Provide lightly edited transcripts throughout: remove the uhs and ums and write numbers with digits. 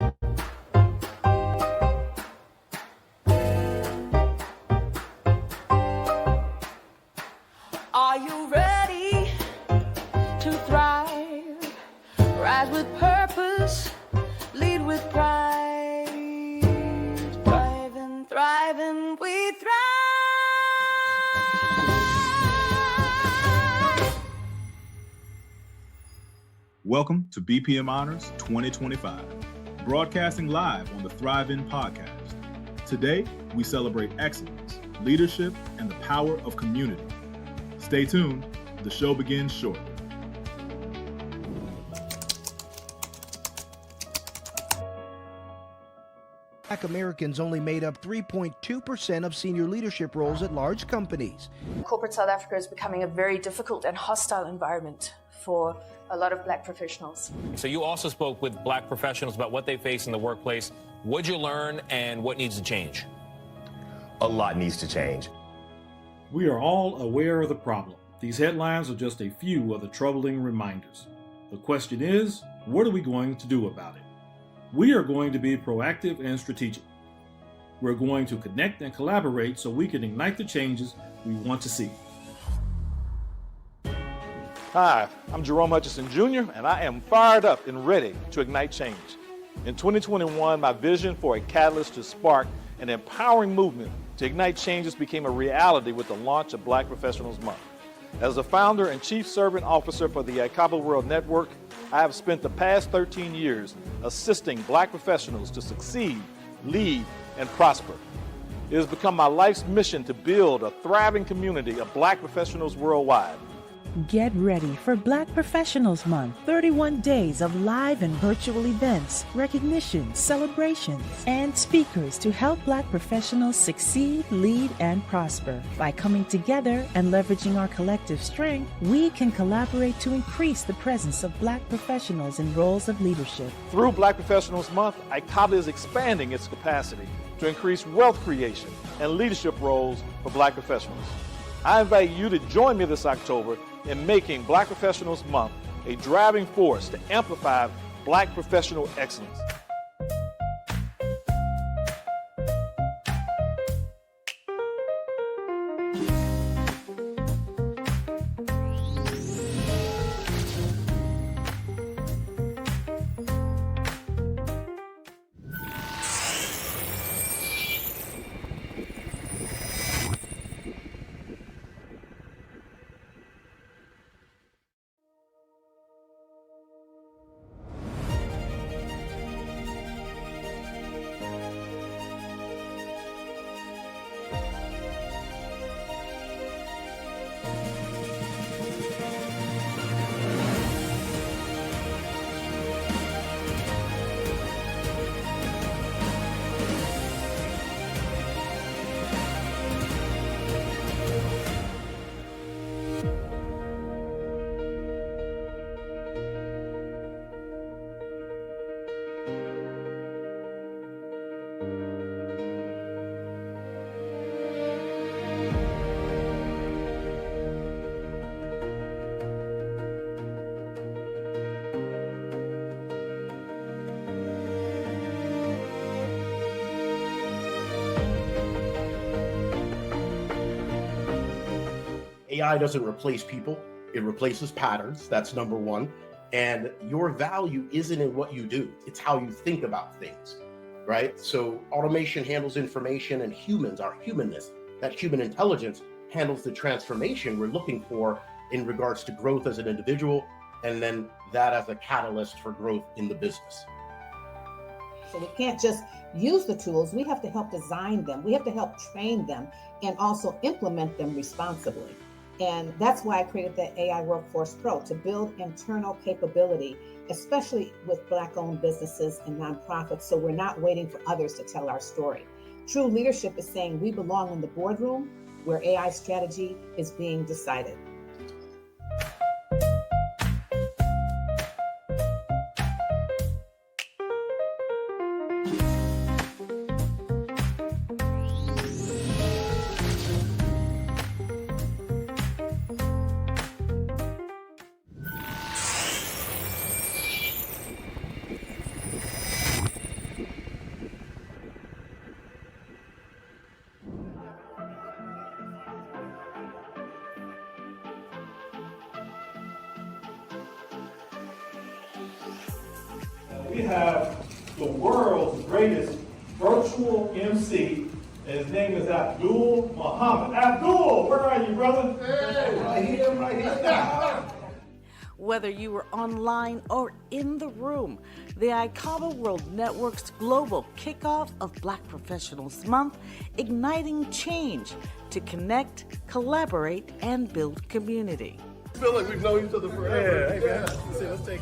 Are you ready to thrive? Rise with purpose, lead with pride. Thriving, thriving, we thrive. Welcome to BPM Honors 2025, broadcasting live on the Thrivin podcast. Today, we celebrate excellence, leadership, and the power of community. Stay tuned, the show begins shortly. Black Americans only made up 3.2% of senior leadership roles at large companies. Corporate South Africa is becoming a very difficult and hostile environment for a lot of Black professionals. So you also spoke with Black professionals about what they face in the workplace. What'd you learn and what needs to change? A lot needs to change. We are all aware of the problem. These headlines are just a few of the troubling reminders. The question is, what are we going to do about it? We are going to be proactive and strategic. We're going to connect and collaborate so we can ignite the changes we want to see. Hi, I'm Jerome Hutchison Jr., and I am fired up and ready to ignite change. In 2021, my vision for a catalyst to spark an empowering movement to ignite changes became a reality with the launch of Black Professionals Month. As the founder and chief servant officer for the ICABA World Network, I have spent the past 13 years assisting Black professionals to succeed, lead, and prosper. It has become my life's mission to build a thriving community of Black professionals worldwide. Get ready for Black Professionals Month. 31 days of live and virtual events, recognitions, celebrations, and speakers to help Black professionals succeed, lead, and prosper. By coming together and leveraging our collective strength, we can collaborate to increase the presence of Black professionals in roles of leadership. Through Black Professionals Month, ICABA is expanding its capacity to increase wealth creation and leadership roles for Black professionals. I invite you to join me this October in making Black Professionals Month a driving force to amplify Black professional excellence. AI doesn't replace people, it replaces patterns. That's number one. And your value isn't in what you do, it's how you think about things, right? So automation handles information, and humans, our humanness, that human intelligence handles the transformation we're looking for in regards to growth as an individual, and then that as a catalyst for growth in the business. So we can't just use the tools, we have to help design them, we have to help train them, and also implement them responsibly. And that's why I created the AI Workforce Pro, to build internal capability, especially with Black-owned businesses and nonprofits, so we're not waiting for others to tell our story. True leadership is saying we belong in the boardroom where AI strategy is being decided. we have the world's greatest virtual MC, and his name is Abdul Muhammad. Abdul, where are you, brother? Hey, right here. Whether you were online or in the room, the ICABA World Network's global kickoff of Black Professionals Month, igniting change to connect, collaborate, and build community. I feel like we've known each other forever. Yeah, hey, man. Let's take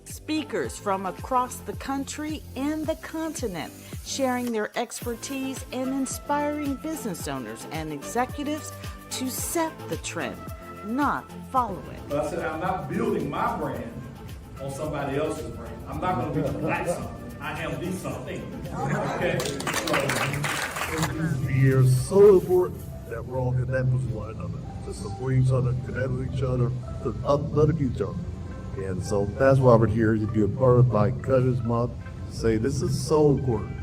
Speakers from across the country and the continent sharing their expertise and inspiring business owners and executives to set the trend, not follow it. But I said, I'm not building my brand on somebody else's brand. I'm not going to be that something. I am the something. Okay? We are so important that we're all connected with one another, to support each other, connect with each other, to uplift each other. And so that's why we're here, to be a part of like Courage Month, to say this is so important.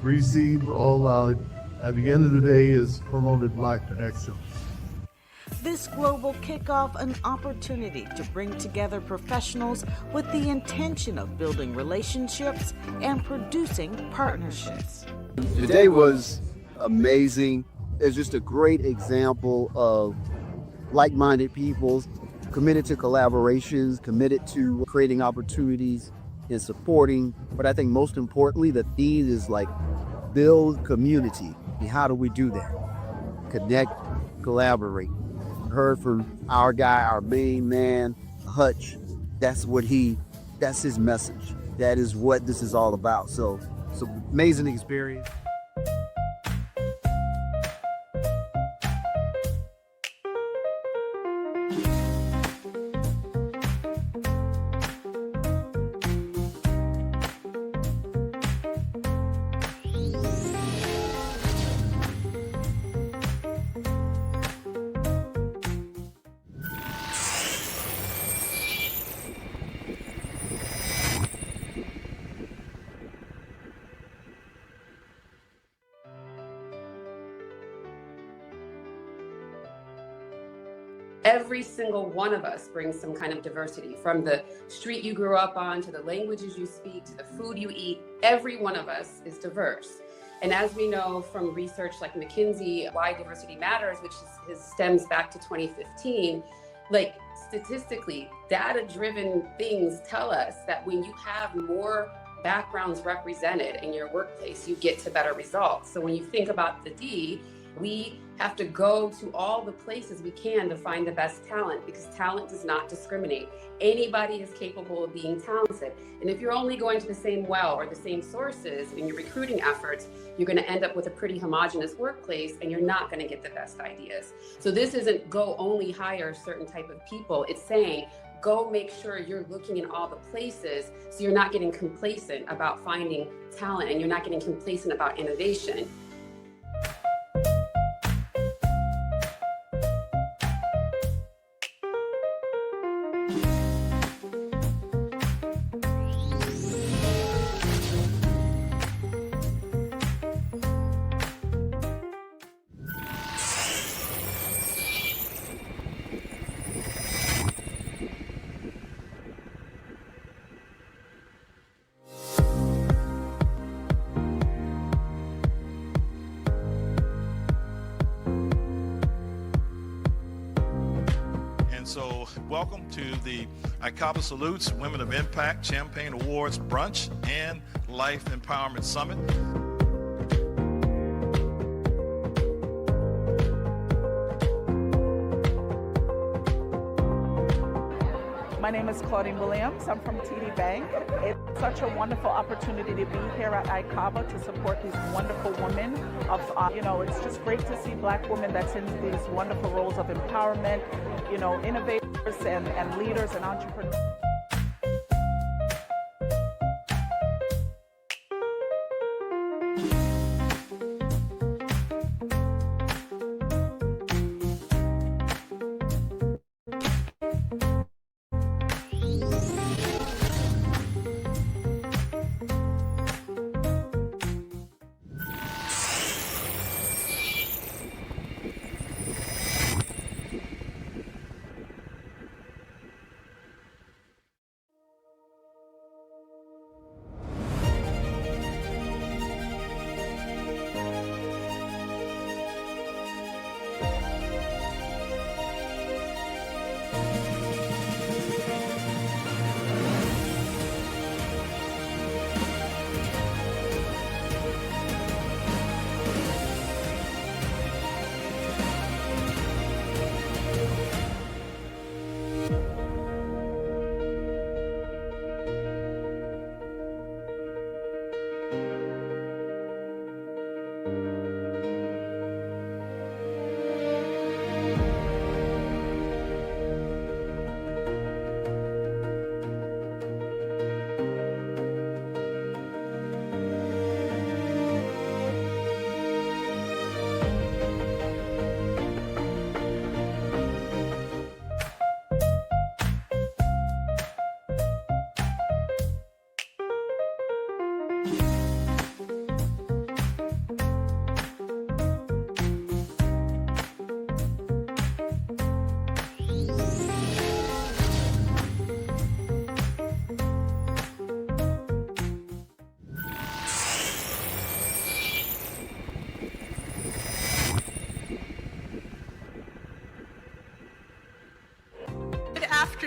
Receive all out. At the end of the day is promoted Black excellence. This global kickoff an opportunity to bring together professionals with the intention of building relationships and producing partnerships. Today was amazing. It's just a great example of like-minded people committed to collaborations, committed to creating opportunities and supporting. But I think most importantly, the theme is like build community. And how do we do that? Connect, collaborate. Heard from our guy, our main man, Hutch. That's his message. That is what this is all about. So it's an amazing experience. Every single one of us brings some kind of diversity, from the street you grew up on, to the languages you speak, to the food you eat. Every one of us is diverse. And as we know from research like McKinsey, Why Diversity Matters, which stems back to 2015, like statistically, data-driven things tell us that when you have more backgrounds represented in your workplace, you get to better results. So when you think about the D, we have to go to all the places we can to find the best talent, because talent does not discriminate. Anybody is capable of being talented. And if you're only going to the same well or the same sources in your recruiting efforts, you're going to end up with a pretty homogenous workplace, and you're not going to get the best ideas. So this isn't go only hire a certain type of people. It's saying go make sure you're looking in all the places, so you're not getting complacent about finding talent, and you're not getting complacent about innovation. So welcome to the ICABA Salutes Women of Impact Champaign Awards Brunch and Life Empowerment Summit. My name is Claudine Williams. I'm from TD Bank. It's such a wonderful opportunity to be here at ICABA to support these wonderful women. It's just great to see Black women that's in these wonderful roles of empowerment, innovators and leaders and entrepreneurs.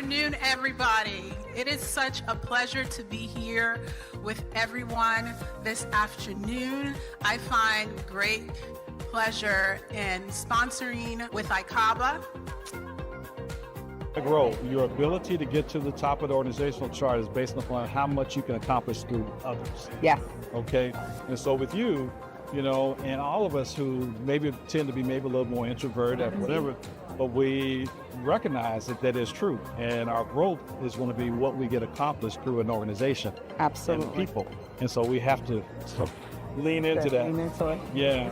afternoon, everybody. It is such a pleasure to be here with everyone this afternoon. I find great pleasure in sponsoring with ICABA. Grow. Your ability to get to the top of the organizational chart is based upon how much you can accomplish through others. Yes. Okay? And so with you, you know, and all of us who maybe tend to be maybe a little more introverted or whatever, but we recognize that is true. And our growth is going to be what we get accomplished through an organization. Absolutely. And people. And so we have to lean into that. Lean into it. Yeah.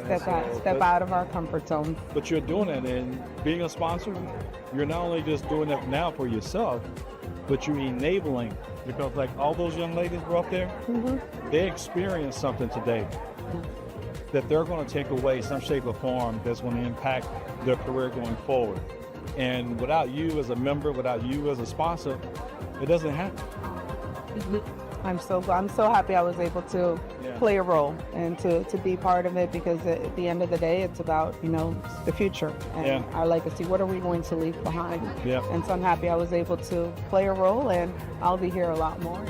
Step out of our comfort zone. But you're doing it, and being a sponsor, you're not only just doing it now for yourself, but you're enabling, because like all those young ladies were up there, they experienced something today that they're going to take away some shape or form that's going to impact their career going forward. And without you as a member, without you as a sponsor, it doesn't happen. I'm so happy I was able to play a role and to be part of it, because at the end of the day, it's about, you know, the future and our legacy. What are we going to leave behind? Yeah. And so I'm happy I was able to play a role, and I'll be here a lot more.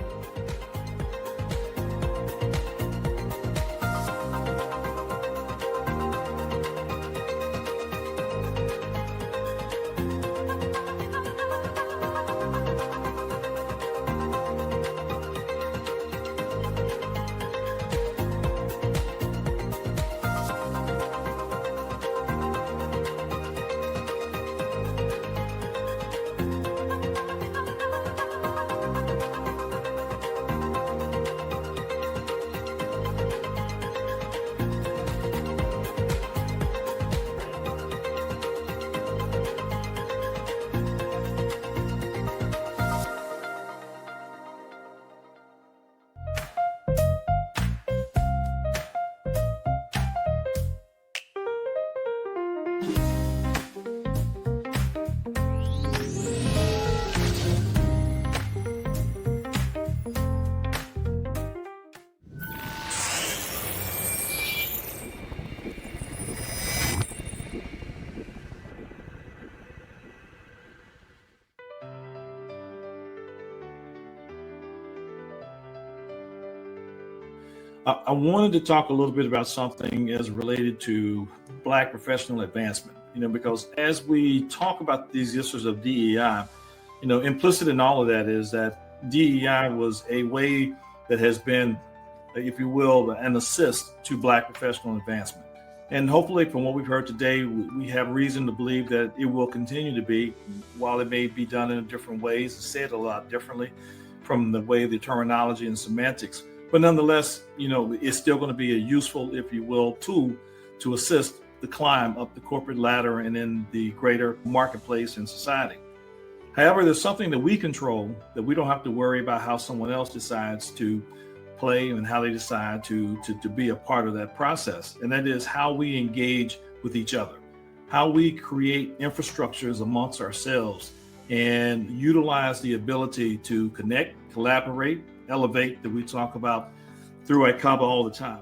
I wanted to talk a little bit about something as related to Black professional advancement, you know, because as we talk about these issues of DEI, you know, implicit in all of that is that DEI was a way that has been, if you will, an assist to Black professional advancement. And hopefully from what we've heard today, we have reason to believe that it will continue to be, while it may be done in different ways, said a lot differently from the way the terminology and semantics. But nonetheless, you know, it's still going to be a useful, if you will, tool to assist the climb up the corporate ladder and in the greater marketplace and society. However, there's something that we control, that we don't have to worry about how someone else decides to play and how they decide to be a part of that process. And that is how we engage with each other, how we create infrastructures amongst ourselves and utilize the ability to connect, collaborate, elevate, that we talk about through ICABA all the time.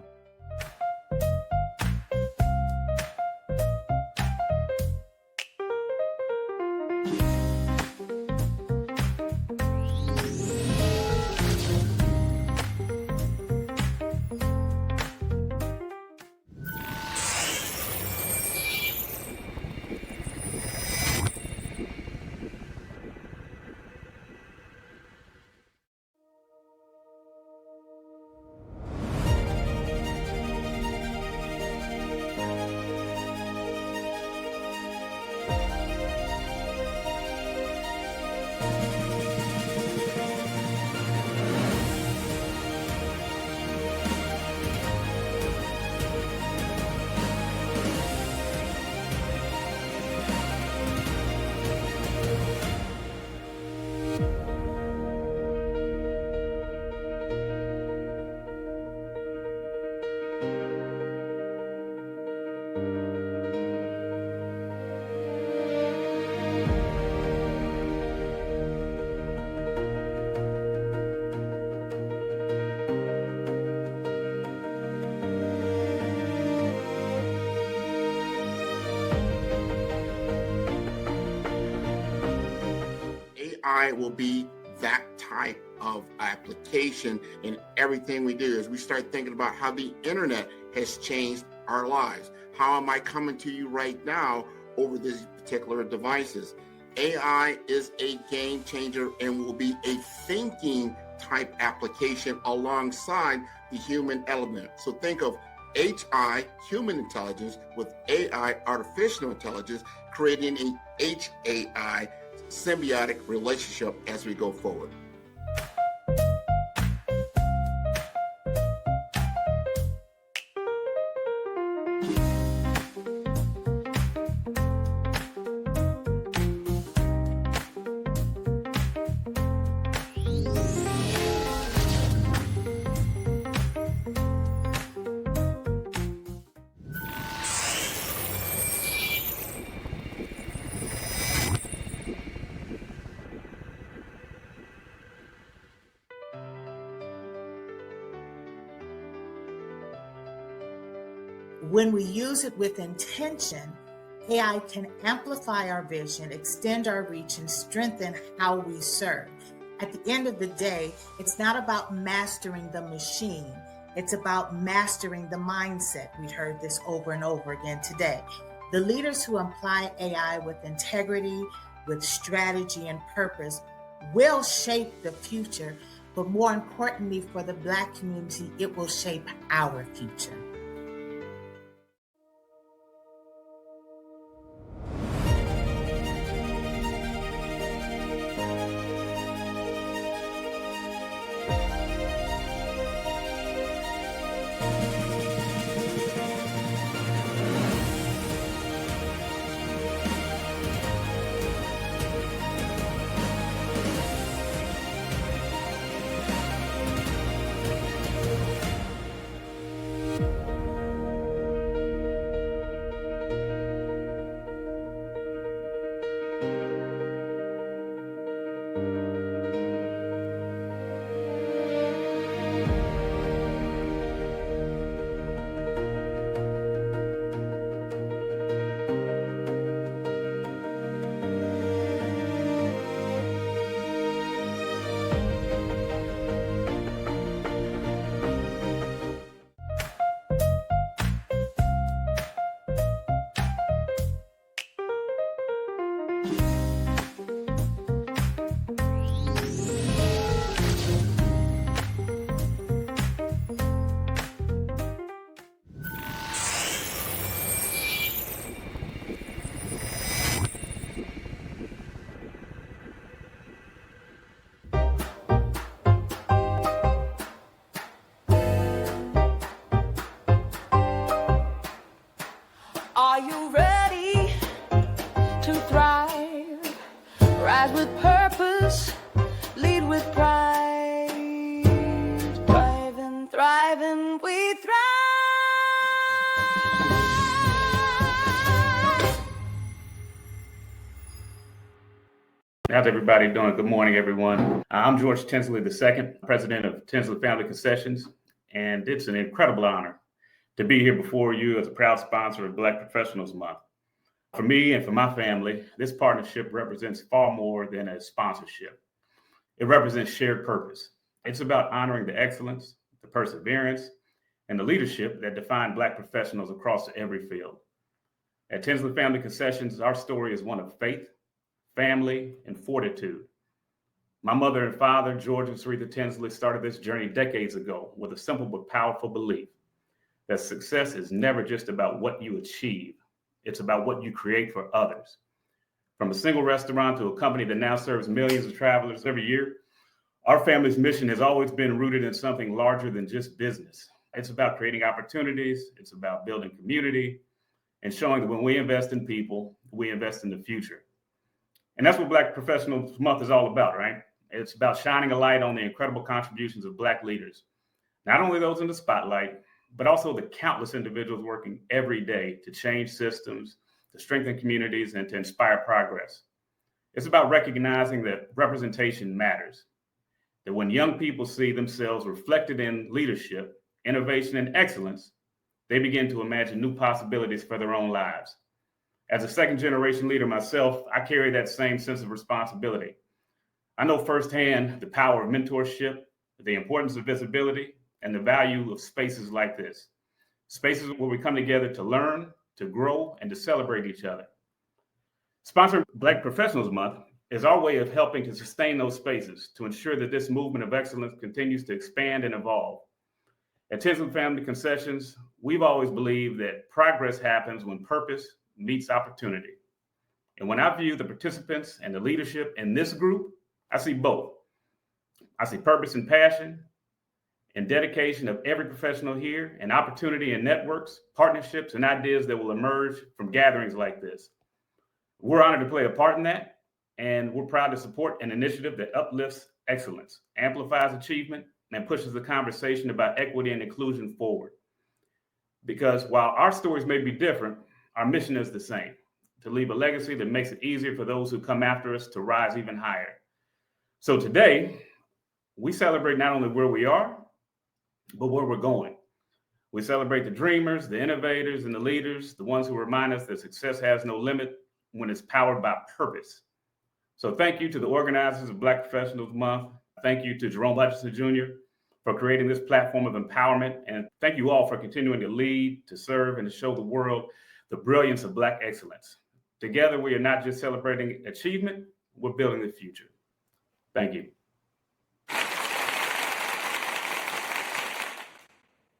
AI will be that type of application in everything we do. As we start thinking about how the internet has changed our lives, how am I coming to you right now over these particular devices? AI is a game changer and will be a thinking type application alongside the human element. So think of HI, human intelligence, with AI, artificial intelligence, creating a HAI symbiotic relationship as we go forward. When we use it with intention, AI can amplify our vision, extend our reach, and strengthen how we serve. At the end of the day, it's not about mastering the machine. It's about mastering the mindset. We heard this over and over again today. The leaders who apply AI with integrity, with strategy and purpose will shape the future, but more importantly for the Black community, it will shape our future. Are you ready to thrive? Rise with purpose, lead with pride. Thriving, thriving, we thrive. How's everybody doing? Good morning, everyone. I'm George Tinsley II, president of Tinsley Family Concessions, and it's an incredible honor to be here before you as a proud sponsor of Black Professionals Month. For me and for my family, this partnership represents far more than a sponsorship. It represents shared purpose. It's about honoring the excellence, the perseverance, and the leadership that define Black professionals across every field. At Tinsley Family Concessions, our story is one of faith, family, and fortitude. My mother and father, George and Sarita Tinsley, started this journey decades ago with a simple but powerful belief that success is never just about what you achieve. It's about what you create for others. From a single restaurant to a company that now serves millions of travelers every year, our family's mission has always been rooted in something larger than just business. It's about creating opportunities. It's about building community and showing that when we invest in people, we invest in the future. And that's what Black Professionals Month is all about, right? It's about shining a light on the incredible contributions of Black leaders, not only those in the spotlight, but also the countless individuals working every day to change systems, to strengthen communities, and to inspire progress. It's about recognizing that representation matters, that when young people see themselves reflected in leadership, innovation, and excellence, they begin to imagine new possibilities for their own lives. As a second-generation leader myself, I carry that same sense of responsibility. I know firsthand the power of mentorship, the importance of visibility, and the value of spaces like this. Spaces where we come together to learn, to grow, and to celebrate each other. Sponsoring Black Professionals Month is our way of helping to sustain those spaces to ensure that this movement of excellence continues to expand and evolve. At Tinsley Family Concessions, we've always believed that progress happens when purpose meets opportunity. And when I view the participants and the leadership in this group, I see both. I see purpose and passion and dedication of every professional here, and opportunity and networks, partnerships, and ideas that will emerge from gatherings like this. We're honored to play a part in that, and we're proud to support an initiative that uplifts excellence, amplifies achievement, and pushes the conversation about equity and inclusion forward. Because while our stories may be different, our mission is the same: to leave a legacy that makes it easier for those who come after us to rise even higher. So today, we celebrate not only where we are, but where we're going. We celebrate the dreamers, the innovators, and the leaders, the ones who remind us that success has no limit when it's powered by purpose. So thank you to the organizers of Black Professionals Month. Thank you to Jerome Hutchinson Jr. for creating this platform of empowerment. And thank you all for continuing to lead, to serve, and to show the world the brilliance of Black excellence. Together, we are not just celebrating achievement, we're building the future. Thank you.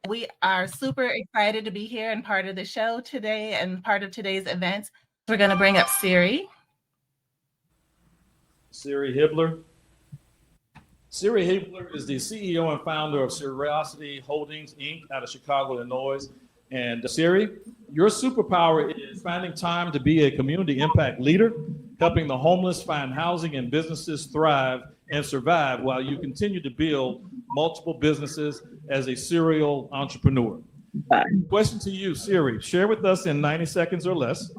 We are super excited to be here and part of the show today and part of today's event. We're going to bring up Siri. Siri Hibbler. Siri Hibbler is the CEO and founder of Curiosity Holdings, Inc. out of Chicago, Illinois. And Siri, your superpower is finding time to be a community impact leader, helping the homeless find housing and businesses thrive and survive while you continue to build multiple businesses as a serial entrepreneur. Question to you, Siri, share with us in 90 seconds or less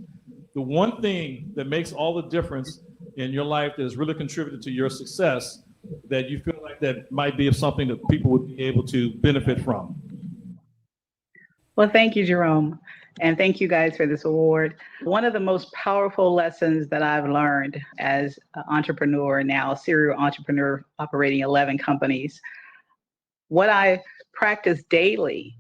the one thing that makes all the difference in your life that has really contributed to your success that you feel like that might be something that people would be able to benefit from. Well, thank you, Jerome. And thank you guys for this award. One of the most powerful lessons that I've learned as an entrepreneur now, a serial entrepreneur operating 11 companies, what I practice daily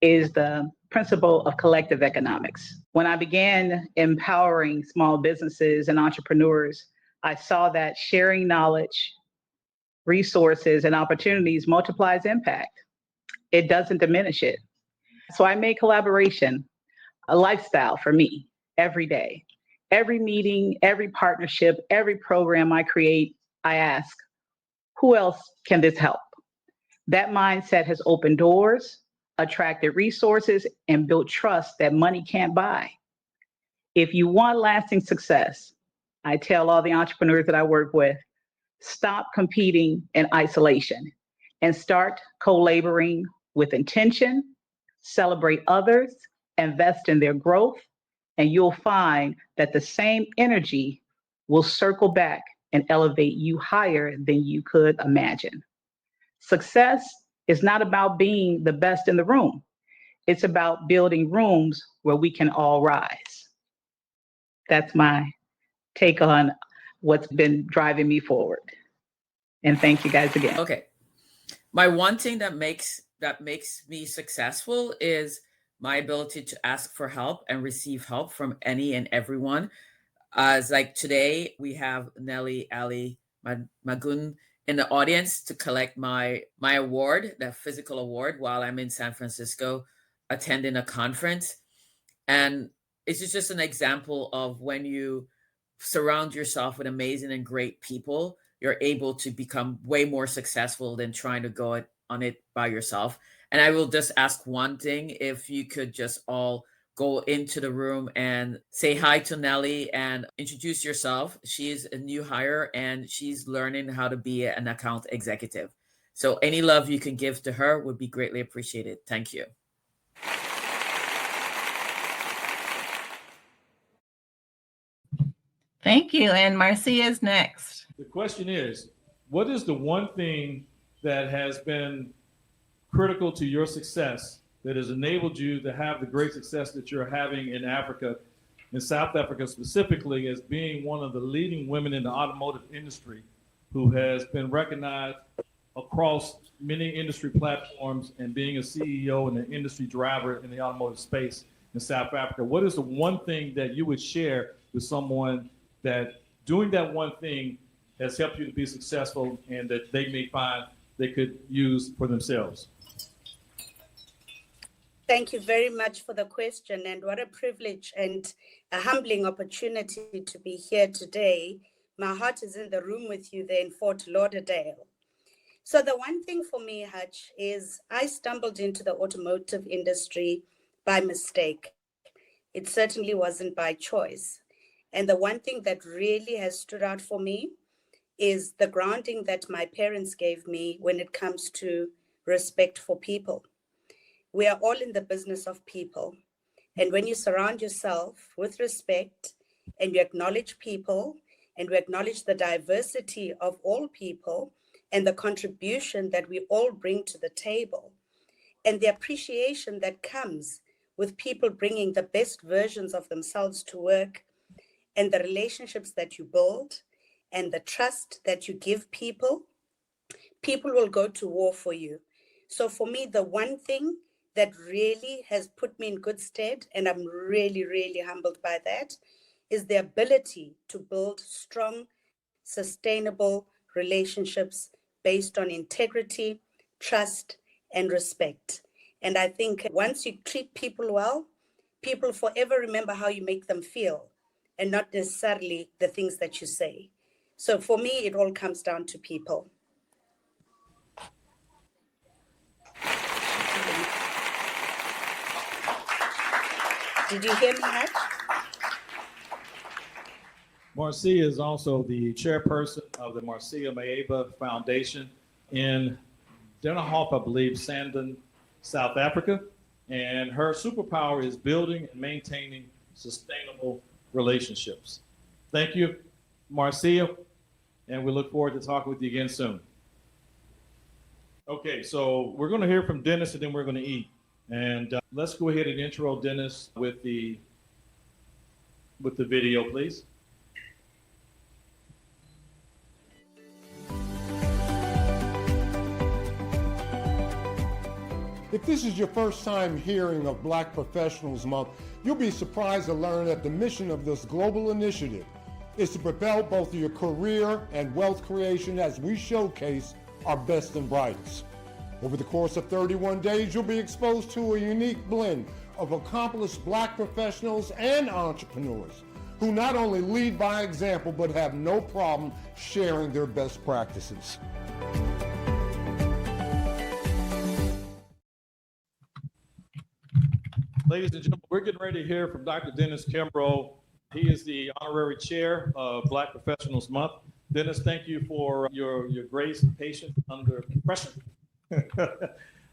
is the principle of collective economics. When I began empowering small businesses and entrepreneurs, I saw that sharing knowledge, resources, and opportunities multiplies impact. It doesn't diminish it. So I made collaboration a lifestyle for me every day. Every meeting, every partnership, every program I create, I ask, who else can this help? That mindset has opened doors, attracted resources, and built trust that money can't buy. If you want lasting success, I tell all the entrepreneurs that I work with, stop competing in isolation and start co-laboring with intention, celebrate others, invest in their growth, and you'll find that the same energy will circle back and elevate you higher than you could imagine. Success is not about being the best in the room. It's about building rooms where we can all rise. That's my take on what's been driving me forward. And thank you guys again. Okay. My one thing that makes me successful is my ability to ask for help and receive help from any and everyone. As like today, we have Nelly Ali Magun in the audience to collect my award, that physical award, while I'm in San Francisco attending a conference. And it's just an example of when you surround yourself with amazing and great people, you're able to become way more successful than trying to go on it by yourself. And I will just ask one thing, if you could just all go into the room and say hi to Nelly and introduce yourself. She's a new hire and she's learning how to be an account executive. So any love you can give to her would be greatly appreciated. Thank you. Thank you. And Marcia is next. The question is, what is the one thing that has been critical to your success that has enabled you to have the great success that you're having in Africa, in South Africa specifically, as being one of the leading women in the automotive industry, who has been recognized across many industry platforms and being a CEO and an industry driver in the automotive space in South Africa. What is the one thing that you would share with someone that doing that one thing has helped you to be successful and that they may find they could use for themselves? Thank you very much for the question, and what a privilege and a humbling opportunity to be here today. My heart is in the room with you there in Fort Lauderdale. So the one thing for me, Hutch, is I stumbled into the automotive industry by mistake. It certainly wasn't by choice. And the one thing that really has stood out for me is the grounding that my parents gave me when it comes to respect for people. We are all in the business of people. And when you surround yourself with respect and you acknowledge people and we acknowledge the diversity of all people and the contribution that we all bring to the table and the appreciation that comes with people bringing the best versions of themselves to work and the relationships that you build and the trust that you give people, people will go to war for you. So for me, the one thing that really has put me in good stead, and I'm really, really humbled by that, is the ability to build strong, sustainable relationships based on integrity, trust, and respect. And I think once you treat people well, people forever remember how you make them feel and not necessarily the things that you say. So for me, it all comes down to people. Did you hear me, Hutch? Marcia is also the chairperson of the Marcia Maeba Foundation in Denenhof, I believe, Sandton, South Africa. And her superpower is building and maintaining sustainable relationships. Thank you, Marcia, and we look forward to talking with you again soon. Okay, so we're going to hear from Dennis and then we're going to eat. And let's go ahead and intro Dennis with the video, please. If this is your first time hearing of Black Professionals Month, you'll be surprised to learn that the mission of this global initiative is to propel both your career and wealth creation as we showcase our best and brightest. Over the course of 31 days, you'll be exposed to a unique blend of accomplished Black professionals and entrepreneurs who not only lead by example, but have no problem sharing their best practices. Ladies and gentlemen, we're getting ready to hear from Dr. Dennis Kimbrough. He is the honorary chair of Black Professionals Month. Dennis, thank you for your grace and patience under pressure.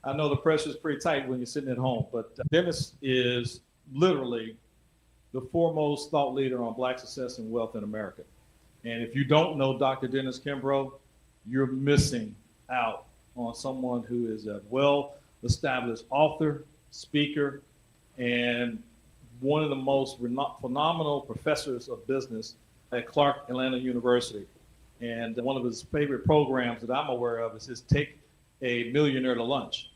I know the pressure is pretty tight when you're sitting at home, but Dennis is literally the foremost thought leader on Black success and wealth in America. And if you don't know Dr. Dennis Kimbrough, you're missing out on someone who is a well-established author, speaker, and one of the most phenomenal professors of business at Clark Atlanta University. And one of his favorite programs that I'm aware of is his Take a Millionaire to Lunch.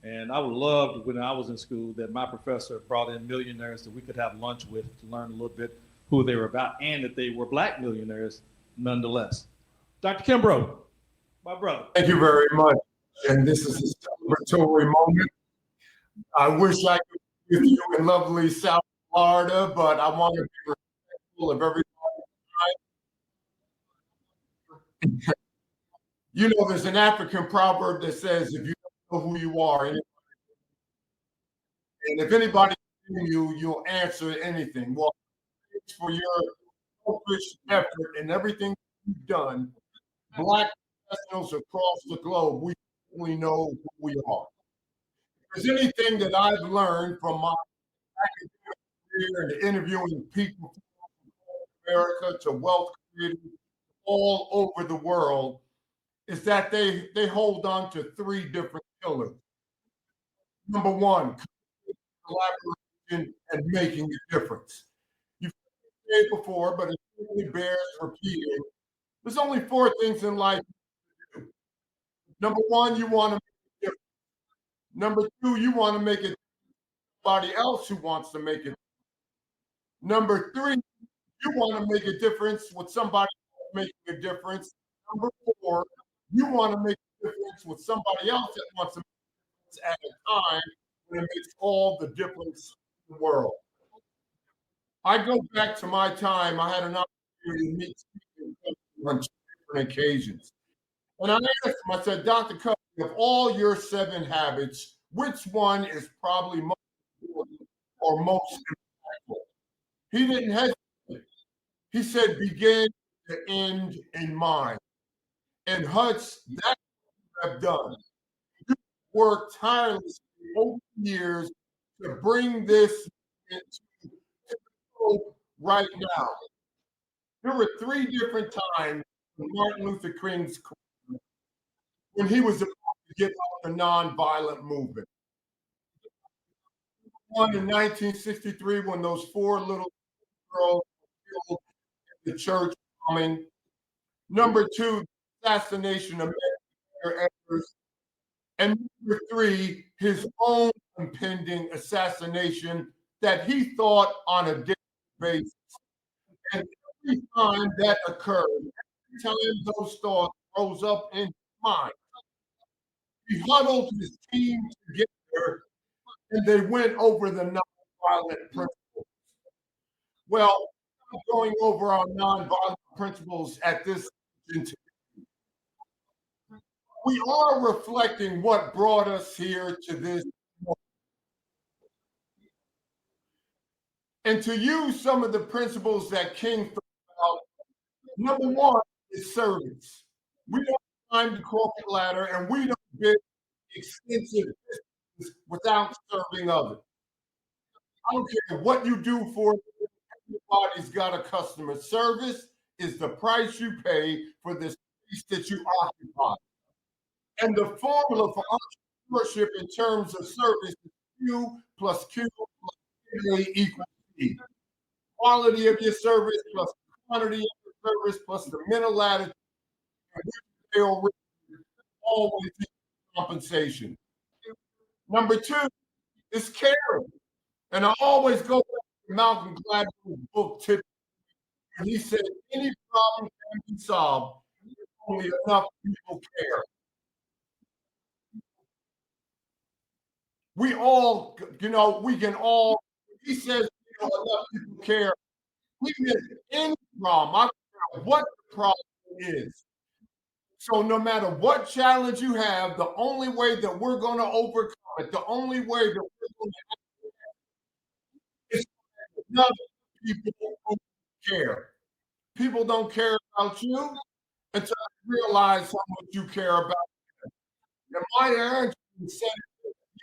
And I would love, when I was in school, that my professor brought in millionaires that we could have lunch with to learn a little bit who they were about and that they were Black millionaires nonetheless. Dr. Kimbrough, my brother. Thank you very much. And this is a celebratory moment. I wish I could be with you in lovely South Florida, but I want to be respectful of everybody's time. You know, there's an African proverb that says, if you don't know who you are, and if anybody you, you'll answer anything. Well, thanks for your selfish effort and everything you've done. Black professionals across the globe, we know who we are. If there's anything that I've learned from my academic career and interviewing people from America to wealth creators all over the world, is that they hold on to three different pillars. Number one, collaboration and making a difference. You've said it before, but it really bears repeating There's only 4 things in life. Number 1, you want to make a difference. Number 2, you want to make it somebody else who wants to make it. Number 3, you want to make a difference with somebody else making a difference. Number 4, you want to make a difference with somebody else that wants to make a difference at a time when it makes all the difference in the world. I go back to my time. I had an opportunity to meet people on 2 different occasions. And I asked him, I said, Dr. Covey, of all your 7 habits, which one is probably most important or most impactful? He didn't hesitate. He said, begin to end in mind. And Hutch, that's what I've done. You worked tirelessly over the years to bring this into the world right now. There were 3 different times in Martin Luther King's career when he was about to give up the nonviolent movement. One in 1963 when those 4 little girls were killed in the church bombing. Number 2, the assassination of Medgar Evers. And number 3, his own impending assassination that he thought on a daily basis. And every time that occurred, every time those thoughts rose up in his mind, he huddled his team together and they went over the nonviolent principles. Well, I'm going over our nonviolent principles at this stage. We are reflecting what brought us here to this moment. And to use some of the principles that King thought about, number 1 is service. We don't climb the corporate ladder and we don't build extensive business without serving others. I don't care what you do for it, everybody's got a customer. Service is the price you pay for the space that you occupy. And the formula for entrepreneurship in terms of service is Q plus Q plus A equals C. Quality of your service plus quantity of your service plus the mental attitude. Always compensation. Number 2 is caring. And I always go back to Malcolm Gladwell's book, Tip. And he said, any problem can be solved if only enough people care. We all, we can all, he says, enough people care. We miss any problem. I don't care what the problem is. So no matter what challenge you have, the only way that we're going to overcome it, the only way that we're going to is enough people who care. People don't care about you until they realize how much you care about them. And my answer is said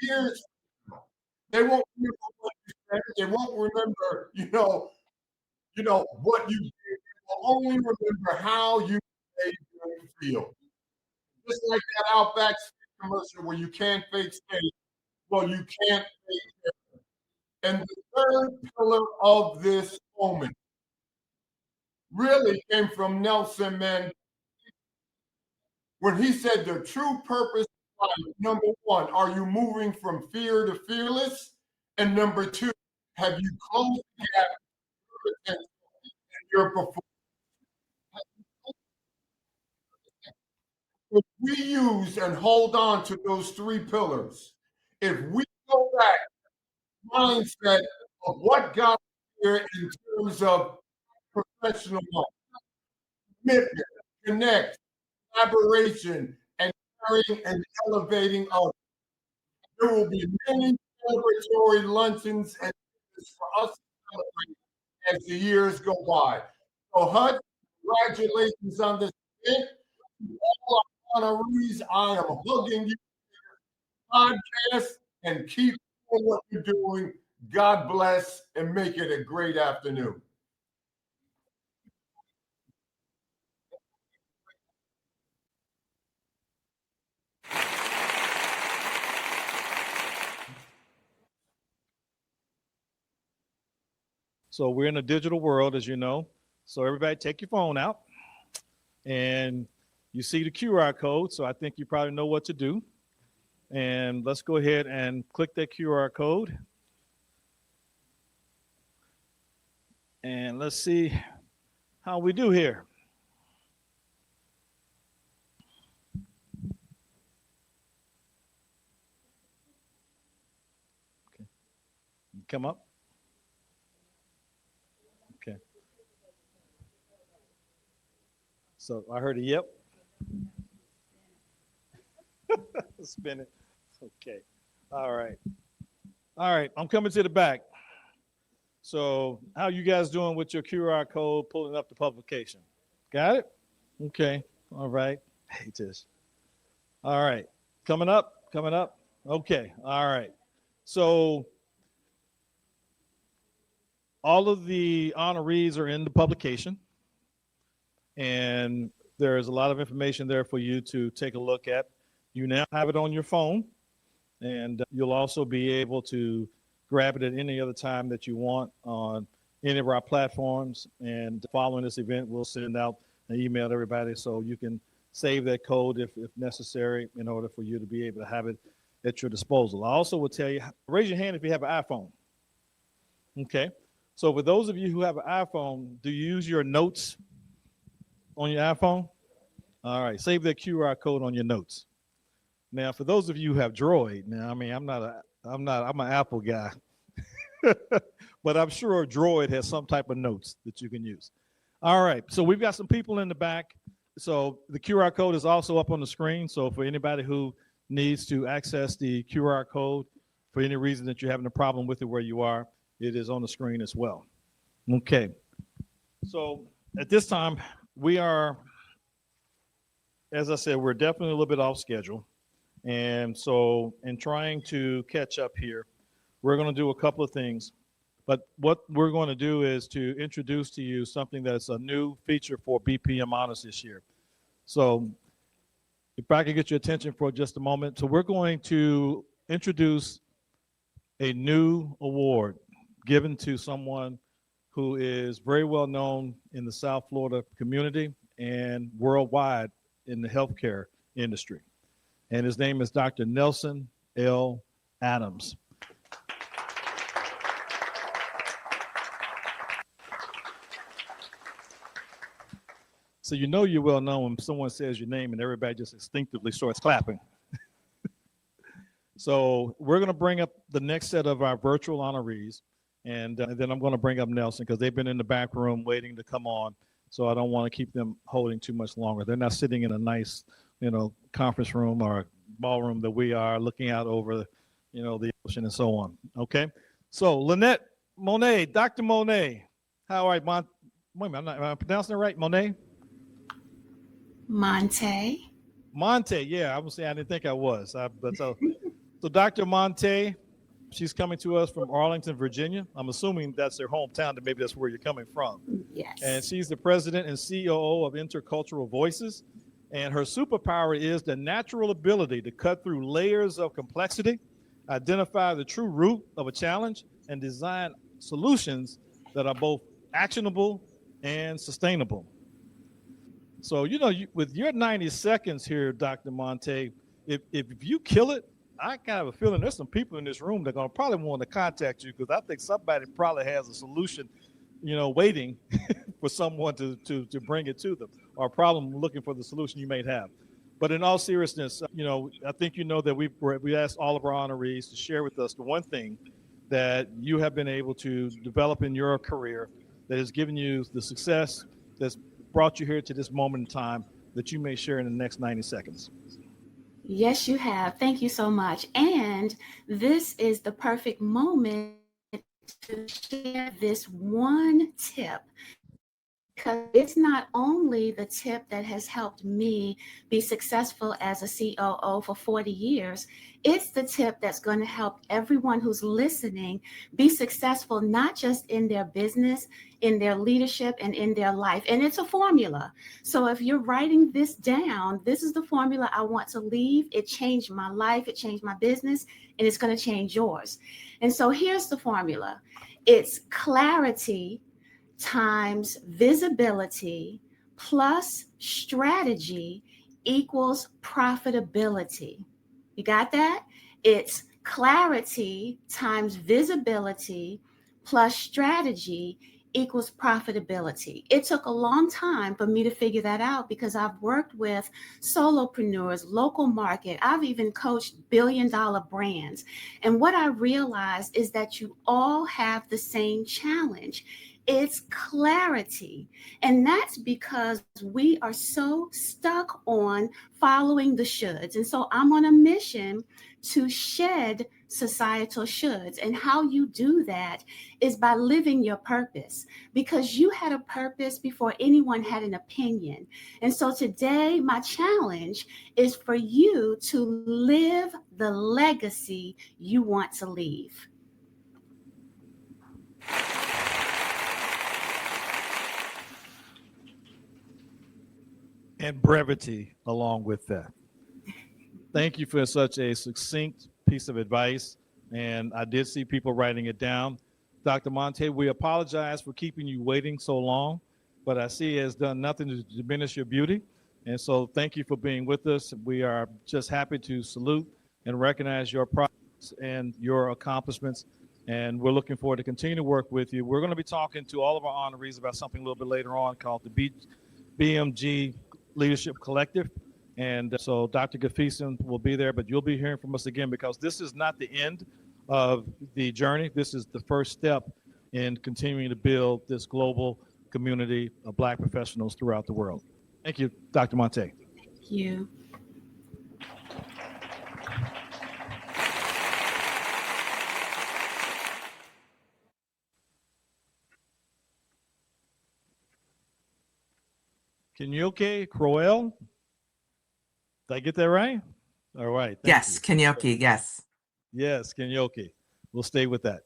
years from now. They won't remember what you said. They won't remember, what you did. They will only remember how you made them feel. Just like that Outback commercial where you can't fake steak, well, you can't fake it. And the 3rd pillar of this moment really came from Nelson Mandela when he said the true purpose of life, number 1, are you moving from fear to fearless? And number 2, have you closed the gap in your performance? If we use and hold on to those 3 pillars, if we go back mindset of what got here in terms of professional life, commitment, connect, collaboration, and caring and elevating others. There will be many celebratory luncheons and dinners for us to celebrate as the years go by. So, Hutch, congratulations on this event. To all our honorees, I am hugging you podcast and keep doing what you're doing. God bless and make it a great afternoon. So we're in a digital world, as you know. So everybody take your phone out. and you see the QR code. So I think you probably know what to do. And let's go ahead and click that QR code. And let's see how we do here. Okay. Come up. Okay. So I heard a yep. Spin it. Okay. All right. All right. I'm coming to the back. So how you guys doing with your QR code pulling up the publication? Got it? Okay. All right. Hate this. All right. Coming up. Okay. All right. So all of the honorees are in the publication, and there's a lot of information there for you to take a look at. You now have it on your phone, and you'll also be able to grab it at any other time that you want on any of our platforms. And following this event, we'll send out an email to everybody so you can save that code if necessary in order for you to be able to have it at your disposal. I also will tell you, raise your hand if you have an iPhone. Okay. So for those of you who have an iPhone, do you use your notes on your iPhone? All right. Save that QR code on your notes. Now, for those of you who have Droid, now, I mean, I'm an Apple guy, but I'm sure Droid has some type of notes that you can use. All right, so we've got some people in the back. So the QR code is also up on the screen. So for anybody who needs to access the QR code for any reason that you're having a problem with it where you are, it is on the screen as well. Okay, so at this time, we are, as I said, we're definitely a little bit off schedule. And so in trying to catch up here, we're going to do a couple of things. But what we're going to do is to introduce to you something that's a new feature for BPM Honors this year. So if I can get your attention for just a moment. So we're going to introduce a new award given to someone who is very well known in the South Florida community and worldwide in the healthcare industry. And his name is Dr. Nelson L. Adams. So you know you're well known when someone says your name and everybody just instinctively starts clapping. So we're going to bring up the next set of our virtual honorees, and then I'm going to bring up Nelson because they've been in the back room waiting to come on. So I don't want to keep them holding too much longer. They're not sitting in a nice, conference room or ballroom that we are looking out over, the ocean and so on. Okay. So Lynette Monet, Dr. Monet. How are you, wait a minute, am I pronouncing it right? Monet? Monte, yeah, I would say I didn't think I was. So Dr. Monte, she's coming to us from Arlington, Virginia. I'm assuming that's their hometown, and maybe that's where you're coming from. Yes. And she's the president and COO of Intercultural Voices. And her superpower is the natural ability to cut through layers of complexity, identify the true root of a challenge, and design solutions that are both actionable and sustainable. So, with your 90 seconds here, Dr. Monte, if you kill it, I kind of have a feeling there's some people in this room that are going to probably want to contact you because I think somebody probably has a solution, waiting for someone to bring it to them, or a problem looking for the solution you may have. But in all seriousness, I think that we asked all of our honorees to share with us the one thing that you have been able to develop in your career that has given you the success that's brought you here to this moment in time that you may share in the next 90 seconds. Yes, you have. Thank you so much. And this is the perfect moment to share this one tip, because it's not only the tip that has helped me be successful as a COO for 40 years, it's the tip that's going to help everyone who's listening be successful, not just in their business, in their leadership, and in their life. And it's a formula. So if you're writing this down, this is the formula I want to leave. It changed my life, it changed my business, and it's going to change yours. And so here's the formula. It's clarity times visibility plus strategy equals profitability. You got that? It's clarity times visibility plus strategy equals profitability. It took a long time for me to figure that out because I've worked with solopreneurs, local market. I've even coached billion-dollar brands. And what I realized is that you all have the same challenge. It's clarity. And that's because we are so stuck on following the shoulds. And so I'm on a mission to shed societal shoulds. And how you do that is by living your purpose, because you had a purpose before anyone had an opinion. And so today, my challenge is for you to live the legacy you want to leave. And brevity along with that. Thank you for such a succinct piece of advice. And I did see people writing it down. Dr. Monte, we apologize for keeping you waiting so long, but I see it has done nothing to diminish your beauty. And so thank you for being with us. We are just happy to salute and recognize your progress and your accomplishments. And we're looking forward to continue to work with you. We're going to be talking to all of our honorees about something a little bit later on called the BMG Leadership Collective. And so Dr. Gafeeson will be there, but you'll be hearing from us again, because this is not the end of the journey. This is the first step in continuing to build this global community of Black professionals throughout the world. Thank you, Dr. Monte. Thank you. Kenyoke Crowell. Did I get that right? All right. Yes, Kenyoke, yes. Yes, Kenyoke. We'll stay with that.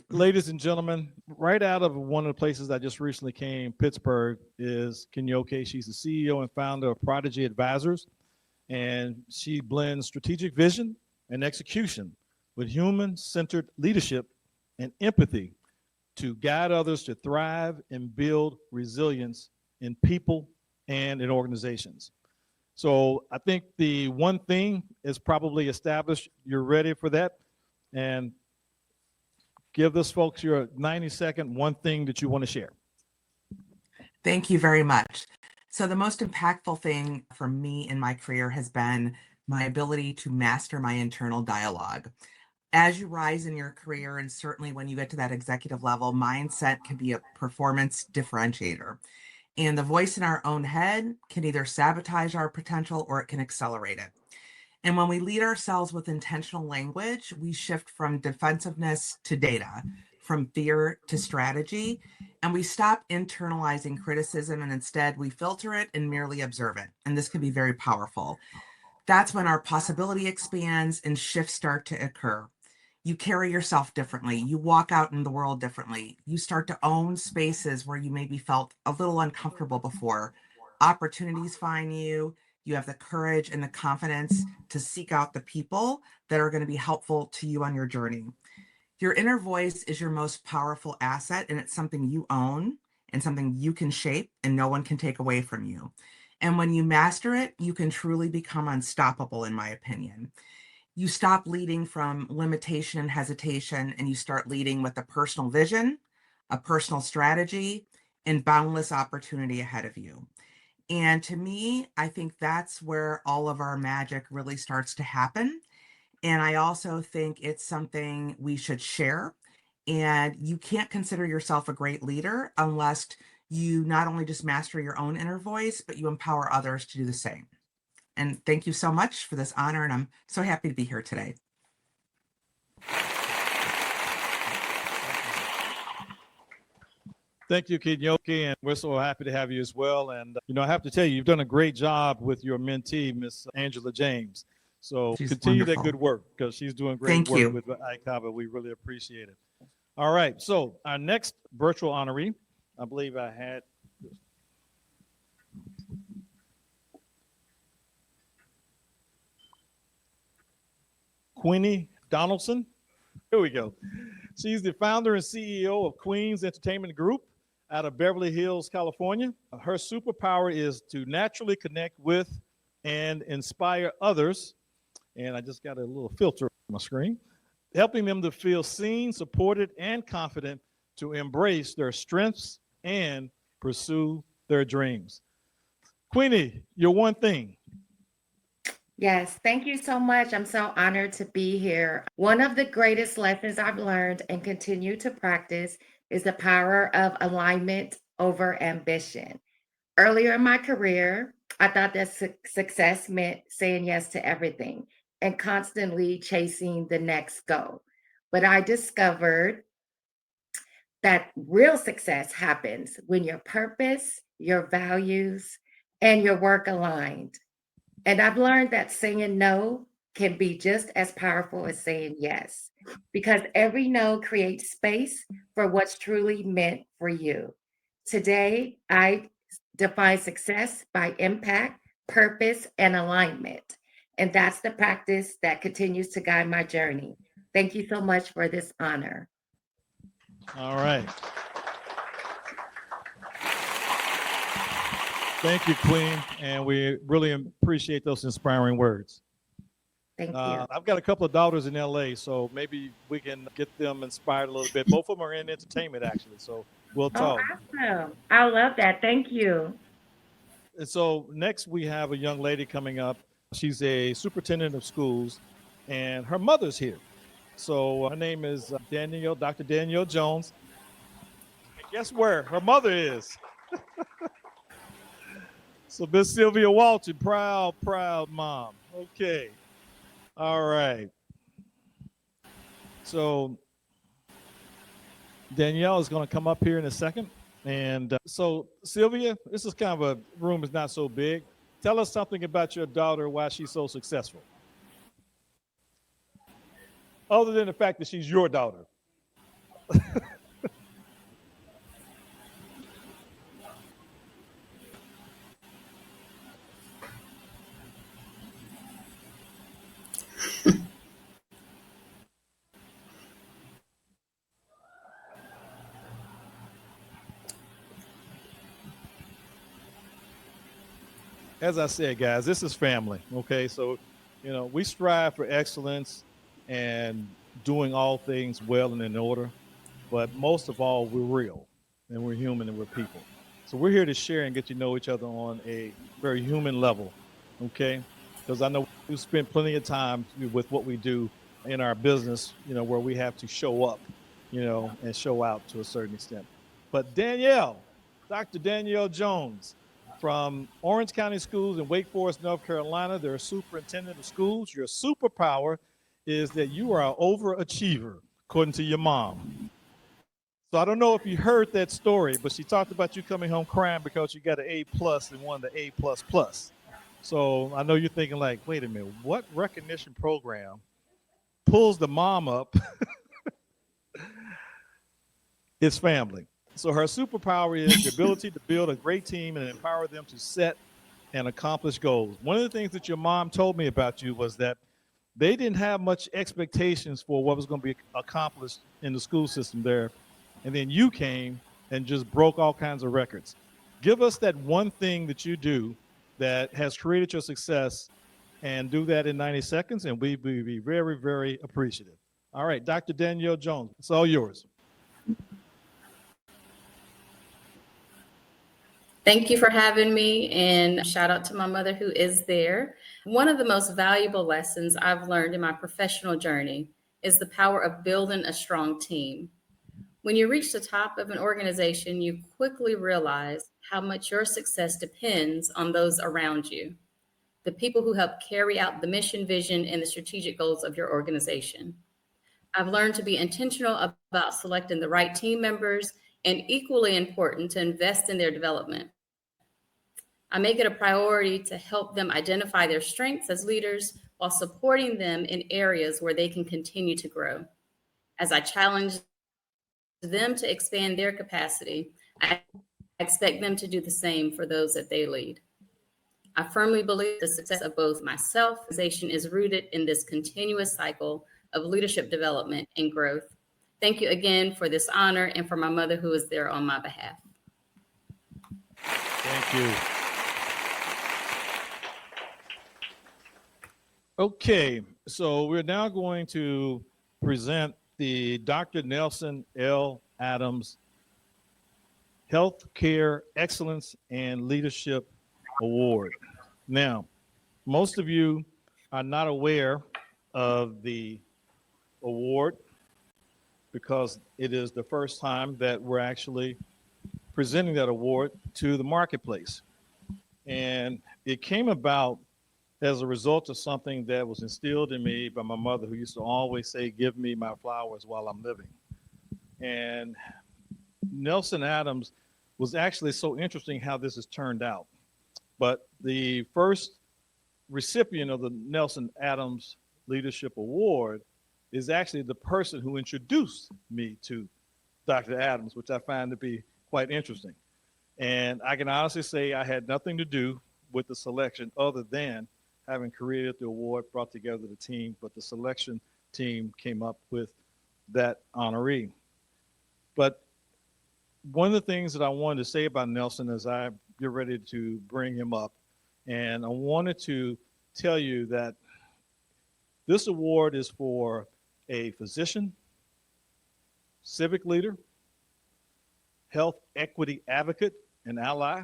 Ladies and gentlemen, right out of one of the places I just recently came, Pittsburgh, is Kenyoke. She's the CEO and founder of Prodigy Advisors, and she blends strategic vision and execution with human-centered leadership and empathy to guide others to thrive and build resilience in people and in organizations. So I think the one thing is probably established. You're ready for that. And give those folks your 90-second one thing that you want to share. Thank you very much. So the most impactful thing for me in my career has been my ability to master my internal dialogue. As you rise in your career, and certainly when you get to that executive level, mindset can be a performance differentiator. And the voice in our own head can either sabotage our potential or it can accelerate it. And when we lead ourselves with intentional language, we shift from defensiveness to data, from fear to strategy, and we stop internalizing criticism, and instead we filter it and merely observe it. And this can be very powerful. That's when our possibility expands and shifts start to occur. You carry yourself differently. You walk out in the world differently. You start to own spaces where you maybe felt a little uncomfortable before. Opportunities find you. You have the courage and the confidence to seek out the people that are going to be helpful to you on your journey. Your inner voice is your most powerful asset, and it's something you own and something you can shape and no one can take away from you. And when you master it, you can truly become unstoppable, in my opinion. You stop leading from limitation and hesitation, and you start leading with a personal vision, a personal strategy, and boundless opportunity ahead of you. And to me, I think that's where all of our magic really starts to happen. And I also think it's something we should share. And you can't consider yourself a great leader unless you not only just master your own inner voice, but you empower others to do the same. And thank you so much for this honor, and I'm so happy to be here today. Thank you, Kenyoke, and we're so happy to have you as well. And, I have to tell you, you've done a great job with your mentee, Miss Angela James. So She's continue wonderful. that good work, because she's doing great Thank work you. with ICABA. We really appreciate it. All right, so our next virtual honoree, I believe I had Queenie Donaldson. Here we go. She's the founder and CEO of Queen's Entertainment Group, out of Beverly Hills, California. Her superpower is to naturally connect with and inspire others. And I just got a little filter on my screen, helping them to feel seen, supported, and confident to embrace their strengths and pursue their dreams. Queenie, your one thing. Yes, thank you so much. I'm so honored to be here. One of the greatest lessons I've learned and continue to practice is the power of alignment over ambition. Earlier in my career, I thought that success meant saying yes to everything and constantly chasing the next goal. But I discovered that real success happens when your purpose, your values, and your work aligned. And I've learned that saying no can be just as powerful as saying yes, because every no creates space for what's truly meant for you. Today, I define success by impact, purpose, and alignment. And that's the practice that continues to guide my journey. Thank you so much for this honor. All right. Thank you, Queen, and we really appreciate those inspiring words. Thank you. I've got a couple of daughters in LA, so maybe we can get them inspired a little bit. Both of them are in entertainment, actually, so we'll talk. Awesome. I love that. Thank you. And so next we have a young lady coming up. She's a superintendent of schools, and her mother's here. So her name is Dr. Danielle Jones. And guess where her mother is? So Miss Sylvia Walton, proud mom. Okay. All right. So Danielle is going to come up here in a second. And so Sylvia, this is kind of a room is not so big. Tell us something about your daughter, why she's so successful. Other than the fact that she's your daughter. As I said, guys, this is family. Okay. So, we strive for excellence and doing all things well and in order. But most of all, we're real and we're human and we're people. So we're here to share and get to know each other on a very human level. Okay. Because I know we spend plenty of time with what we do in our business, where we have to show up, and show out to a certain extent. But Danielle, Dr. Danielle Jones, from Orange County Schools in Wake Forest, North Carolina, they're a superintendent of schools. Your superpower is that you are an overachiever, according to your mom. So I don't know if you heard that story, but she talked about you coming home crying because you got an A+ and won the A++. So I know you're thinking like, wait a minute, what recognition program pulls the mom up? It's family. So her superpower is the ability to build a great team and empower them to set and accomplish goals. One of the things that your mom told me about you was that they didn't have much expectations for what was going to be accomplished in the school system there. And then you came and just broke all kinds of records. Give us that one thing that you do that has created your success, and do that in 90 seconds, and we will be very, very appreciative. All right, Dr. Danielle Jones, it's all yours. Thank you for having me, and shout out to my mother who is there. One of the most valuable lessons I've learned in my professional journey is the power of building a strong team. When you reach the top of an organization, you quickly realize how much your success depends on those around you, the people who help carry out the mission, vision, and the strategic goals of your organization. I've learned to be intentional about selecting the right team members, and equally important, to invest in their development. I make it a priority to help them identify their strengths as leaders while supporting them in areas where they can continue to grow. As I challenge them to expand their capacity, I expect them to do the same for those that they lead. I firmly believe the success of both myself and the organization is rooted in this continuous cycle of leadership development and growth. Thank you again for this honor, and for my mother who is there on my behalf. Thank you. Okay, so we're now going to present the Dr. Nelson L. Adams Healthcare Excellence and Leadership Award. Now, most of you are not aware of the award because it is the first time that we're actually presenting that award to the marketplace. And it came about as a result of something that was instilled in me by my mother, who used to always say, "Give me my flowers while I'm living." And Nelson Adams was actually so interesting how this has turned out. But the first recipient of the Nelson Adams Leadership Award is actually the person who introduced me to Dr. Adams, which I find to be quite interesting. And I can honestly say I had nothing to do with the selection other than having created the award, brought together the team, but the selection team came up with that honoree. But one of the things that I wanted to say about Nelson as I get ready to bring him up, and I wanted to tell you that this award is for a physician, civic leader, health equity advocate and ally,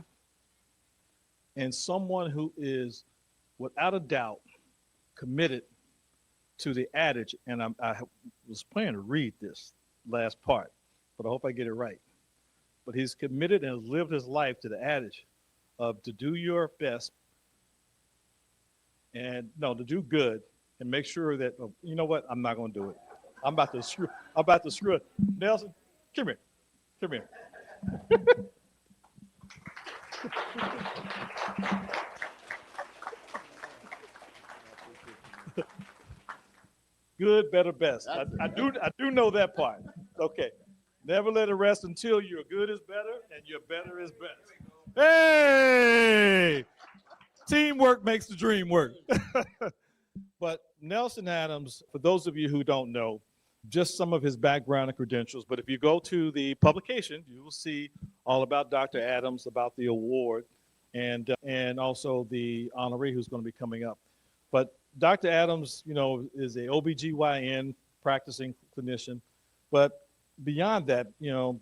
and someone who is without a doubt committed to the adage, and I was planning to read this last part, but I hope I get it right. But he's committed and has lived his life to the adage of to do your best and to do good and make sure that, you know what, I'm not going to do it. I'm about to screw it. Nelson, come here. Come here. Good, better, best. I do know that part. Okay. Never let it rest until your good is better and your better is best. Hey! Teamwork makes the dream work. But Nelson Adams, for those of you who don't know, just some of his background and credentials, but if you go to the publication, you will see all about Dr. Adams, about the award, and also the honoree who's going to be coming up. But Dr. Adams, is a OBGYN practicing clinician, but beyond that, and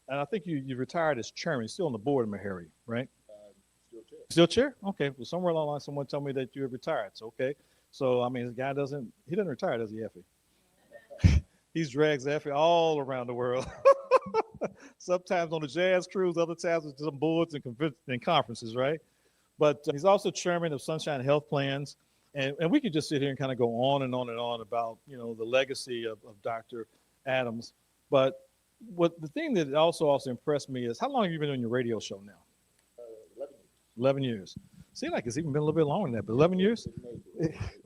I think you retired as chairman, still on the board of Meharry, right? Still chair? Okay. Well, somewhere along the line, someone told me that you have retired. So, okay. So, I mean, this guy doesn't retire, does he, Effie? He drags Effie all around the world. Sometimes on the jazz cruise, other times with some boards and conferences, right? But he's also chairman of Sunshine Health Plans. And we could just sit here and kind of go on and on and on about, the legacy of Dr. Adams. But the thing that also impressed me is how long have you been on your radio show now? 11 years. Seems like it's even been a little bit longer than that, but 11 years?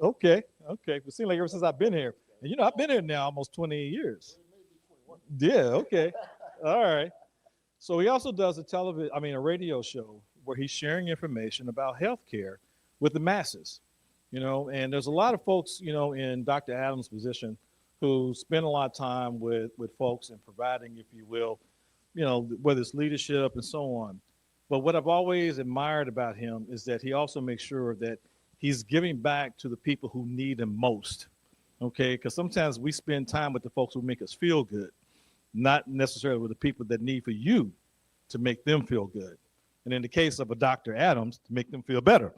Okay. It seems like ever since I've been here. And, I've been here now almost 20 years. Yeah, okay. All right. So he also does a radio show where he's sharing information about healthcare with the masses, and there's a lot of folks, in Dr. Adams' position who spend a lot of time with folks and providing, if you will, whether it's leadership and so on. But what I've always admired about him is that he also makes sure that he's giving back to the people who need him most. Okay, because sometimes we spend time with the folks who make us feel good, not necessarily with the people that need for you to make them feel good. And in the case of a Dr. Adams, to make them feel better.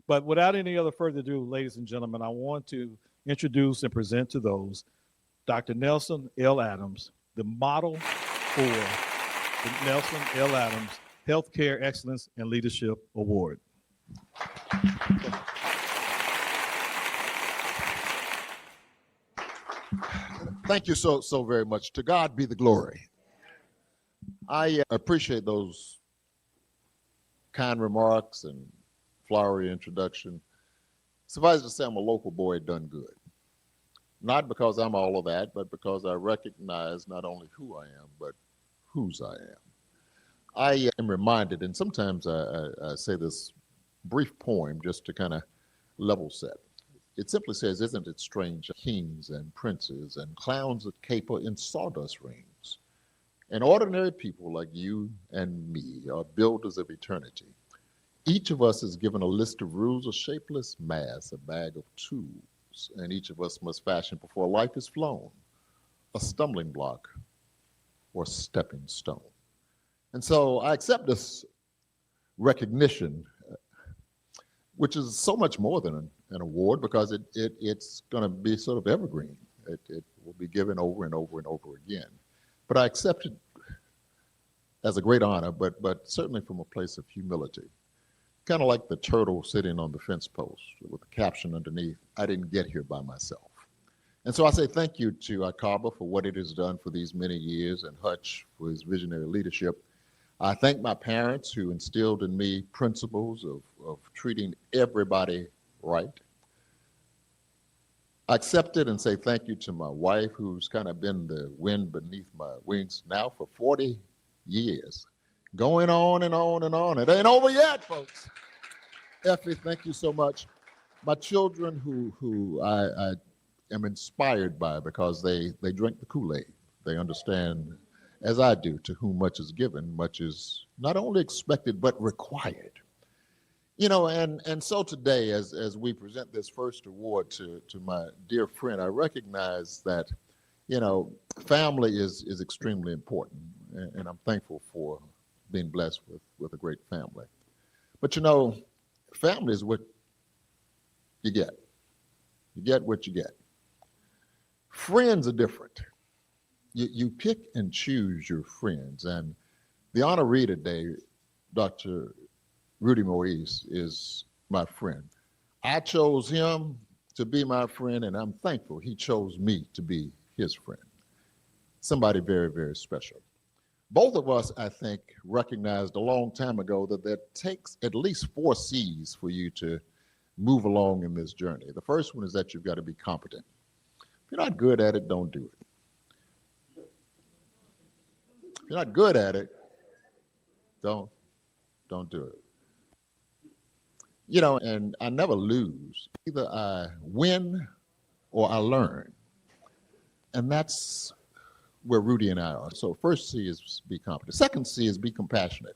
But without any other further ado, ladies and gentlemen, I want to introduce and present to those Dr. Nelson L. Adams, the model for the Nelson L. Adams Healthcare Excellence and Leadership Award. Thank you so very much. To God be the glory. I appreciate those kind remarks and flowery introduction. Suffice to say, I'm a local boy done good. Not because I'm all of that, but because I recognize not only who I am, but whose I am. I am reminded, and sometimes I say this brief poem just to kind of level set. It simply says, "Isn't it strange, kings and princes and clowns that caper in sawdust rings, And ordinary people like you and me are builders of eternity. Each of us is given a list of rules, a shapeless mass, a bag of tools, and each of us must fashion before life is flown, a stumbling block or stepping stone. And so I accept this recognition, which is so much more than an award, because it's going to be sort of evergreen. It will be given over and over and over again. But I accept it as a great honor, but certainly from a place of humility. Kind of like the turtle sitting on the fence post with the caption underneath, I didn't get here by myself. And so I say thank you to ICABA for what it has done for these many years, and Hutch for his visionary leadership. I thank my parents who instilled in me principles of treating everybody right. I accept it and say thank you to my wife, who's kind of been the wind beneath my wings now for 40 years. Going on and on and on. It ain't over yet, folks. Effie, thank you so much. My children who I am inspired by, because they drink the Kool-Aid. They understand, as I do, to whom much is given, much is not only expected, but required. You know, and so today, as we present this first award to my dear friend, I recognize that, you know, family is extremely important, and I'm thankful for being blessed with a great family. But you know, family is what you get. You get what you get. Friends are different. You pick and choose your friends, and the honoree today, Dr. Rudy Moise, is my friend. I chose him to be my friend, and I'm thankful he chose me to be his friend. Somebody very, very special. Both of us, I think, recognized a long time ago that there takes at least 4 C's for you to move along in this journey. The first one is that you've got to be competent. If you're not good at it, don't do it. If you're not good at it, don't do it. You know, and I never lose. Either I win or I learn. And that's where Rudy and I are. So first C is be competent. Second C is be compassionate.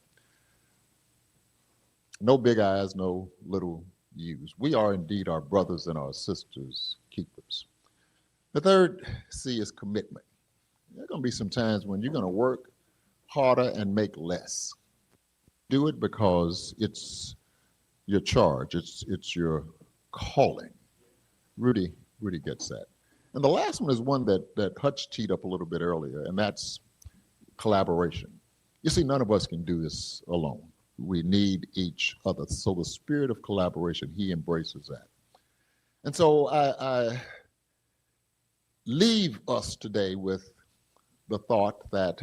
No big eyes, no little U's. We are indeed our brothers and our sisters' keepers. The third C is commitment. There are going to be some times when you're going to work harder and make less. Do it because it's your charge. It's your calling. Rudy gets that. And the last one is one that Hutch teed up a little bit earlier, and that's collaboration. You see, none of us can do this alone. We need each other. So the spirit of collaboration, he embraces that. And so I leave us today with the thought that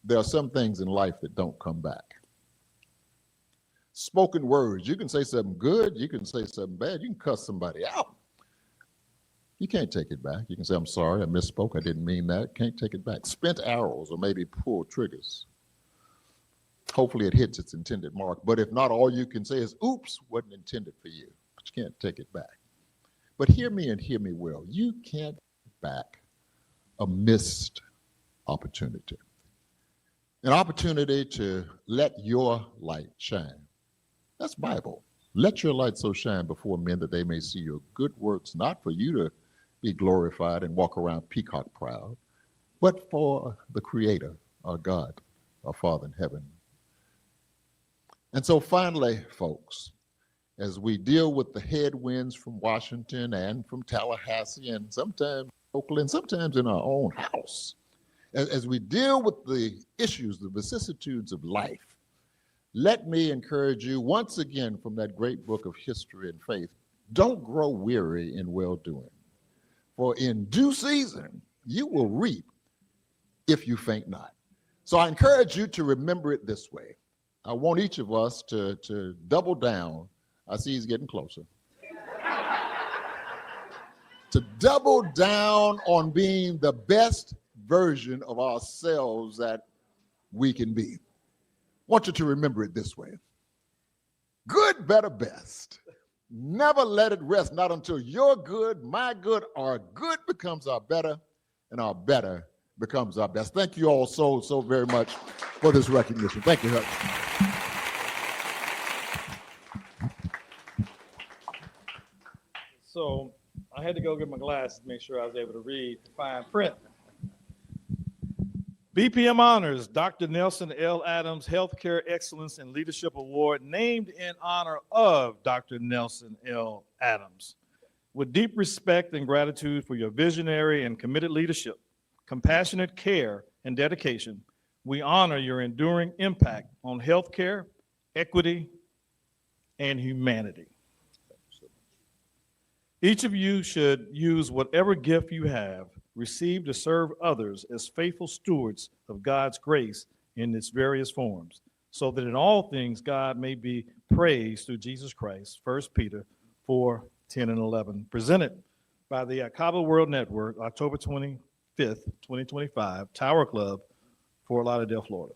there are some things in life that don't come back. Spoken words, you can say something good, you can say something bad, you can cuss somebody out. You can't take it back. You can say, I'm sorry, I misspoke, I didn't mean that. Can't take it back. Spent arrows or maybe pulled triggers. Hopefully it hits its intended mark. But if not, all you can say is, oops, wasn't intended for you. But you can't take it back. But hear me and hear me well. You can't take back a missed opportunity. An opportunity to let your light shine. That's Bible. Let your light so shine before men that they may see your good works, not for you to be glorified and walk around peacock proud, but for the Creator, our God, our Father in heaven. And so finally, folks, as we deal with the headwinds from Washington and from Tallahassee and sometimes Oakland, sometimes in our own house, as we deal with the issues, the vicissitudes of life, let me encourage you once again from that great book of history and faith, don't grow weary in well-doing. For in due season, you will reap if you faint not. So I encourage you to remember it this way. I want each of us to double down. I see he's getting closer. To double down on being the best version of ourselves that we can be. I want you to remember it this way. Good, better, best. Never let it rest, not until your good, my good, our good becomes our better, and our better becomes our best. Thank you all so very much for this recognition. Thank you. So I had to go get my glasses to make sure I was able to read the fine print. BPM honors Dr. Nelson L. Adams Healthcare Excellence and Leadership Award, named in honor of Dr. Nelson L. Adams. With deep respect and gratitude for your visionary and committed leadership, compassionate care, and dedication, we honor your enduring impact on healthcare, equity, and humanity. Each of you should use whatever gift you have received to serve others as faithful stewards of God's grace in its various forms, so that in all things God may be praised through Jesus Christ. 1 Peter 4:10 and 11. Presented by the ICABA World Network, October 25th, 2025, Tower Club, Fort Lauderdale, Florida.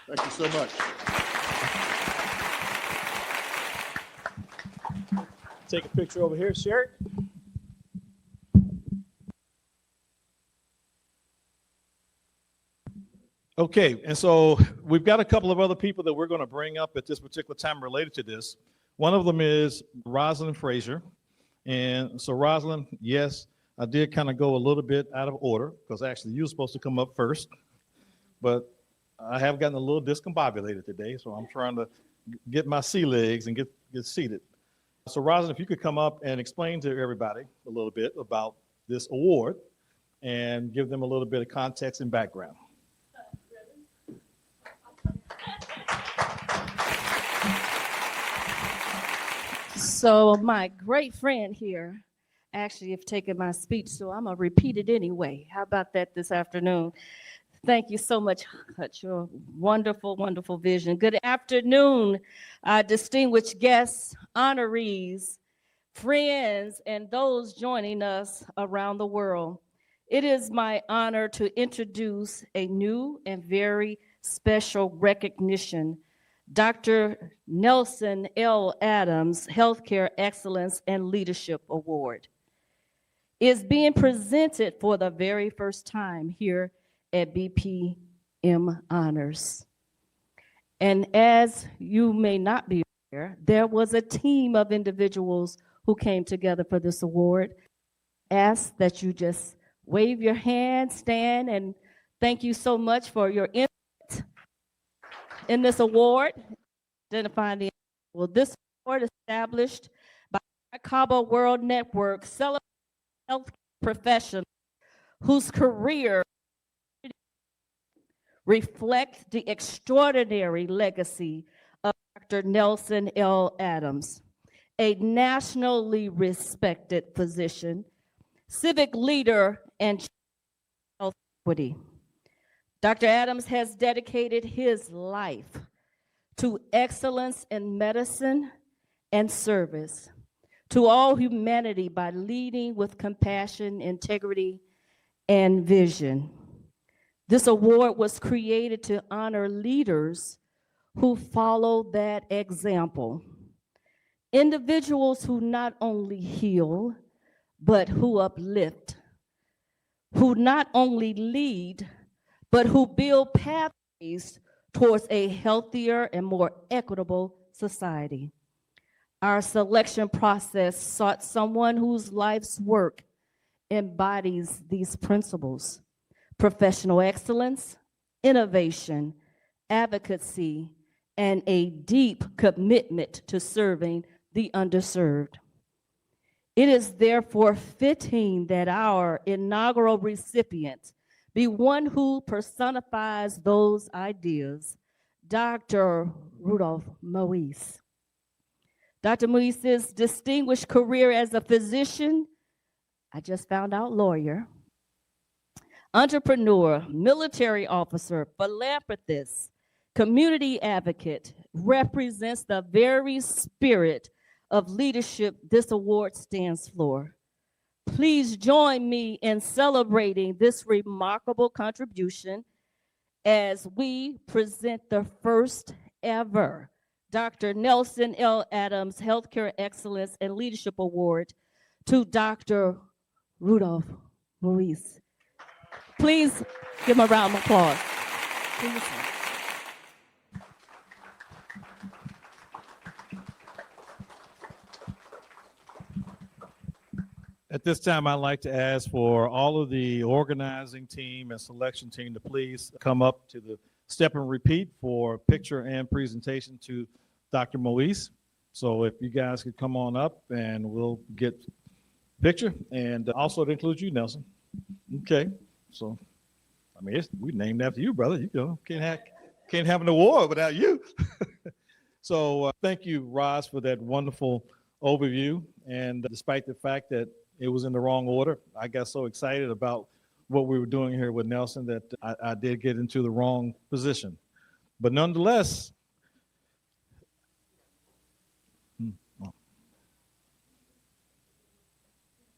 Thank you so much. Take a picture over here, share it. Okay, and so we've got a couple of other people that we're going to bring up at this particular time related to this. One of them is Rosalind Frazier. And so Rosalind, yes, I did kind of go a little bit out of order because actually you were supposed to come up first, but I have gotten a little discombobulated today, so I'm trying to get my sea legs and get seated. So Rosalind, if you could come up and explain to everybody a little bit about this award and give them a little bit of context and background. So my great friend here actually have taken my speech, so I'm gonna repeat it anyway. How about that this afternoon? Thank you so much, Hutch. Your wonderful, wonderful vision. Good afternoon, distinguished guests, honorees, friends, and those joining us around the world. It is my honor to introduce a new and very special recognition, Dr. Nelson L. Adams Healthcare Excellence and Leadership Award. Is being presented for the very first time here at BPM Honors. And as you may not be aware, there was a team of individuals who came together for this award. Ask that you just wave your hand, stand, and thank you so much for your input in this award. Identifying the well, this award is established by ICABA World Network, celebrating health professionals whose career reflect the extraordinary legacy of Dr. Nelson L. Adams, a nationally respected physician, civic leader, and health equity. Dr. Adams has dedicated his life to excellence in medicine and service to all humanity by leading with compassion, integrity, and vision. This award was created to honor leaders who follow that example. Individuals who not only heal, but who uplift, who not only lead, but who build pathways towards a healthier and more equitable society. Our selection process sought someone whose life's work embodies these principles: professional excellence, innovation, advocacy, and a deep commitment to serving the underserved. It is therefore fitting that our inaugural recipient be one who personifies those ideas, Dr. Rudolph Moise. Dr. Moise's distinguished career as a physician, I just found out lawyer, entrepreneur, military officer, philanthropist, community advocate, represents the very spirit of leadership this award stands for. Please join me in celebrating this remarkable contribution as we present the first ever Dr. Nelson L. Adams Healthcare Excellence and Leadership Award to Dr. Rudolph Moise. Please give him a round of applause. Please. At this time, I'd like to ask for all of the organizing team and selection team to please come up to the step and repeat for picture and presentation to Dr. Moise. So if you guys could come on up and we'll get picture, and also it includes you, Nelson. Okay, so I mean, we named after you, brother. You know, can't have an award without you. So thank you, Roz, for that wonderful overview. And despite the fact that it was in the wrong order, I got so excited about what we were doing here with Nelson that I did get into the wrong position. But nonetheless,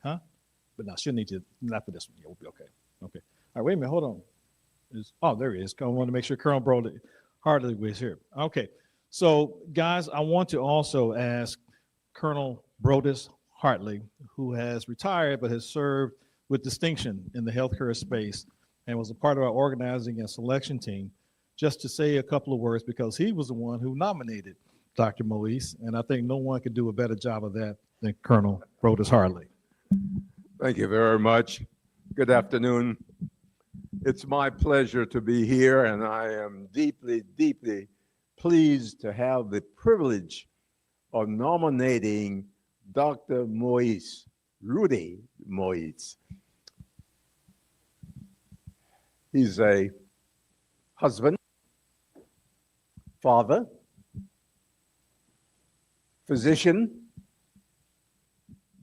but no, she'll need to, not for this one. Yeah, we'll be okay. Okay. All right, wait a minute, hold on. There he is. I want to make sure Colonel Brody Hartley was here. Okay. So, guys, I want to also ask Colonel Brodus Hartley, who has retired but has served with distinction in the healthcare space and was a part of our organizing and selection team, just to say a couple of words, because he was the one who nominated Dr. Moise, and I think no one could do a better job of that than Colonel Brodus Hartley. Thank you very much. Good afternoon. It's my pleasure to be here, and I am deeply, deeply pleased to have the privilege of nominating Dr. Moise, Rudy Moise. He's a husband, father, physician,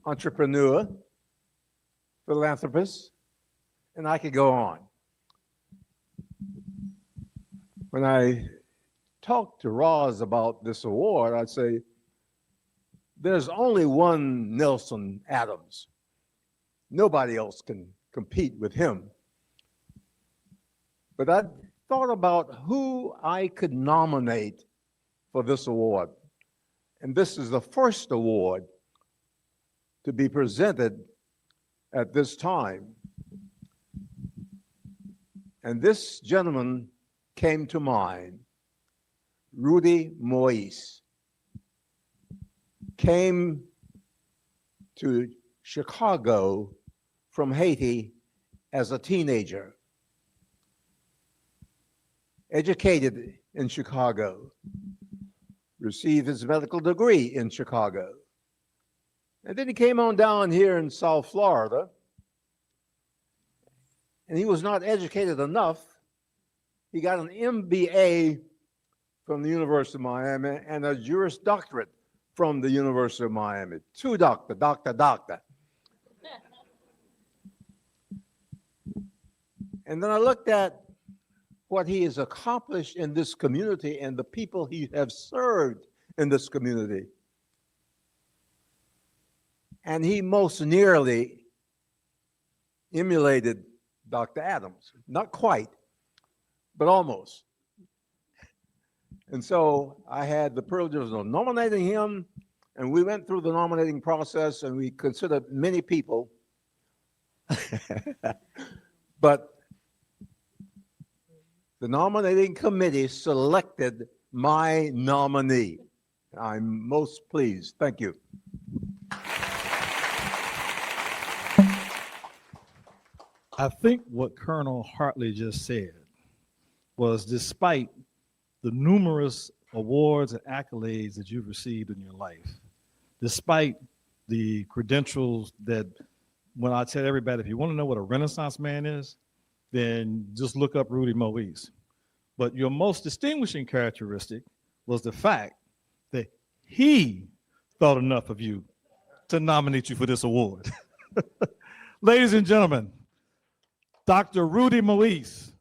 entrepreneur, philanthropist, and I could go on. When I talked to Roz about this award, I'd say, there's only one Nelson Adams. Nobody else can compete with him. But I thought about who I could nominate for this award. And this is the first award to be presented at this time. And this gentleman came to mind, Rudy Moise. Came to Chicago from Haiti as a teenager. Educated in Chicago. Received his medical degree in Chicago. And then he came on down here in South Florida, and he was not educated enough. He got an MBA from the University of Miami and a Juris Doctorate from the University of Miami. Two doctor. And then I looked at what he has accomplished in this community and the people he has served in this community. And he most nearly emulated Dr. Adams. Not quite, but almost. And so I had the privilege of nominating him, and we went through the nominating process, and we considered many people. But the nominating committee selected my nominee. I'm most pleased. Thank you. I think what Colonel Hartley just said was, despite the numerous awards and accolades that you've received in your life, despite the credentials that, when I tell everybody, if you want to know what a Renaissance man is, then just look up Rudy Moise. But your most distinguishing characteristic was the fact that he thought enough of you to nominate you for this award. Ladies and gentlemen, Dr. Rudy Moise.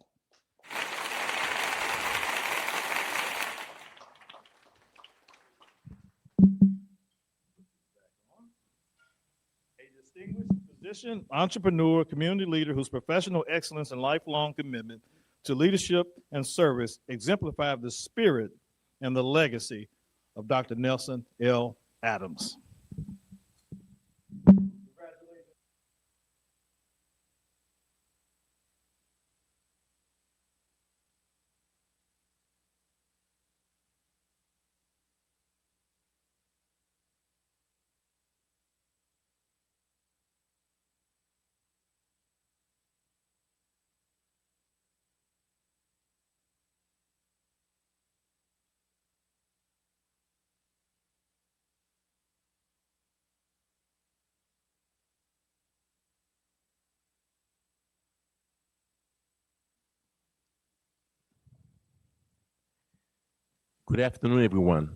A distinguished physician, entrepreneur, community leader whose professional excellence and lifelong commitment to leadership and service exemplify the spirit and the legacy of Dr. Nelson L. Adams. Good afternoon, everyone.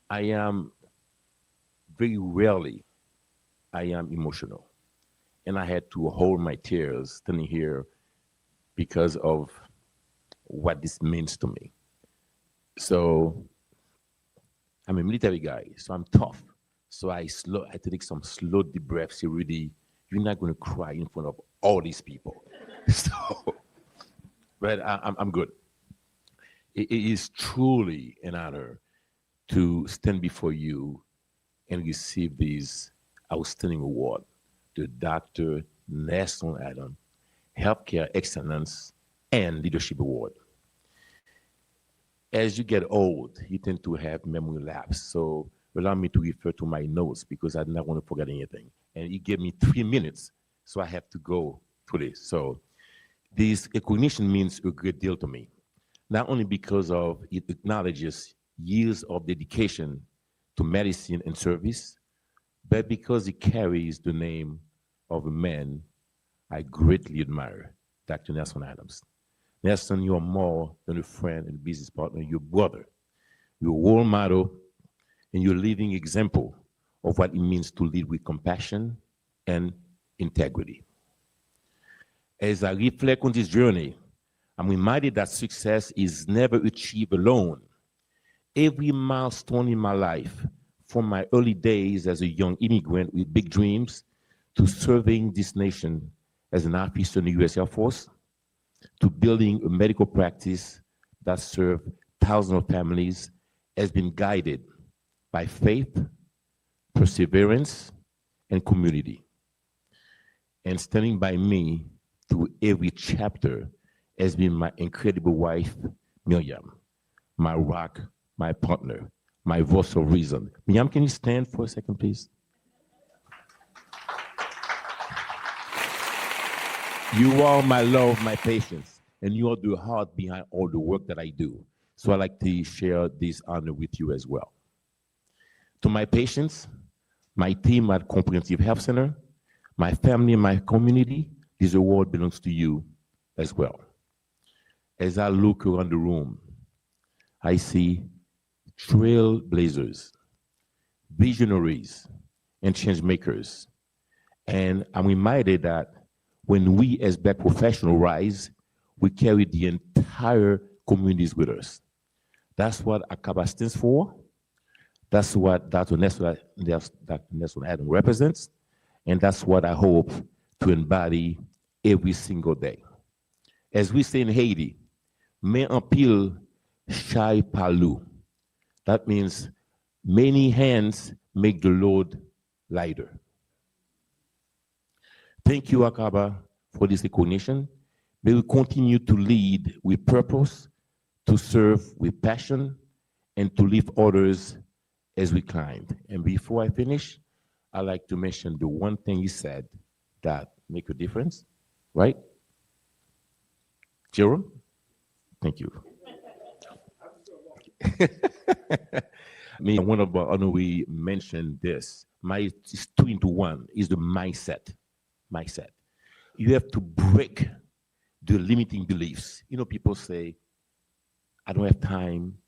I am very rarely, I am emotional. And I had to hold my tears standing here because of what this means to me. So I'm a military guy, so I'm tough. So I had to take some slow deep breaths. You're not going to cry in front of all these people. So, but I'm good. It is truly an honor to stand before you and receive this outstanding award, the Dr. Nelson Adams Healthcare Excellence and Leadership Award. As you get old, you tend to have memory lapse. So allow me to refer to my notes because I do not want to forget anything. And he gave me 3 minutes, so I have to go through this. So this recognition means a great deal to me, not only because of it acknowledges years of dedication to medicine and service, but because it carries the name of a man I greatly admire, Dr. Nelson Adams. Nelson, you are more than a friend and business partner, you're a brother. You're a role model, and you're a living example of what it means to lead with compassion and integrity. As I reflect on this journey, I'm reminded that success is never achieved alone. Every milestone in my life, from my early days as a young immigrant with big dreams to serving this nation as an officer in the U.S. Air Force, to building a medical practice that serves thousands of families, has been guided by faith, perseverance, and community. And standing by me through every chapter has been my incredible wife, Miriam, my rock, my partner, my voice of reason. Miriam, can you stand for a second, please? You are my love, my patience, and you are the heart behind all the work that I do. So I'd like to share this honor with you as well. To my patients, my team at Comprehensive Health Center, my family and my community, this award belongs to you as well. As I look around the room, I see trailblazers, visionaries, and change makers. And I'm reminded that when we as Black professionals rise, we carry the entire communities with us. That's what ICABA stands for. That's what Dr. Nelson Adams represents. And that's what I hope to embody every single day. As we say in Haiti, mais un pile chai palou. That means many hands make the load lighter. Thank you, ICABA, for this recognition. May we continue to lead with purpose, to serve with passion, and to lift others as we climb. And before I finish, I'd like to mention the one thing you said that make a difference, right? Jerome? Thank you. One of our we mentioned this. It's 2 into 1 is the mindset. You have to break the limiting beliefs. You know, people say, I don't have time,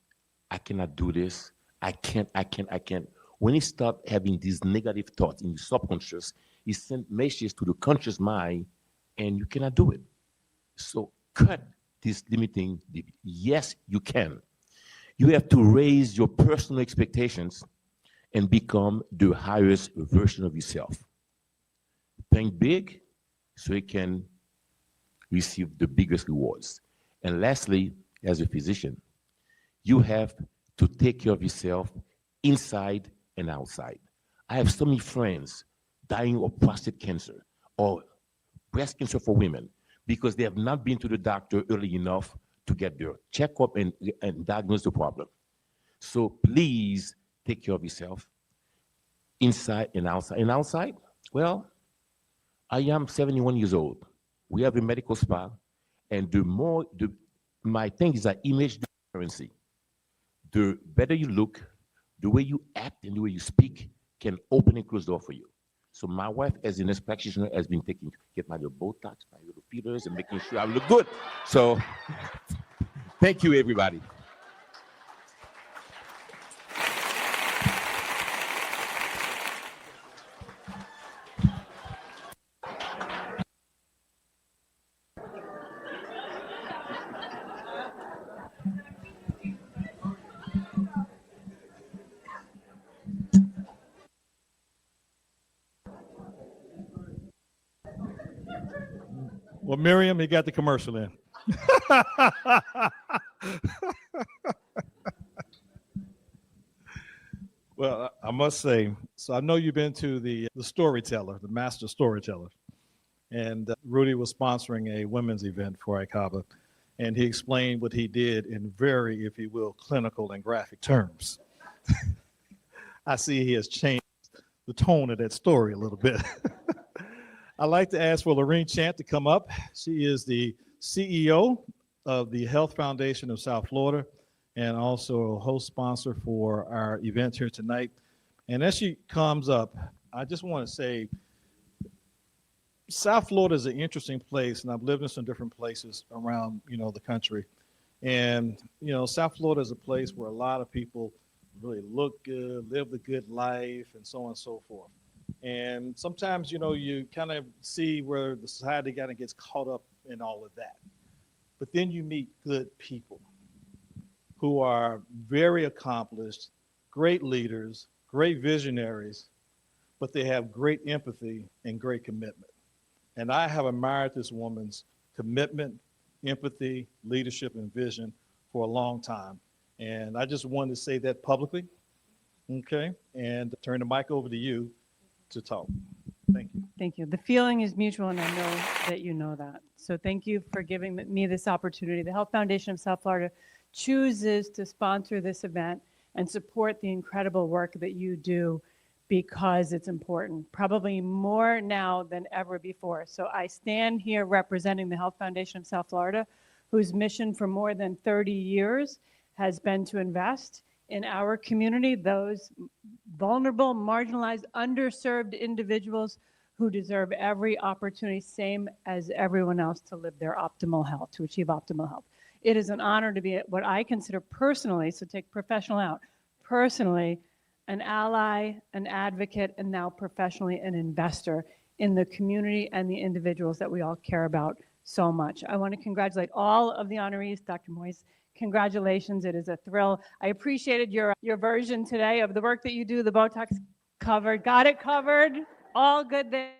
I cannot do this, I can't. When you start having these negative thoughts in the subconscious, it sends messages to the conscious mind, and you cannot do it. So cut this limiting belief. Yes, you can. You have to raise your personal expectations and become the highest version of yourself. Think big so you can receive the biggest rewards. And lastly, as a physician, you have to take care of yourself inside and outside. I have so many friends dying of prostate cancer or breast cancer for women because they have not been to the doctor early enough to get their checkup and diagnose the problem. So please take care of yourself inside and outside. And outside, well, I am 71 years old. We have a medical spa, and my thing is that image currency. The better you look, the way you act and the way you speak can open and close the door for you. So my wife, as a nurse practitioner, has been get my little Botox, my little feeders, and making sure I look good. So thank you, everybody. Well, Miriam, he got the commercial in. Well, I must say, so I know you've been to the storyteller, the master storyteller, and Rudy was sponsoring a women's event for ICABA, and he explained what he did in very, if you will, clinical and graphic terms. I see he has changed the tone of that story a little bit. I'd like to ask for Lorene Chant to come up. She is the CEO of the Health Foundation of South Florida and also a host sponsor for our event here tonight. And as she comes up, I just want to say, South Florida is an interesting place, and I've lived in some different places around, the country. And, South Florida is a place where a lot of people really look good, live the good life, and so on and so forth. And sometimes, you kind of see where the society kind of gets caught up in all of that. But then you meet good people who are very accomplished, great leaders, great visionaries, but they have great empathy and great commitment. And I have admired this woman's commitment, empathy, leadership, and vision for a long time. And I just wanted to say that publicly, okay? And turn the mic over to you to talk. Thank you. Thank you. The feeling is mutual, and I know that you know that. So thank you for giving me this opportunity. The Health Foundation of South Florida chooses to sponsor this event and support the incredible work that you do because it's important, probably more now than ever before. So I stand here representing the Health Foundation of South Florida, whose mission for more than 30 years has been to invest in our community, those vulnerable, marginalized, underserved individuals who deserve every opportunity, same as everyone else, to live their optimal health, to achieve optimal health. It is an honor to be what I consider personally, so take professional out, personally, an ally, an advocate, and now professionally an investor in the community and the individuals that we all care about so much. I want to congratulate all of the honorees. Dr. Moyes, congratulations. It is a thrill. I appreciated your version today of the work that you do, the Botox covered. Got it covered. All good there.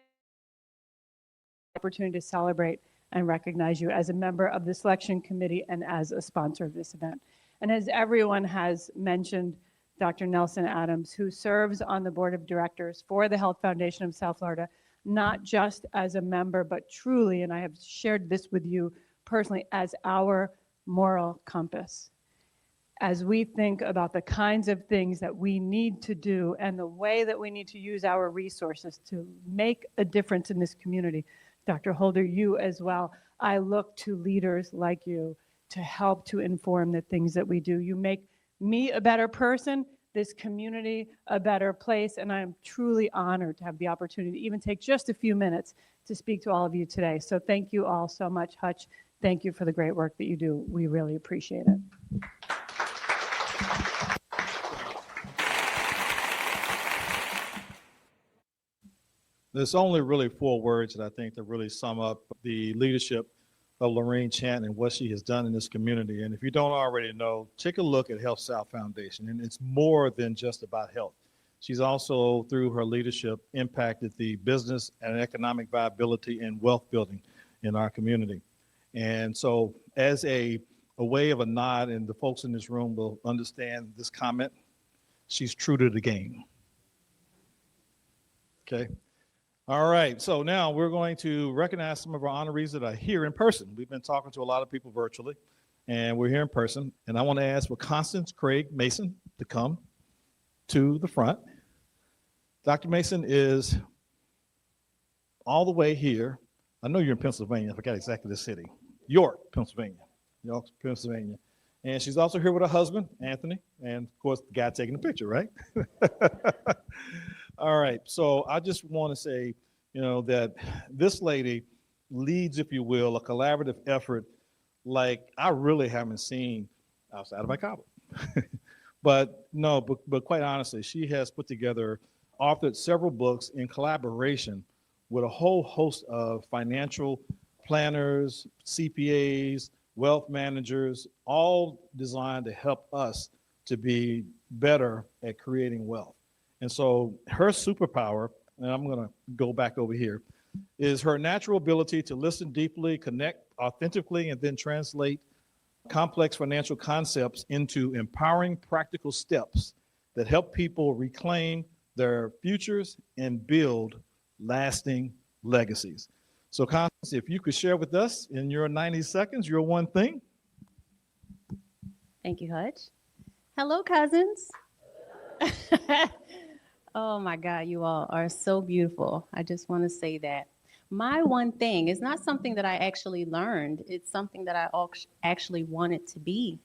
Opportunity to celebrate and recognize you as a member of the selection committee and as a sponsor of this event. And as everyone has mentioned, Dr. Nelson Adams, who serves on the board of directors for the Health Foundation of South Florida, not just as a member, but truly, and I have shared this with you personally, as our moral compass. As we think about the kinds of things that we need to do and the way that we need to use our resources to make a difference in this community, Dr. Holder, you as well, I look to leaders like you to help to inform the things that we do. You make me a better person, this community a better place, and I am truly honored to have the opportunity to even take just a few minutes to speak to all of you today. So thank you all so much. Hutch, thank you for the great work that you do. We really appreciate it. There's only really 4 words that I think that really sum up the leadership of Lorene Chant and what she has done in this community. And if you don't already know, take a look at Health South Foundation. And it's more than just about health. She's also, through her leadership, impacted the business and economic viability and wealth building in our community. And so as a way of a nod, and the folks in this room will understand this comment, she's true to the game. Okay. All right, so now we're going to recognize some of our honorees that are here in person. We've been talking to a lot of people virtually, and we're here in person. And I want to ask for Constance Craig Mason to come to the front. Dr. Mason is all the way here. I know you're in Pennsylvania. I forgot exactly the city. York, Pennsylvania. York, Pennsylvania. And she's also here with her husband, Anthony, and of course, the guy taking the picture, right? All right, so I just want to say, that this lady leads, if you will, a collaborative effort like I really haven't seen outside of ICABA. But quite honestly, she has put together, authored several books in collaboration with a whole host of financial planners, CPAs, wealth managers, all designed to help us to be better at creating wealth. And so her superpower, and I'm going to go back over here. is her natural ability to listen deeply, connect authentically, and then translate complex financial concepts into empowering practical steps that help people reclaim their futures and build lasting legacies. So Constance, if you could share with us in your 90 seconds, your one thing. Thank you, Hutch. Hello, cousins. Oh my God, you all are so beautiful. I just want to say that. My one thing is not something that I actually learned. It's something that I actually wanted to be,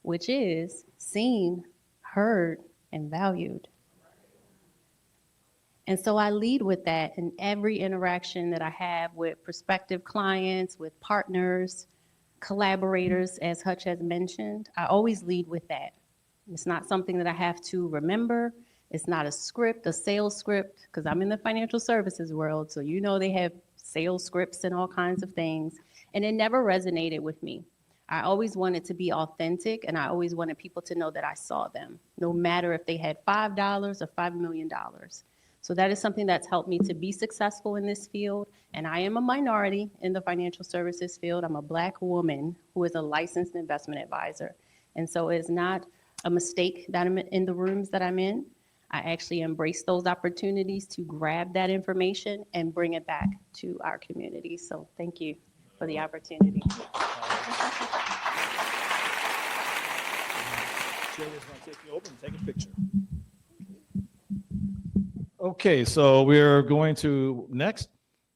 which is seen, heard, and valued. And so I lead with that in every interaction that I have with prospective clients, with partners, collaborators, as Hutch has mentioned. I always lead with that. It's not something that I have to remember. It's not a script, a sales script, because I'm in the financial services world, so you know they have sales scripts and all kinds of things, and it never resonated with me. I always wanted to be authentic, and I always wanted people to know that I saw them, no matter if they had $5 or $5 million. So that is something that's helped me to be successful in this field, and I am a minority in the financial services field. I'm a Black woman who is a licensed investment advisor, and so it's not a mistake that I'm in the rooms that I'm in. I actually embrace those opportunities to grab that information and bring it back to our community. So thank you for the opportunity. Sherry's going to take you over and take a picture. Okay, so we're going to next.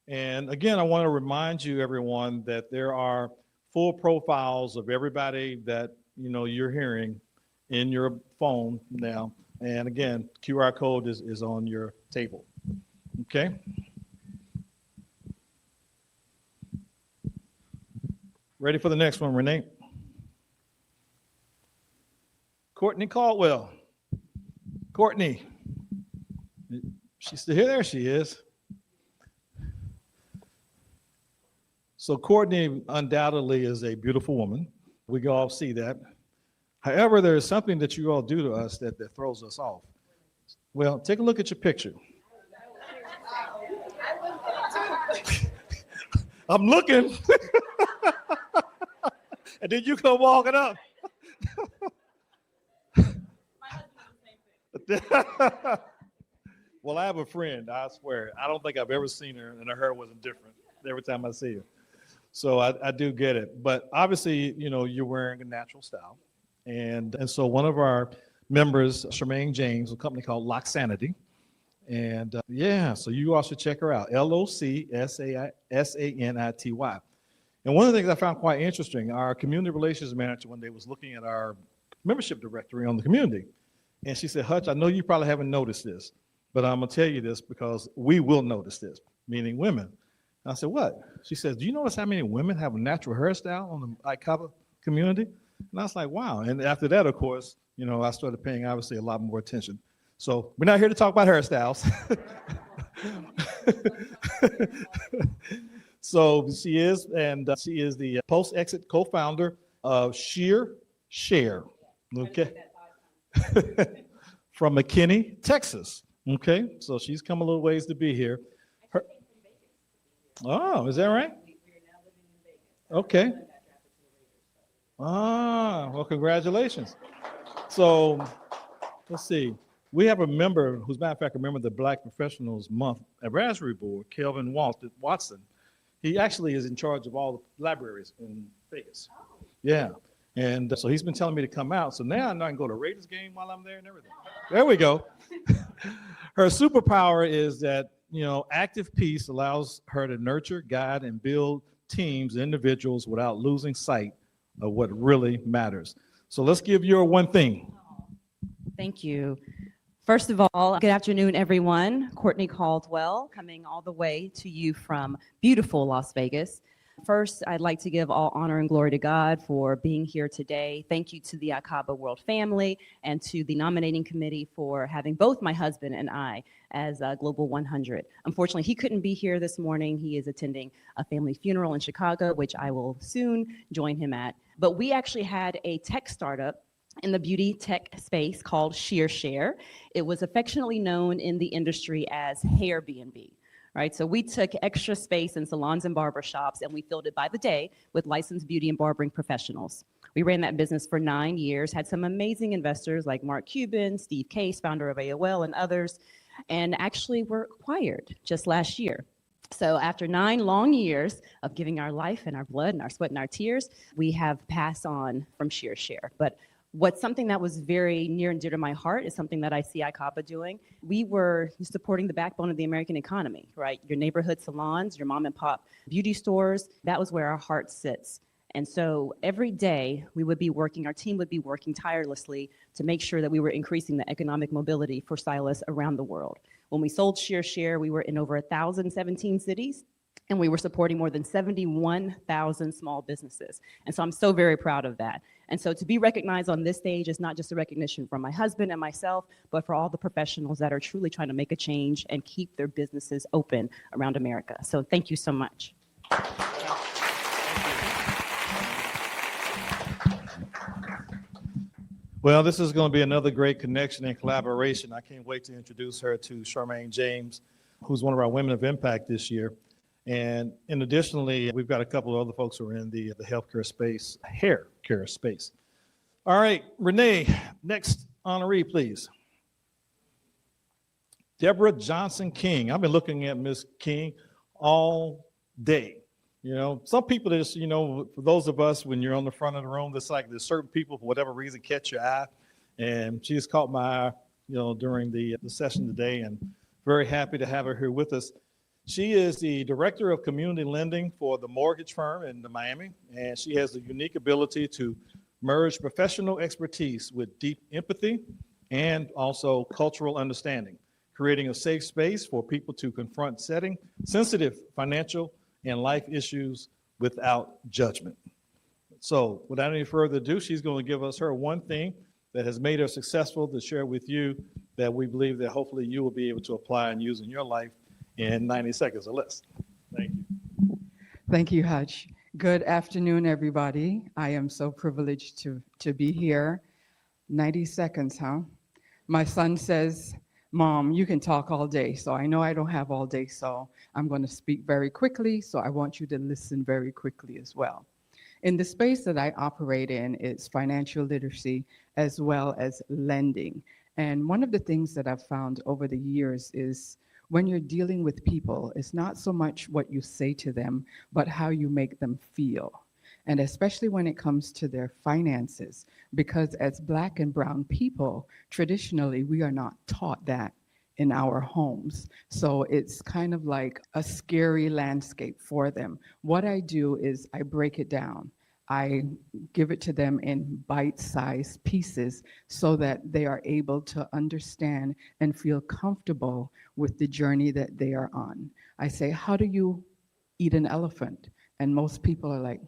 And again, I want to remind you, everyone, that there are full profiles of everybody that you're hearing in your phone now. And again, QR code is on your table. Okay. Ready for the next one, Renee? Courtney Caldwell. Courtney. She's still here. There she is. So Courtney undoubtedly is a beautiful woman. We can all see that. However, there is something that you all do to us that throws us off. Well, take a look at your picture. I'm looking. And then you come walking up. Well, I have a friend, I swear. I don't think I've ever seen her and her hair wasn't different every time I see her. So I do get it. But obviously, you're wearing a natural style. And so one of our members, Charmaine James, a company called Loxanity. And so you all should check her out, LOCSANITY. And one of the things I found quite interesting, our community relations manager one day was looking at our membership directory on the community. And she said, Hutch, I know you probably haven't noticed this, but I'm going to tell you this because we will notice this, meaning women. And I said, what? She says, do you notice how many women have a natural hairstyle on the ICABA community? And I was like, wow. And after that, of course, I started paying obviously a lot more attention. So we're not here to talk about hairstyles. So she is the post-exit co-founder of Sheer Share, okay? From McKinney, Texas, okay? So she's come a little ways to be here. Oh, is that right? Okay. Well, congratulations. So let's see. We have a member who's, matter of fact, a member of the Black Professionals Month Advisory Board, Kelvin Watson. He actually is in charge of all the libraries in Vegas. Yeah. And so he's been telling me to come out. So now I know I can go to Raiders game while I'm there and everything. There we go. Her superpower is that, active peace allows her to nurture, guide, and build teams, individuals without losing sight of what really matters. So let's give your one thing. Thank you. First of all, good afternoon, everyone. Courtney Caldwell, coming all the way to you from beautiful Las Vegas. First, I'd like to give all honor and glory to God for being here today. Thank you to the ICABA World family and to the nominating committee for having both my husband and I as Global 100. Unfortunately, he couldn't be here this morning. He is attending a family funeral in Chicago, which I will soon join him at. But we actually had a tech startup in the beauty tech space called Sheer Share. It was affectionately known in the industry as Hairbnb. right? So we took extra space in salons and barbershops and we filled it by the day with licensed beauty and barbering professionals. We ran that business for 9 years, had some amazing investors like Mark Cuban, Steve Case, founder of AOL, and others, and actually were acquired just last year. So after 9 long years of giving our life and our blood and our sweat and our tears, we have passed on from share. But what's something that was very near and dear to my heart is something that I see ICABA doing. We were supporting the backbone of the American economy, right? Your neighborhood salons, your mom and pop beauty stores, that was where our heart sits. And so every day we would be working, our team would be working tirelessly to make sure that we were increasing the economic mobility for stylists around the world. When we sold Share, we were in over 1,017 cities, and we were supporting more than 71,000 small businesses. And so I'm so very proud of that. And so to be recognized on this stage is not just a recognition from my husband and myself, but for all the professionals that are truly trying to make a change and keep their businesses open around America. So thank you so much. Well, this is going to be another great connection and collaboration. I can't wait to introduce her to Charmaine James, who's one of our Women of Impact this year. And additionally, we've got a couple of other folks who are in the healthcare space, hair care space. All right, Renee, next honoree, please. Deborah Johnson King. I've been looking at Miss King all day. You know, some people just, you know, for those of us, when you're on the front of the room, there's certain people, for whatever reason, catch your eye. And she's caught my eye, you know, during the session today, and very happy to have her here with us. She is the Director of Community Lending for the mortgage firm in Miami, and she has the unique ability to merge professional expertise with deep empathy and also cultural understanding, creating a safe space for people to confront sensitive financial and life issues without judgment. So without any further ado, she's going to give us her one thing that has made her successful to share with you that we believe that hopefully you will be able to apply and use in your life in 90 seconds or less. Thank you. Thank you, Hutch. Good afternoon, everybody. I am so privileged to be here. 90 seconds, huh? My son says, Mom, you can talk all day. So I know I don't have all day, so I'm going to speak very quickly. So I want you to listen very quickly as well. In the space that I operate in, it's financial literacy as well as lending. And one of the things that I've found over the years is when you're dealing with people, it's not so much what you say to them, but how you make them feel. And especially when it comes to their finances, because as Black and brown people, traditionally, we are not taught that in our homes. So it's kind of like a scary landscape for them. What I do is I break it down. I give it to them in bite-sized pieces so that they are able to understand and feel comfortable with the journey that they are on. I say, how do you eat an elephant? And most people are like,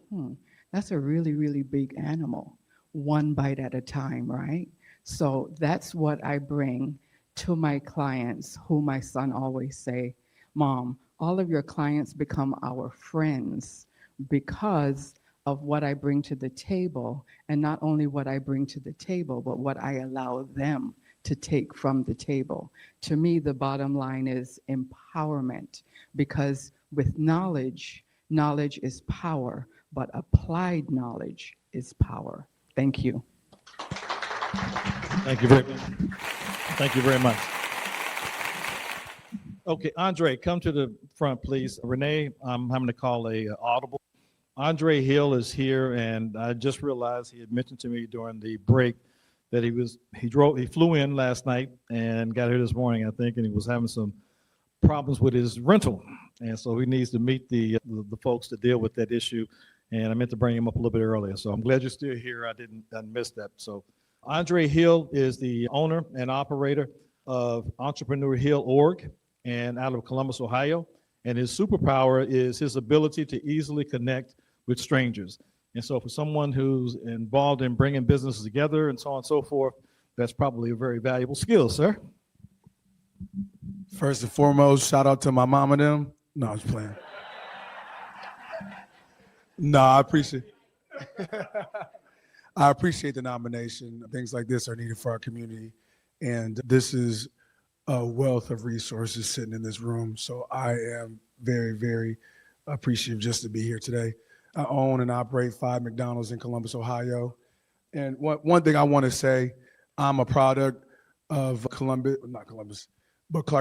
that's a really, really big animal, one bite at a time, right? So that's what I bring to my clients, who my son always say, Mom, all of your clients become our friends because of what I bring to the table, and not only what I bring to the table, but what I allow them to take from the table. To me, the bottom line is empowerment, because with knowledge, knowledge is power, but applied knowledge is power. Thank you. Thank you very much. Thank you very much. Okay, Andre, come to the front, please. Renee, I'm having to call a audible. Andre Hill is here, and I just realized he had mentioned to me during the break that he flew in last night and got here this morning, I think, and he was having some problems with his rental, and so he needs to meet the folks to deal with that issue. And I meant to bring him up a little bit earlier, so I'm glad you're still here. I missed that. So Andre Hill is the owner and operator of Entrepreneur Hill Org, and out of Columbus, Ohio. And his superpower is his ability to easily connect with strangers. And so for someone who's involved in bringing businesses together and so on and so forth, that's probably a very valuable skill, sir. First and foremost, shout out to my mom and them. No, I was playing. No, I appreciate the nomination. Things like this are needed for our community. And this is a wealth of resources sitting in this room. So I am very, very appreciative just to be here today. I own and operate 5 McDonald's in Columbus, Ohio. And one thing I want to say, I'm a product of Clark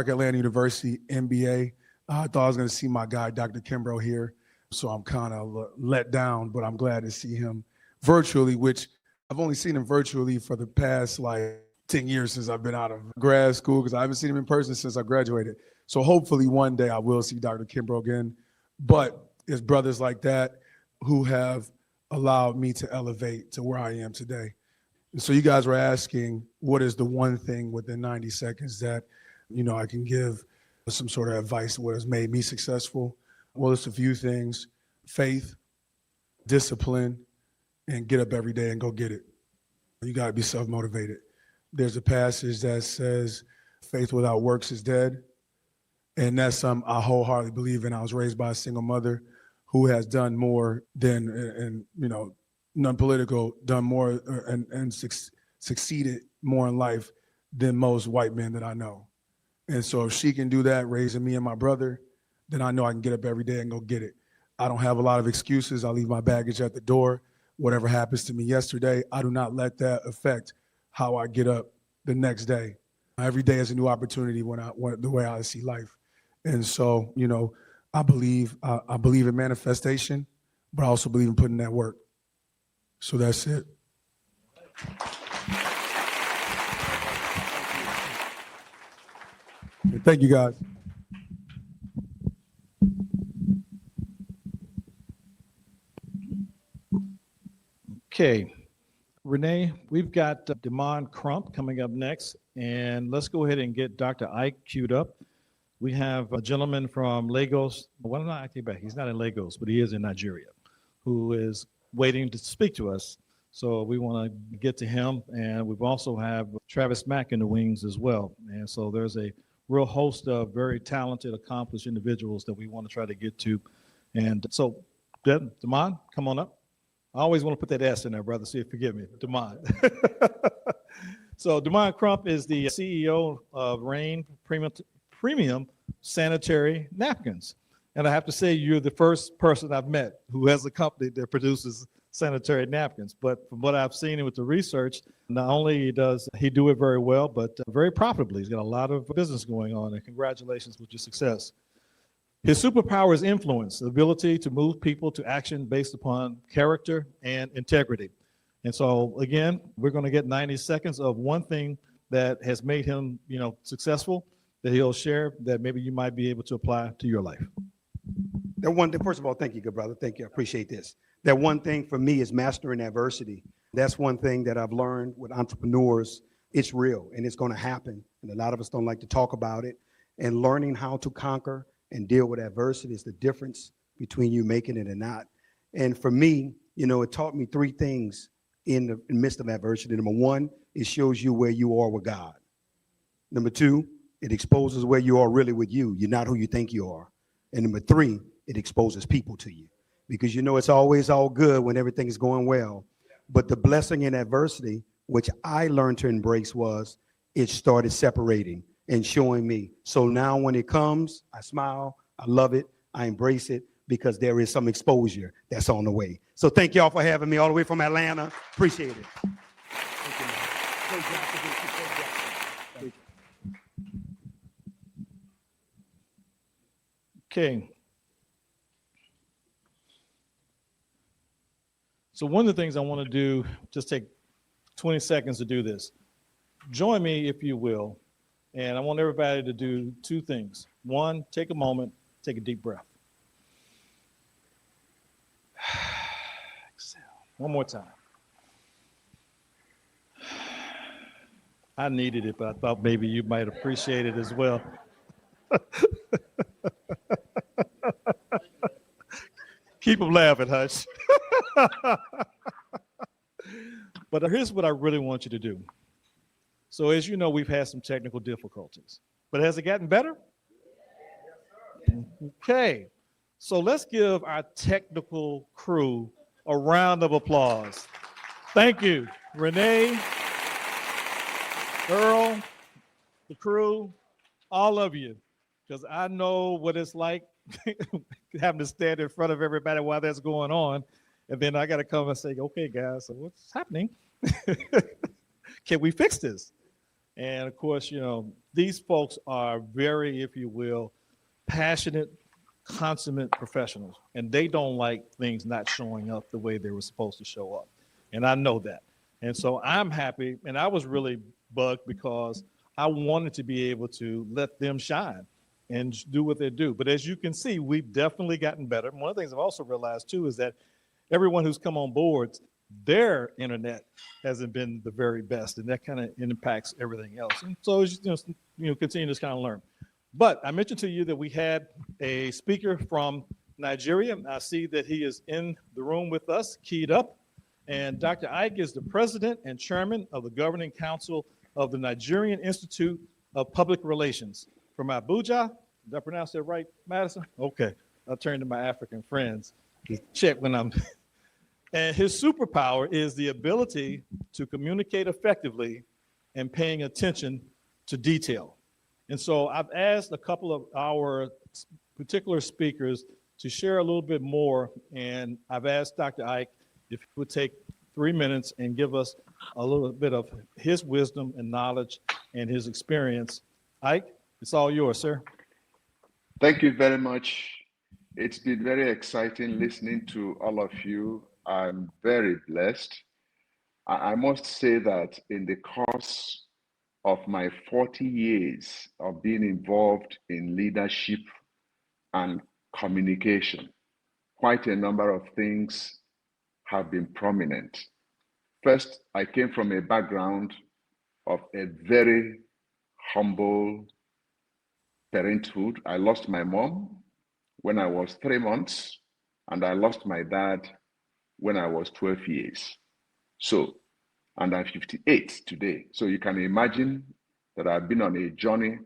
Atlanta University MBA. I thought I was going to see my guy, Dr. Kimbrough, here. So I'm kind of let down, but I'm glad to see him virtually, which I've only seen him virtually for the past 10 years since I've been out of grad school, because I haven't seen him in person since I graduated. So hopefully one day I will see Dr. Kimbrough again. But it's brothers like that who have allowed me to elevate to where I am today. And so you guys were asking, what is the one thing within 90 seconds that, I can give some sort of advice what has made me successful? Well, it's a few things: faith, discipline, and get up every day and go get it. You got to be self-motivated. There's a passage that says, faith without works is dead. And that's something I wholeheartedly believe in. I was raised by a single mother who has done more than, and non-political, done more and succeeded more in life than most white men that I know. And so if she can do that, raising me and my brother, then I know I can get up every day and go get it. I don't have a lot of excuses. I leave my baggage at the door. Whatever happens to me yesterday, I do not let that affect how I get up the next day. Every day is a new opportunity the way I see life. And so, I believe in manifestation, but I also believe in putting that work. So that's it. Thank you, guys. Okay, Renee, we've got Damon Crump coming up next, and let's go ahead and get Dr. Ike queued up. We have a gentleman from Lagos. Well, not I take back. He's not in Lagos, but he is in Nigeria, who is waiting to speak to us. So we want to get to him, and we also have Travis Mack in the wings as well. And so there's a real host of very talented, accomplished individuals that we want to try to get to. And so, Damon, come on up. I always want to put that S in there, brother, so you forgive me, Damon. So Damon Crump is the CEO of Rain Premium Sanitary Napkins. And I have to say, you're the first person I've met who has a company that produces sanitary napkins. But from what I've seen with the research, not only does he do it very well, but very profitably. He's got a lot of business going on, and congratulations with your success. His superpower is influence, the ability to move people to action based upon character and integrity. And so, again, we're going to get 90 seconds of one thing that has made him, successful, that he'll share that maybe you might be able to apply to your life. That one thing, first of all, thank you, good brother. Thank you. I appreciate this. That one thing for me is mastering adversity. That's one thing that I've learned with entrepreneurs. It's real and it's going to happen. And a lot of us don't like to talk about it. And learning how to conquer and deal with adversity is the difference between you making it and not. And for me, it taught me three things in the midst of adversity. Number one, it shows you where you are with God. Number two, it exposes where you are really with you. You're not who you think you are. And number three, it exposes people to you. Because it's always all good when everything is going well. But the blessing in adversity, which I learned to embrace, was it started separating and showing me. So now when it comes, I smile, I love it, I embrace it, because there is some exposure that's on the way. So thank y'all for having me all the way from Atlanta. Appreciate it. Thank you, man. Thank you. Okay. So one of the things I want to do, just take 20 seconds to do this. Join me, if you will, and I want everybody to do two things. One, take a moment, take a deep breath. Exhale. One more time. I needed it, but I thought maybe you might appreciate it as well. Keep them laughing, Hush. But here's what I really want you to do. So as you know, we've had some technical difficulties, but has it gotten better? Okay, so let's give our technical crew a round of applause. Thank you, Renee, Earl, the crew. all of you, because I know what it's like having to stand in front of everybody while that's going on. And then I got to come and say, okay, guys, so what's happening? Can we fix this? And of course, you know, these folks are very, if you will, passionate, consummate professionals, and they don't like things not showing up the way they were supposed to show up. And I know that. And so I'm happy, and I was really bugged because I wanted to be able to let them shine and do what they do. But as you can see, we've definitely gotten better. One of the things I've also realized too is that everyone who's come on board, their internet hasn't been the very best, and that kind of impacts everything else. And so as continue to kind of learn. But I mentioned to you that we had a speaker from Nigeria. I see that he is in the room with us, keyed up. And Dr. Ike is the president and chairman of the governing council of the Nigerian Institute of Public Relations from Abuja. Did I pronounce that right, Madison? Okay. I'll turn to my African friends to check when I'm. And his superpower is the ability to communicate effectively and paying attention to detail. And so I've asked a couple of our particular speakers to share a little bit more. And I've asked Dr. Ike if he would take 3 minutes and give us a little bit of his wisdom and knowledge and his experience. Ike, it's all yours, sir. Thank you very much. It's been very exciting listening to all of you. I'm very blessed. I must say that in the course of my 40 years of being involved in leadership and communication, quite a number of things have been prominent. First, I came from a background of a very humble parenthood. I lost my mom when I was 3 months, and I lost my dad when I was 12 years. So, and I'm 58 today. So you can imagine that I've been on a journey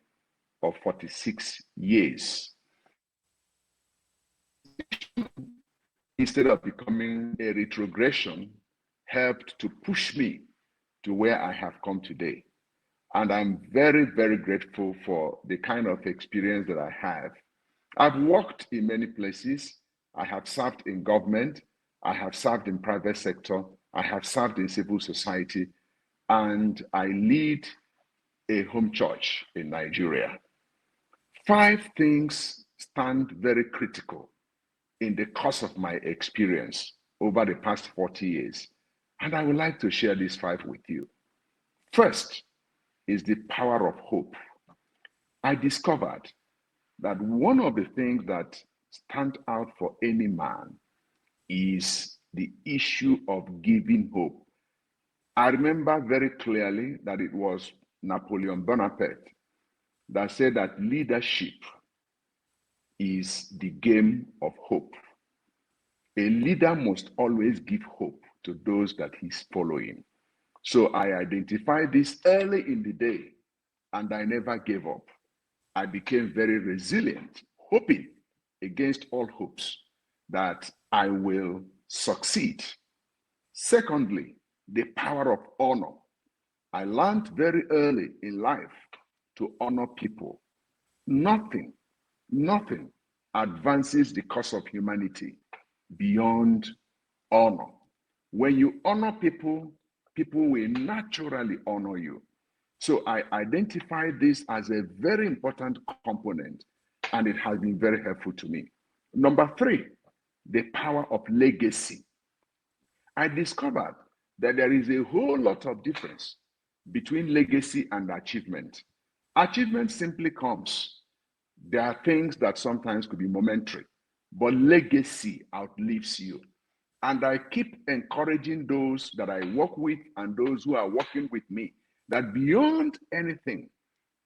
of 46 years. Instead of becoming a retrogression, helped to push me to where I have come today. And I'm very, very grateful for the kind of experience that I have. I've worked in many places. I have served in government. I have served in private sector. I have served in civil society. And I lead a home church in Nigeria. 5 things stand very critical in the course of my experience over the past 40 years. And I would like to share these 5 with you. First is the power of hope. I discovered that one of the things that stand out for any man is the issue of giving hope. I remember very clearly that it was Napoleon Bonaparte that said that leadership is the game of hope. A leader must always give hope to those that he's following. So I identified this early in the day, and I never gave up. I became very resilient, hoping against all hopes that I will succeed. Secondly, the power of honor. I learned very early in life to honor people. Nothing advances the cause of humanity beyond honor. When you honor people, people will naturally honor you. So I identify this as a very important component, and it has been very helpful to me. Number 3, the power of legacy. I discovered that there is a whole lot of difference between legacy and achievement. Achievement simply comes. There are things that sometimes could be momentary, but legacy outlives you. And I keep encouraging those that I work with and those who are working with me that beyond anything,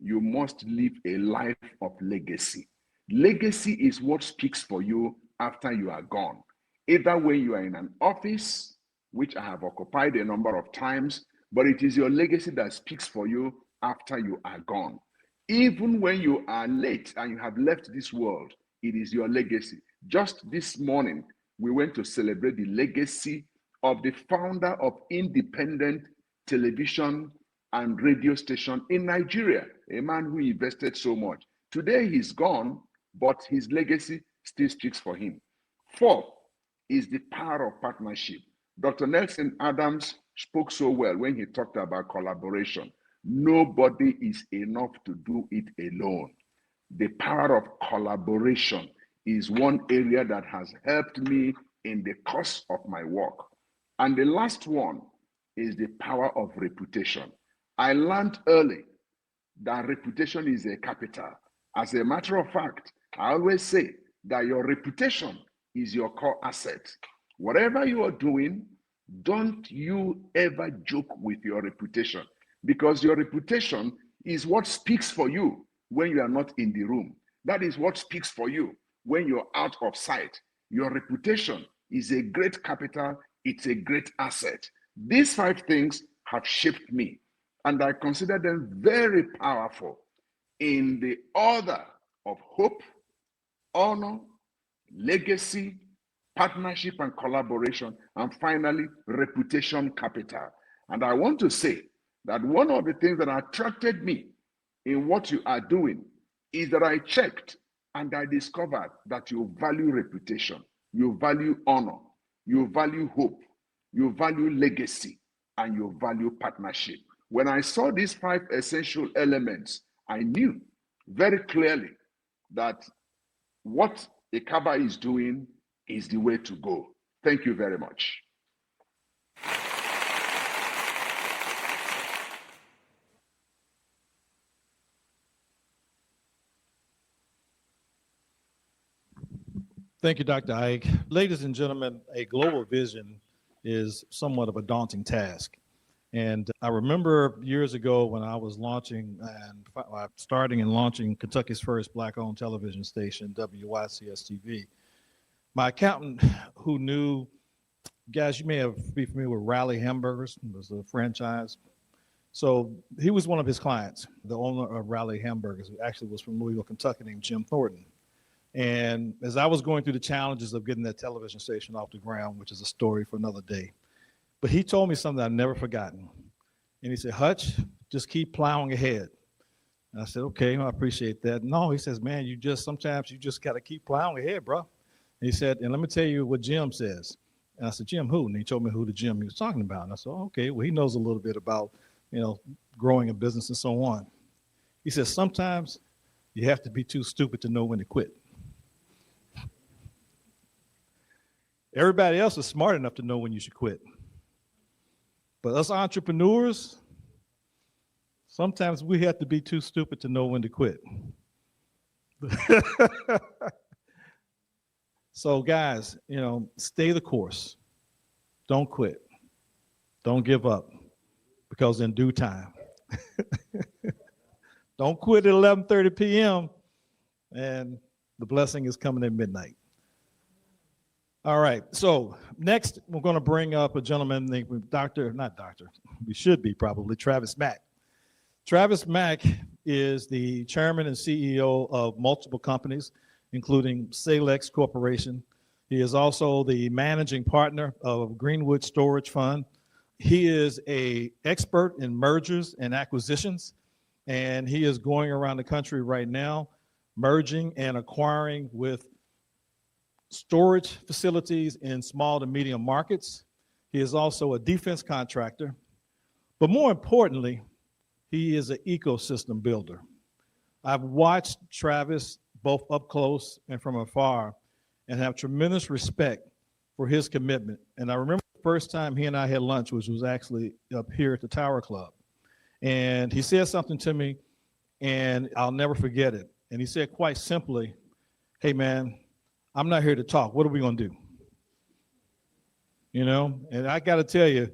you must live a life of legacy. Legacy is what speaks for you after you are gone. Either when you are in an office, which I have occupied a number of times, but it is your legacy that speaks for you after you are gone. Even when you are late and you have left this world, it is your legacy. Just this morning, we went to celebrate the legacy of the founder of independent television and radio station in Nigeria, a man who invested so much. Today he's gone, but his legacy still speaks for him. 4 is the power of partnership. Dr. Nelson Adams spoke so well when he talked about collaboration. Nobody is enough to do it alone. The power of collaboration is one area that has helped me in the course of my work. And the last one is the power of reputation. I learned early that reputation is a capital. As a matter of fact, I always say that your reputation is your core asset. Whatever you are doing, don't you ever joke with your reputation, because your reputation is what speaks for you when you are not in the room. That is what speaks for you when you're out of sight. Your reputation is a great capital. It's a great asset. These 5 things have shaped me, and I consider them very powerful in the order of hope, honor, legacy, partnership and collaboration, and finally, reputation capital. And I want to say that one of the things that attracted me in what you are doing is that I checked and I discovered that you value reputation, you value honor, you value hope, you value legacy, and you value partnership. When I saw these 5 essential elements, I knew very clearly that what ICABA is doing is the way to go. Thank you very much. Thank you, Dr. Ike. Ladies and gentlemen, a global vision is somewhat of a daunting task. And I remember years ago when I was launching and starting and launching Kentucky's first Black-owned television station, WICABA-TV. My accountant, who knew, guys, you may be familiar with Rally Hamburgers, it was a franchise. So he was one of his clients, the owner of Rally Hamburgers, who actually was from Louisville, Kentucky, named Jim Thornton. And as I was going through the challenges of getting that television station off the ground, which is a story for another day, but he told me something I've never forgotten. And he said, Hutch, just keep plowing ahead. And I said, okay, I appreciate that. No, he says, man, sometimes you just got to keep plowing ahead, bro. And he said, and let me tell you what Jim says. And I said, Jim, who? And he told me who the Jim he was talking about. And I said, okay, well, he knows a little bit about, growing a business and so on. He says, sometimes you have to be too stupid to know when to quit. Everybody else is smart enough to know when you should quit. But us entrepreneurs, sometimes we have to be too stupid to know when to quit. So guys, stay the course. Don't quit. Don't give up, because in due time. Don't quit at 11:30 p.m. and the blessing is coming at midnight. All right, so next we're going to bring up a gentleman named Travis Mack. Travis Mack is the chairman and CEO of multiple companies, including Salex Corporation. He is also the managing partner of Greenwood Storage Fund. He is an expert in mergers and acquisitions, and he is going around the country right now, merging and acquiring with storage facilities in small to medium markets. He is also a defense contractor, but more importantly, he is an ecosystem builder. I've watched Travis both up close and from afar and have tremendous respect for his commitment. And I remember the first time he and I had lunch, which was actually up here at the Tower Club. And he said something to me and I'll never forget it. And he said quite simply, hey man, I'm not here to talk. What are we going to do? And I got to tell you,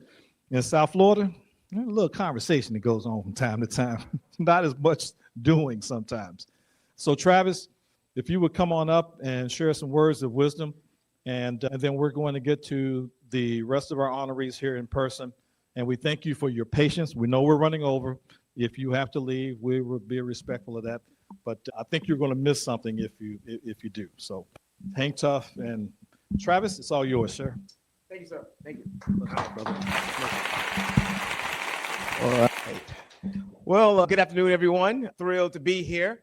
in South Florida, there's a little conversation that goes on from time to time, not as much doing sometimes. So Travis, if you would come on up and share some words of wisdom, and then we're going to get to the rest of our honorees here in person. And we thank you for your patience. We know we're running over. If you have to leave, we will be respectful of that. But I think you're going to miss something if you do. So hang tough. And Travis, it's all yours, sir. Thank you, sir. Thank you. All right. Well, good afternoon, everyone. Thrilled to be here.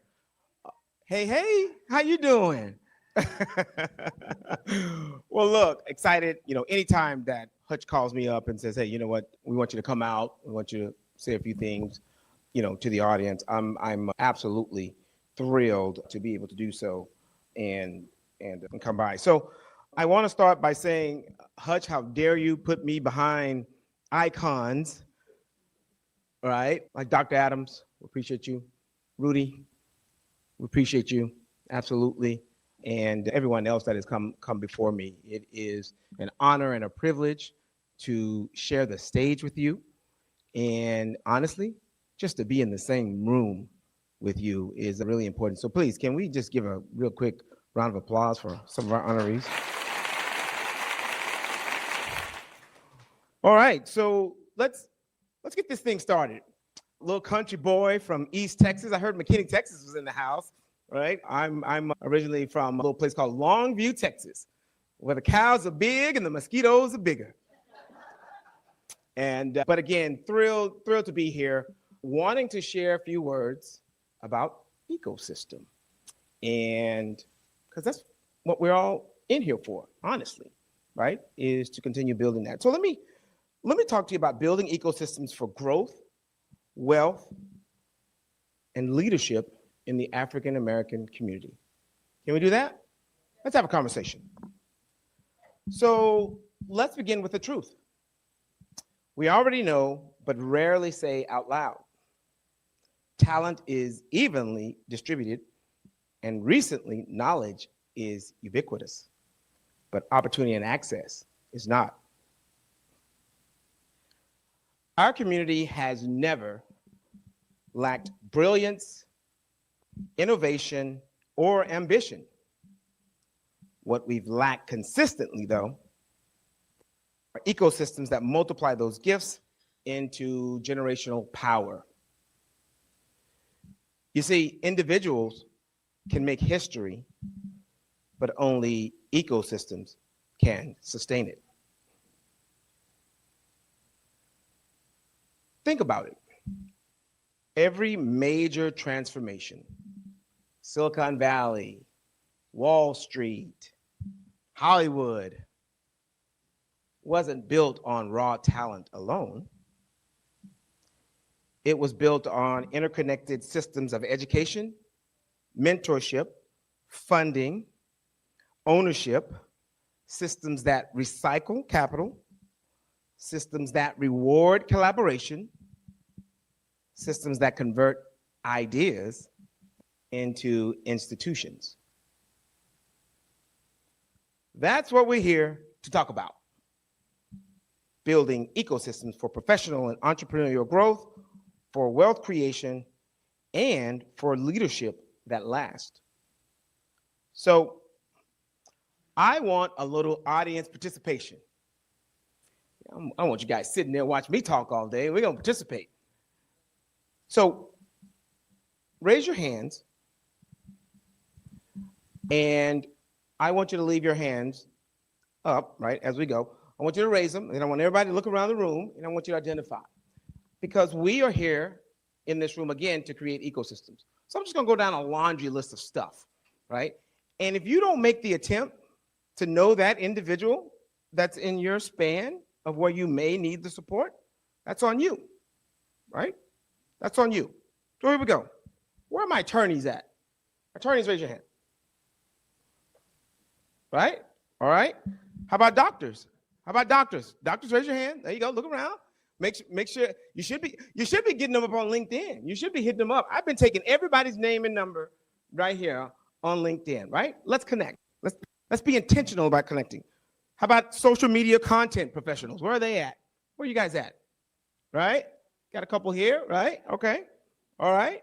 Hey, how you doing? Well, look, excited. Anytime that Hutch calls me up and says, "Hey, you know what? We want you to come out. We want you to say a few things, to the audience." I'm absolutely thrilled to be able to do so and come by. So, I want to start by saying, Hutch, how dare you put me behind icons? All right, like Dr. Adams, we appreciate you. Rudy, we appreciate you, absolutely. And everyone else that has come before me. It is an honor and a privilege to share the stage with you. And honestly, just to be in the same room with you is really important. So please, can we just give a real quick round of applause for some of our honorees? All right, so let's get this thing started. Little country boy from East Texas. I heard McKinney, Texas was in the house, right? I'm originally from a little place called Longview, Texas, where the cows are big and the mosquitoes are bigger. But again, thrilled to be here, wanting to share a few words about ecosystem. And because that's what we're all in here for, honestly, right? Is to continue building that. So let me talk to you about building ecosystems for growth, wealth, and leadership in the African American community. Can we do that? Let's have a conversation. So let's begin with the truth. We already know, but rarely say out loud. Talent is evenly distributed, and recently, knowledge is ubiquitous, but opportunity and access is not. Our community has never lacked brilliance, innovation, or ambition. What we've lacked consistently, though, are ecosystems that multiply those gifts into generational power. You see, individuals can make history, but only ecosystems can sustain it. Think about it. Every major transformation, Silicon Valley, Wall Street, Hollywood, wasn't built on raw talent alone. It was built on interconnected systems of education, mentorship, funding, ownership, systems that recycle capital, systems that reward collaboration, systems that convert ideas into institutions. That's what we're here to talk about. Building ecosystems for professional and entrepreneurial growth, for wealth creation, and for leadership that lasts. So I want a little audience participation. I want you guys sitting there watching me talk all day. We're going to participate. So raise your hands, and I want you to leave your hands up, right, as we go. I want you to raise them, and I want everybody to look around the room, and I want you to identify. Because we are here in this room, again, to create ecosystems. So I'm just going to go down a laundry list of stuff, right? And if you don't make the attempt to know that individual that's in your span of where you may need the support, that's on you, right? That's on you. So here we go. Where are my attorneys at? Attorneys, raise your hand. Right? All right. How about doctors? How about doctors? Doctors, raise your hand. There you go. Look around. Make sure you should be getting them up on LinkedIn. You should be hitting them up. I've been taking everybody's name and number right here on LinkedIn, right? Let's connect. Let's be intentional about connecting. How about social media content professionals? Where are they at? Where are you guys at? Right? Got a couple here, right? Okay. All right.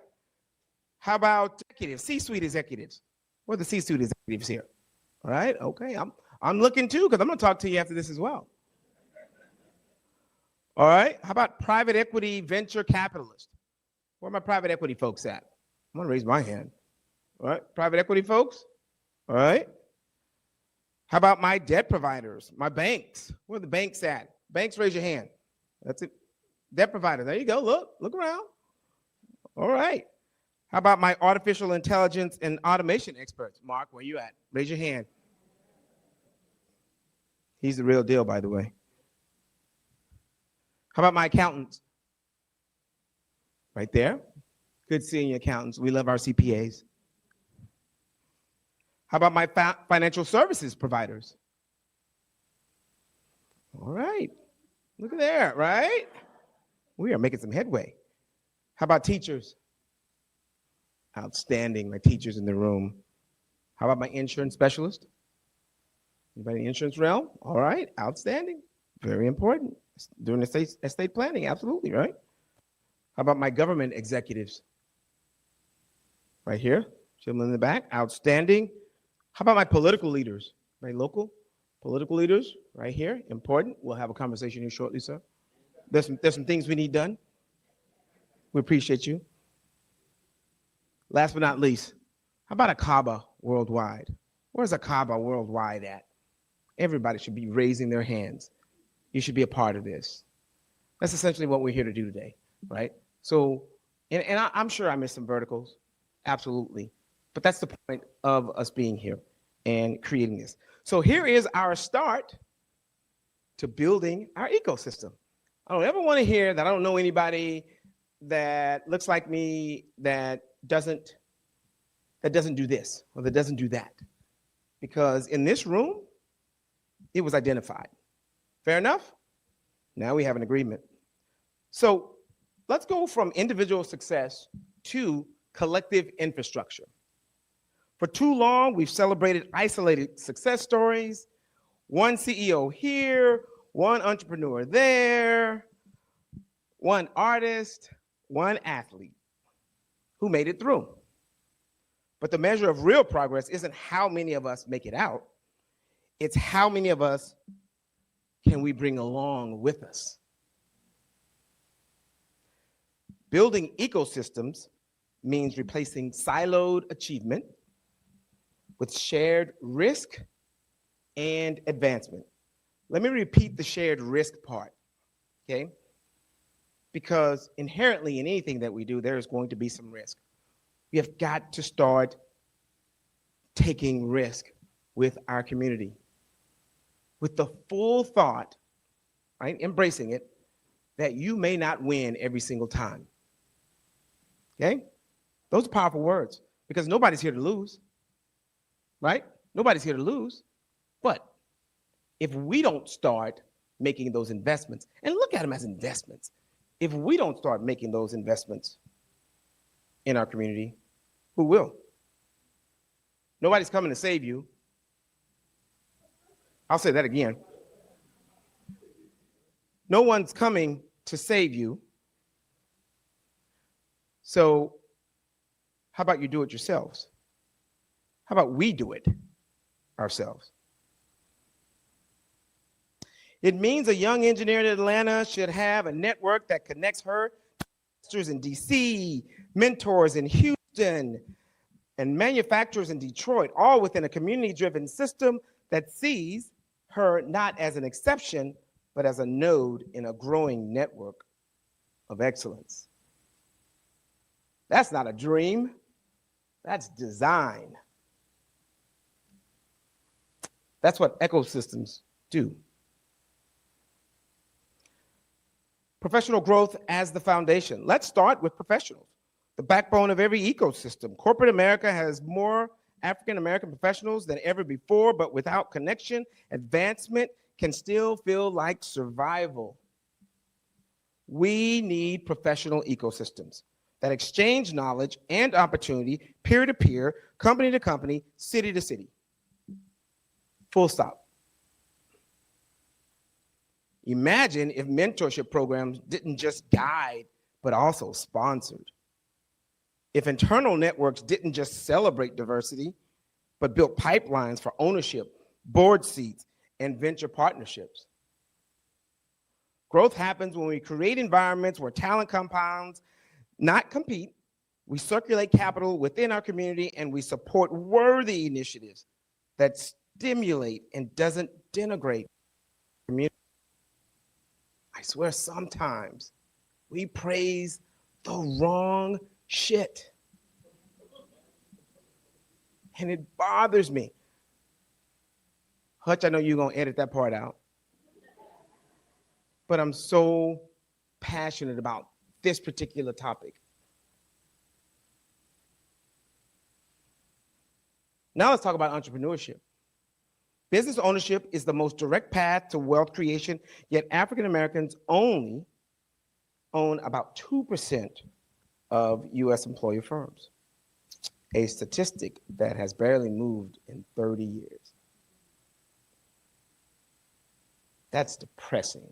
How about executives, C-suite executives? Where are the C-suite executives here? All right. Okay. I'm looking too, because I'm going to talk to you after this as well. All right. How about private equity venture capitalists? Where are my private equity folks at? I'm going to raise my hand. All right. Private equity folks? All right. How about my debt providers, my banks? Where are the banks at? Banks, raise your hand. That's it. Debt provider. There you go. Look around. All right. How about my artificial intelligence and automation experts? Mark, where you at? Raise your hand. He's the real deal, by the way. How about my accountants? Right there. Good seeing you, accountants. We love our CPAs. How about my financial services providers? All right. Look at there, right? We are making some headway. How about teachers? Outstanding, my teachers in the room. How about my insurance specialist? Anybody in the insurance realm? All right, outstanding. Very important. Doing estate planning, absolutely, right? How about my government executives? Right here, gentleman in the back, outstanding. How about my political leaders? My local political leaders, right here, important. We'll have a conversation here shortly, sir. There's some things we need done. We appreciate you. Last but not least, how about ICABA worldwide? Where's ICABA worldwide at? Everybody should be raising their hands. You should be a part of this. That's essentially what we're here to do today, right? So, and I'm sure I missed some verticals, absolutely. But that's the point of us being here and creating this. So here is our start to building our ecosystem. I don't ever want to hear that I don't know anybody that looks like me that doesn't do this or that doesn't do that. Because in this room, it was identified. Fair enough? Now we have an agreement. So let's go from individual success to collective infrastructure. For too long, we've celebrated isolated success stories, one CEO here, one entrepreneur there, one artist, one athlete who made it through. But the measure of real progress isn't how many of us make it out, it's how many of us can we bring along with us. Building ecosystems means replacing siloed achievement with shared risk and advancement. Let me repeat the shared risk part, okay? Because inherently in anything that we do, there is going to be some risk. We have got to start taking risk with our community with the full thought, right, embracing it, that you may not win every single time, okay? Those are powerful words because nobody's here to lose, right? Nobody's here to lose, but if we don't start making those investments, and look at them as investments, if we don't start making those investments in our community, who will? Nobody's coming to save you. I'll say that again. No one's coming to save you. So how about you do it yourselves? How about we do it ourselves? It means a young engineer in Atlanta should have a network that connects her to investors in DC, mentors in Houston, and manufacturers in Detroit, all within a community-driven system that sees her not as an exception, but as a node in a growing network of excellence. That's not a dream, that's design. That's what ecosystems do. Professional growth as the foundation. Let's start with professionals, the backbone of every ecosystem. Corporate America has more African-American professionals than ever before, but without connection, advancement can still feel like survival. We need professional ecosystems that exchange knowledge and opportunity, peer-to-peer, company to company, city to city. Full stop. Imagine if mentorship programs didn't just guide, but also sponsored. If internal networks didn't just celebrate diversity, but built pipelines for ownership, board seats, and venture partnerships. Growth happens when we create environments where talent compounds, not compete. We circulate capital within our community, and we support worthy initiatives that stimulate and doesn't denigrate community. I swear sometimes We praise the wrong shit. And it bothers me. Hutch, I know you're going to edit that part out. But I'm so passionate about this particular topic. Now let's talk about entrepreneurship. Business ownership is the most direct path to wealth creation, yet African Americans only own about 2% of US employer firms, a statistic that has barely moved in 30 years. That's depressing.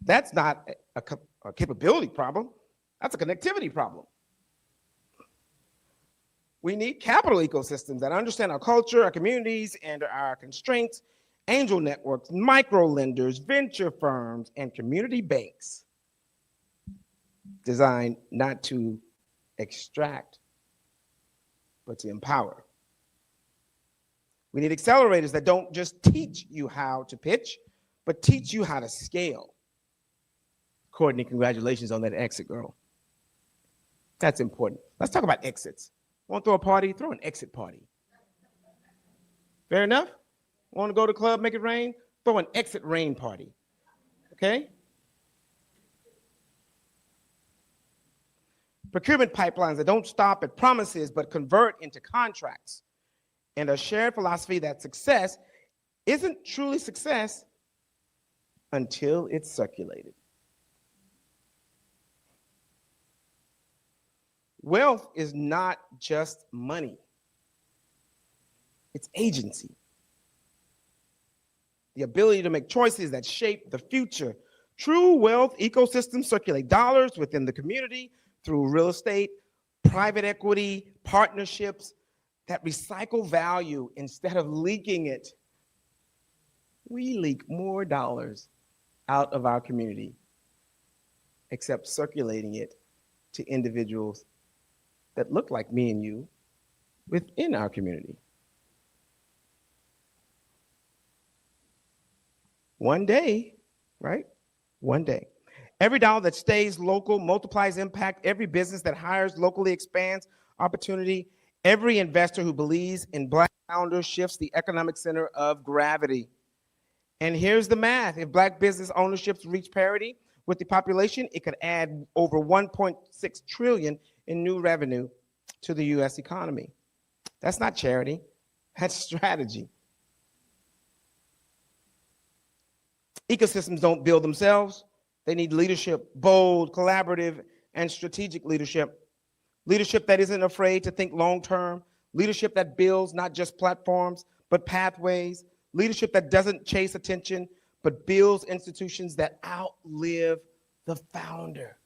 That's not a capability problem. That's a connectivity problem. We need capital ecosystems that understand our culture, our communities, and our constraints, angel networks, micro lenders, venture firms, and community banks designed not to extract, but to empower. We need accelerators that don't just teach you how to pitch, but teach you how to scale. Courtney, congratulations on that exit, girl. That's important. Let's talk about exits. Want to throw a party? Throw an exit party. Fair enough? Want to go to the club, make it rain? Throw an exit rain party. Okay? Procurement pipelines that don't stop at promises but convert into contracts. And a shared philosophy that success isn't truly success until it's circulated. Wealth is not just money. It's agency. The ability to make choices that shape the future. True wealth ecosystems circulate dollars within the community through real estate, private equity, partnerships that recycle value instead of leaking it. We leak more dollars out of our community, except circulating it to individuals that look like me and you within our community. One day, right? One day. Every dollar that stays local multiplies impact. Every business that hires locally expands opportunity. Every investor who believes in Black founders shifts the economic center of gravity. And here's the math. If Black business ownerships reach parity with the population, it could add over 1.6 trillion in new revenue to the US economy. That's not charity, that's strategy. Ecosystems don't build themselves. They need leadership, bold, collaborative, and strategic leadership. Leadership that isn't afraid to think long-term. Leadership that builds not just platforms, but pathways. Leadership that doesn't chase attention, but builds institutions that outlive the founder.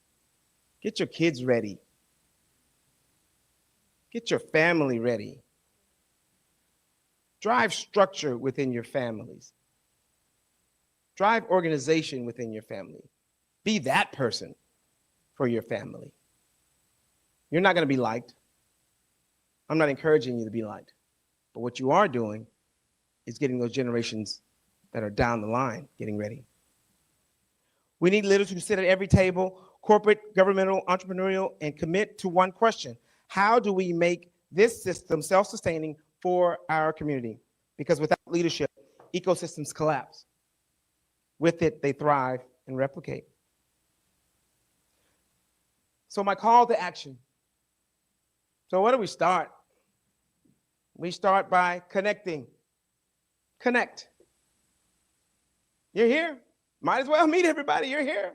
Get your kids ready. Get your family ready. Drive structure within your families. Drive organization within your family. Be that person for your family. You're not going to be liked. I'm not encouraging you to be liked. But what you are doing is getting those generations that are down the line getting ready. We need leaders who sit at every table, corporate, governmental, entrepreneurial, and commit to one question. How do we make this system self-sustaining for our community? Because without leadership, ecosystems collapse. With it, they thrive and replicate. So my call to action. So where do we start? We start by connecting. Connect. You're here. Might as well meet everybody. You're here.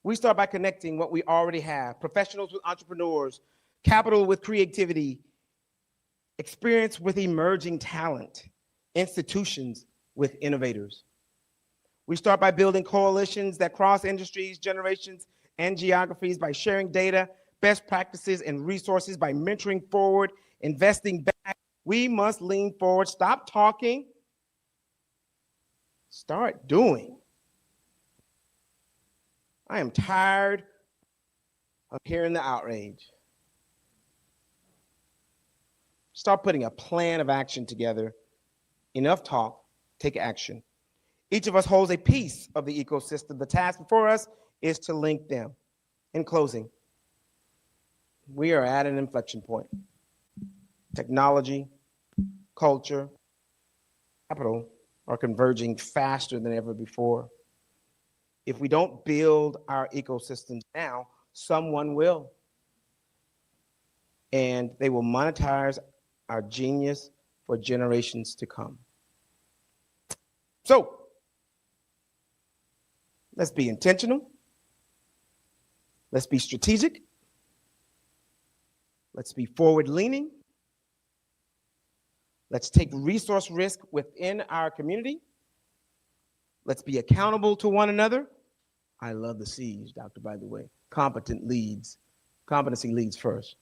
We start by connecting what we already have. Professionals with entrepreneurs, capital with creativity, experience with emerging talent, institutions with innovators. We start by building coalitions that cross industries, generations, and geographies, by sharing data, best practices, and resources, by mentoring forward, investing back. We must lean forward, stop talking, start doing. I am tired of hearing the outrage. Start putting a plan of action together. Enough talk, take action. Each of us holds a piece of the ecosystem. The task before us is to link them. In closing, we are at an inflection point. Technology, culture, capital are converging faster than ever before. If we don't build our ecosystems now, someone will. And they will monetize our genius for generations to come. So, let's be intentional. Let's be strategic. Let's be forward-leaning. Let's take resource risk within our community. Let's be accountable to one another. I love the C's, Doctor, by the way. Competent leads. Competency leads first.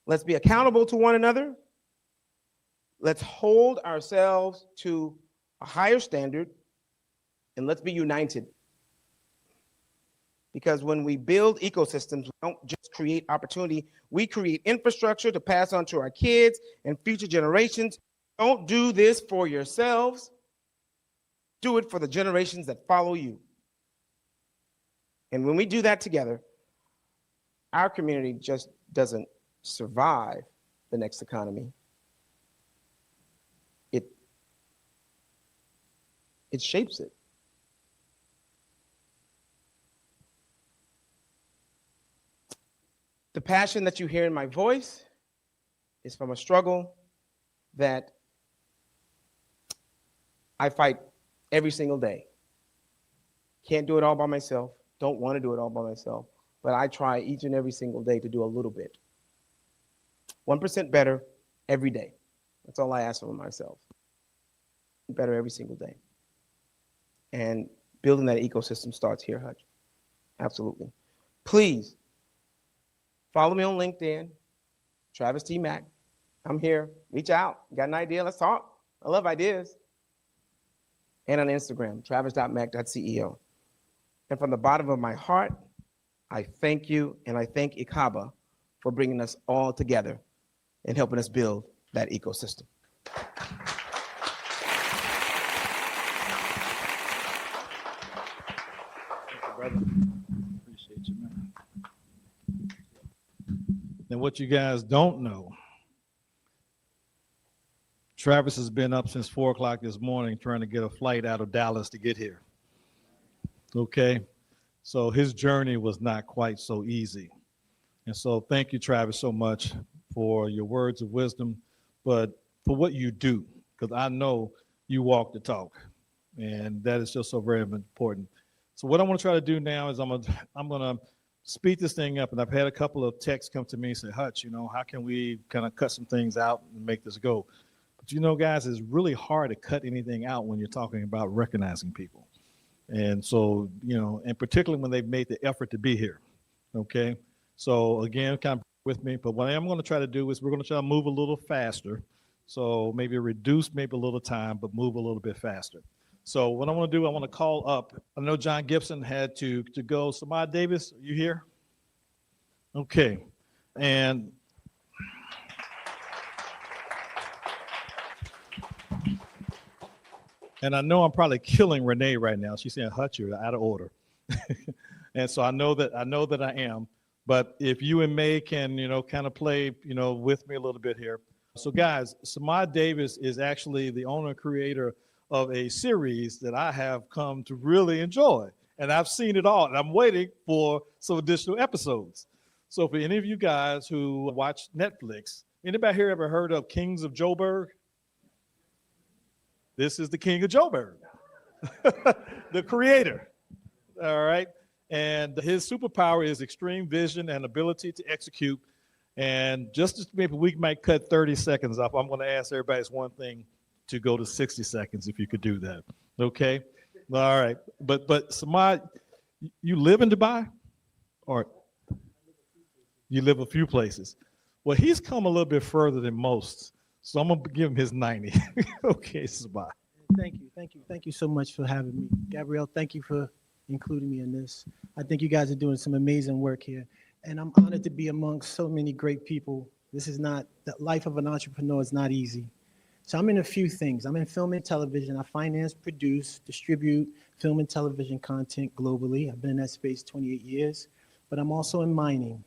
Let's be accountable to one another. Let's hold ourselves to a higher standard, and let's be united. Because when we build ecosystems, we don't just create opportunity, we create infrastructure to pass on to our kids and future generations. Don't do this for yourselves. Do it for the generations that follow you. And when we do that together, our community just doesn't survive the next economy. It shapes it. The passion that you hear in my voice is from a struggle that I fight every single day. Can't do it all by myself. Don't want to do it all by myself. But I try each and every single day to do a little bit. 1% better every day. That's all I ask for myself. Better every single day. And building that ecosystem starts here, Hutch. Absolutely. Please follow me on LinkedIn, Travis T. Mack. I'm here. Reach out. Got an idea? Let's talk. I love ideas. And on Instagram, travis.mack.ceo. And from the bottom of my heart, I thank you and I thank ICABA for bringing us all together and helping us build that ecosystem. Brother. Appreciate you, man. And what you guys don't know, Travis has been up since 4 o'clock this morning trying to get a flight out of Dallas to get here. Okay, so his journey was not quite so easy. And so thank you, Travis, so much for your words of wisdom, but for what you do, because I know you walk the talk, and that is just so very important. So what I want to try to do now is I'm gonna speed this thing up, and I've had a couple of texts come to me and say, Hutch, you know, how can we kind of cut some things out and make this go? But you know, guys, it's really hard to cut anything out when you're talking about recognizing people. And so, you know, and particularly when they've made the effort to be here, okay? So again, kind of with me, but what I am going to try to do is we're going to try to move a little faster. So maybe reduce maybe a little time, but move a little bit faster. So what I want to do, I want to call up, I know John Gibson had to go. Samad Davis, are you here? Okay. And I know I'm probably killing Renee right now. She's saying, Hutch, you're out of order. And so I know that I am. But if you and May can, you know, kind of play, you know, with me a little bit here. So guys, Samad Davis is actually the owner and creator of a series that I have come to really enjoy. And I've seen it all, and I'm waiting for some additional episodes. So for any of you guys who watch Netflix, anybody here ever heard of Kings of Joburg? This is the King of Joburg, the creator, all right? And his superpower is extreme vision and ability to execute. And just as maybe we might cut 30 seconds off, I'm going to ask everybody's one thing to go to 60 seconds if you could do that, okay? All right, but Samad, you live in Dubai? Or you live a few places? Well, he's come a little bit further than most, so I'm going to give him his 90. Okay, Samad. Thank you so much for having me. Gabrielle, thank you for including me in this. I think you guys are doing some amazing work here, and I'm honored to be amongst so many great people. This is not, the life of an entrepreneur is not easy. So I'm in a few things. I'm in film and television. I finance, produce, distribute film and television content globally. I've been in that space 28 years, but I'm also in mining.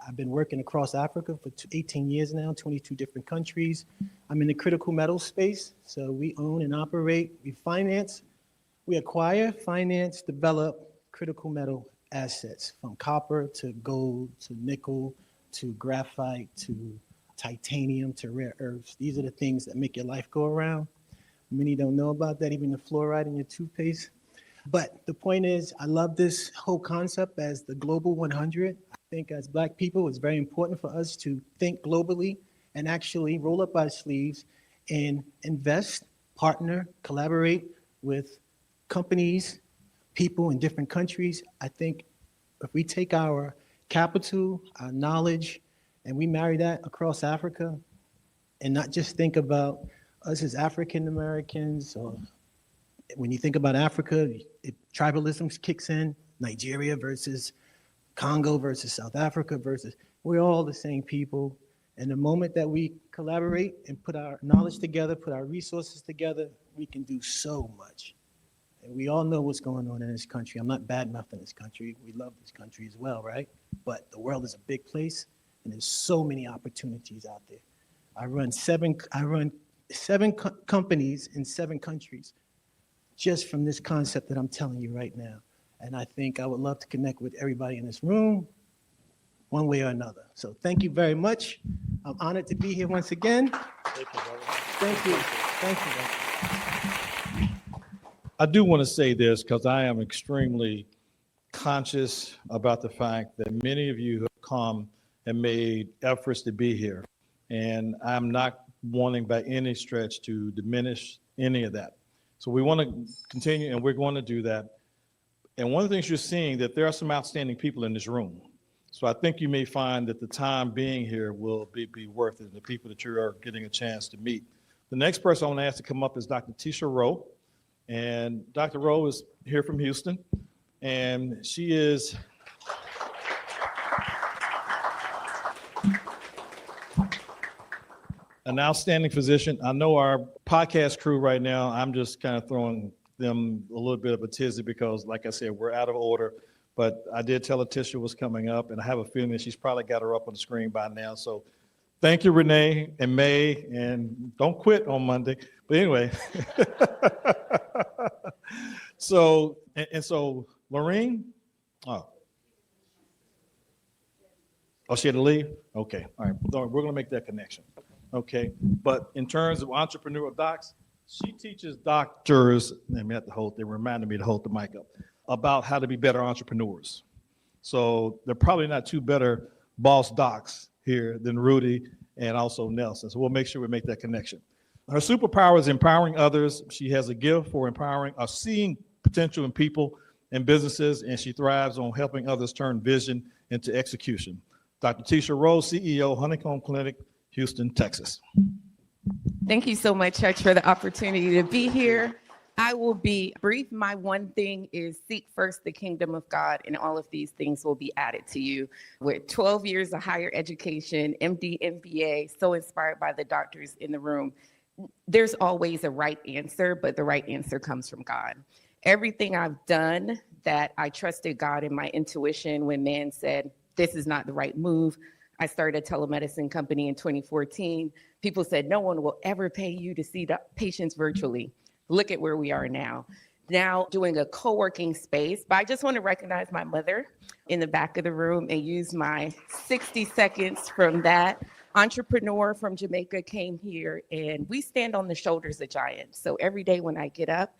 I've been working across Africa for 18 years now, 22 different countries. I'm in the critical metal space. So we own and operate, we finance, we acquire, finance, develop critical metal assets from copper to gold to nickel to graphite to titanium to rare earths. These are the things that make your life go around. Many don't know about that, even the fluoride in your toothpaste. But the point is, I love this whole concept as the Global 100. I think as Black people, it's very important for us to think globally and actually roll up our sleeves and invest, partner, collaborate with companies, people in different countries. I think if we take our capital, our knowledge, and we marry that across Africa and not just think about us as African Americans, or when you think about Africa, tribalism kicks in, Nigeria versus Congo versus South Africa versus, we're all the same people. And the moment that we collaborate and put our knowledge together, put our resources together, we can do so much. And we all know what's going on in this country. I'm not bad-mouthing this country. We love this country as well, right? But the world is a big place, and there's so many opportunities out there. I run seven companies in 7 countries just from this concept that I'm telling you right now. And I think I would love to connect with everybody in this room one way or another. So thank you very much. I'm honored to be here once again. Thank you. Thank you. I do want to say this because I am extremely conscious about the fact that many of you have come and made efforts to be here. And I'm not wanting by any stretch to diminish any of that. So we want to continue, and we're going to do that. And one of the things you're seeing, that there are some outstanding people in this room. So I think you may find that the time being here will be worth it, the people that you are getting a chance to meet. The next person I want to ask to come up is Dr. Tisha Rowe. And Dr. Rowe is here from Houston, and she is an outstanding physician. I know our podcast crew right now, I'm just kind of throwing them a little bit of a tizzy because, like I said, we're out of order. But I did tell her Tisha was coming up, and I have a feeling that she's probably got her up on the screen by now. So thank you, Renee and May, and don't quit on Monday. But anyway, so Lorraine, oh, she had to leave? Okay, all right, we're gonna make that connection. Okay, but in terms of entrepreneurial docs, she teaches doctors, they reminded me to hold the mic up, about how to be better entrepreneurs. So there are probably not 2 better boss docs here than Rudy and also Nelson. So we'll make sure we make that connection. Her superpower is empowering others. She has a gift for seeing potential in people and businesses, and she thrives on helping others turn vision into execution. Dr. Tisha Rowe, CEO, Honeycomb Clinic, Houston, Texas. Thank you so much, Church, for the opportunity to be here. I will be brief. My one thing is seek first the kingdom of God, and all of these things will be added to you. With 12 years of higher education, MD, MBA, so inspired by the doctors in the room. There's always a right answer, but the right answer comes from God. Everything I've done that I trusted God in my intuition when man said, this is not the right move. I started a telemedicine company in 2014. People said, no one will ever pay you to see the patients virtually. Look at where we are now. Now doing a co-working space, but I just want to recognize my mother in the back of the room and use my 60 seconds from that. Entrepreneur from Jamaica came here, and we stand on the shoulders of giants. So every day when I get up,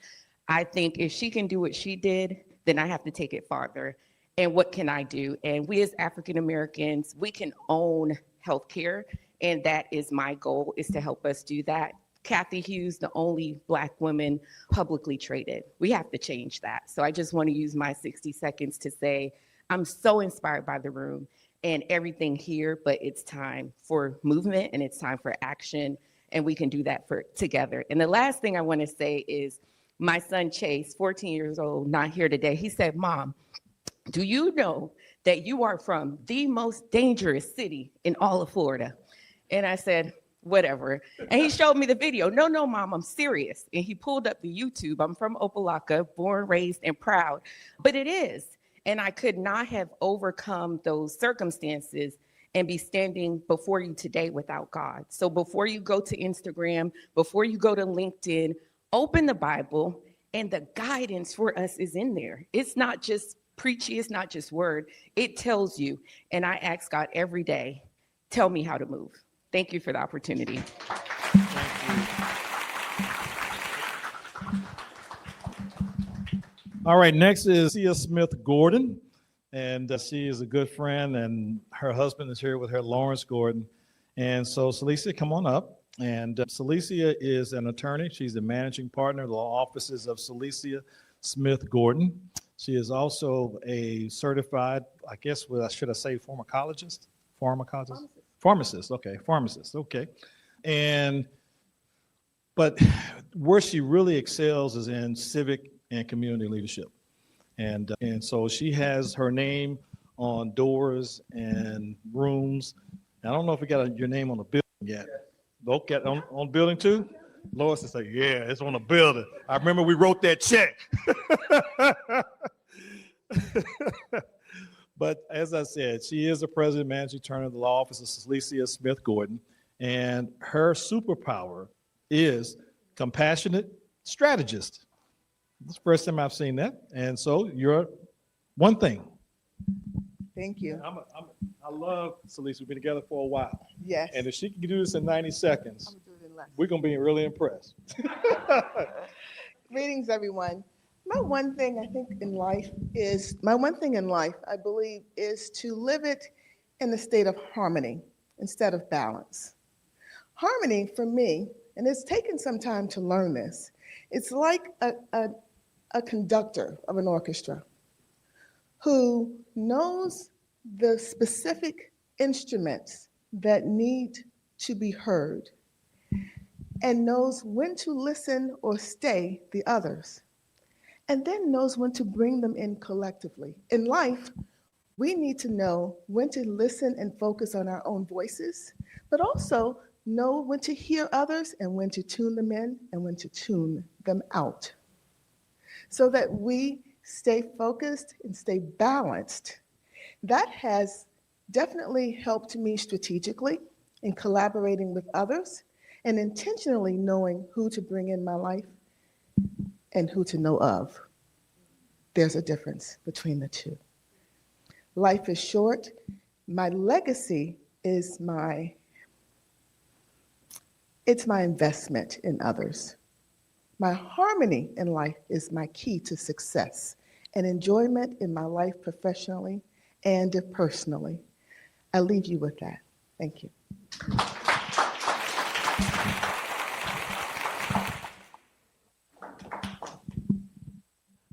I think if she can do what she did, then I have to take it farther. And what can I do? And we as African Americans, we can own healthcare, and that is my goal, is to help us do that. Kathy Hughes, the only Black woman publicly traded. We have to change that. So I just want to use my 60 seconds to say, I'm so inspired by the room and everything here, but it's time for movement and it's time for action, and we can do that together. And the last thing I want to say is my son Chase, 14 years old, not here today. He said, Mom, do you know that you are from the most dangerous city in all of Florida? And I said, whatever. And he showed me the video. No, Mom, I'm serious. And he pulled up the YouTube. I'm from Opelika, born, raised, and proud. But it is. And I could not have overcome those circumstances and be standing before you today without God. So before you go to Instagram, before you go to LinkedIn, open the Bible, and the guidance for us is in there. It's not just preachy, it's not just word. It tells you. And I ask God every day, tell me how to move. Thank you for the opportunity. All right, next is Celicia Smith Gordon, and she is a good friend, and her husband is here with her, Lawrence Gordon. And so, Celicia, come on up. And Celicia is an attorney. She's the managing partner of the law offices of Celicia Smith Gordon. She is also a certified, I guess, should I say pharmacologist? Pharmacist, okay, pharmacist, okay. But where she really excels is in civic and community leadership. And so she has her name on doors and rooms. I don't know if we got your name on the building yet. Okay, on building too? Lois is like, yeah, it's on the building. I remember we wrote that check. But as I said, she is the president managing attorney of the law office of Celicia Smith Gordon, and her superpower is compassionate strategist. It's the first time I've seen that. And so you're one thing. Thank you. I love Celicia. We've been together for a while. Yes. And if she can do this in 90 seconds, I'm gonna do it in less. we're going to be really impressed. Greetings, everyone. My one thing I believe, is to live it in the state of harmony instead of balance. Harmony for me, and it's taken some time to learn this, it's like a conductor of an orchestra who knows the specific instruments that need to be heard and knows when to listen or stay the others, and then knows when to bring them in collectively. In life, we need to know when to listen and focus on our own voices, but also know when to hear others and when to tune them in and when to tune them out, so that we stay focused and stay balanced. That has definitely helped me strategically in collaborating with others and intentionally knowing who to bring in my life and who to know of. There's a difference between the two. Life is short. My legacy is it's my investment in others. My harmony in life is my key to success and enjoyment in my life professionally and personally. I leave you with that. Thank you.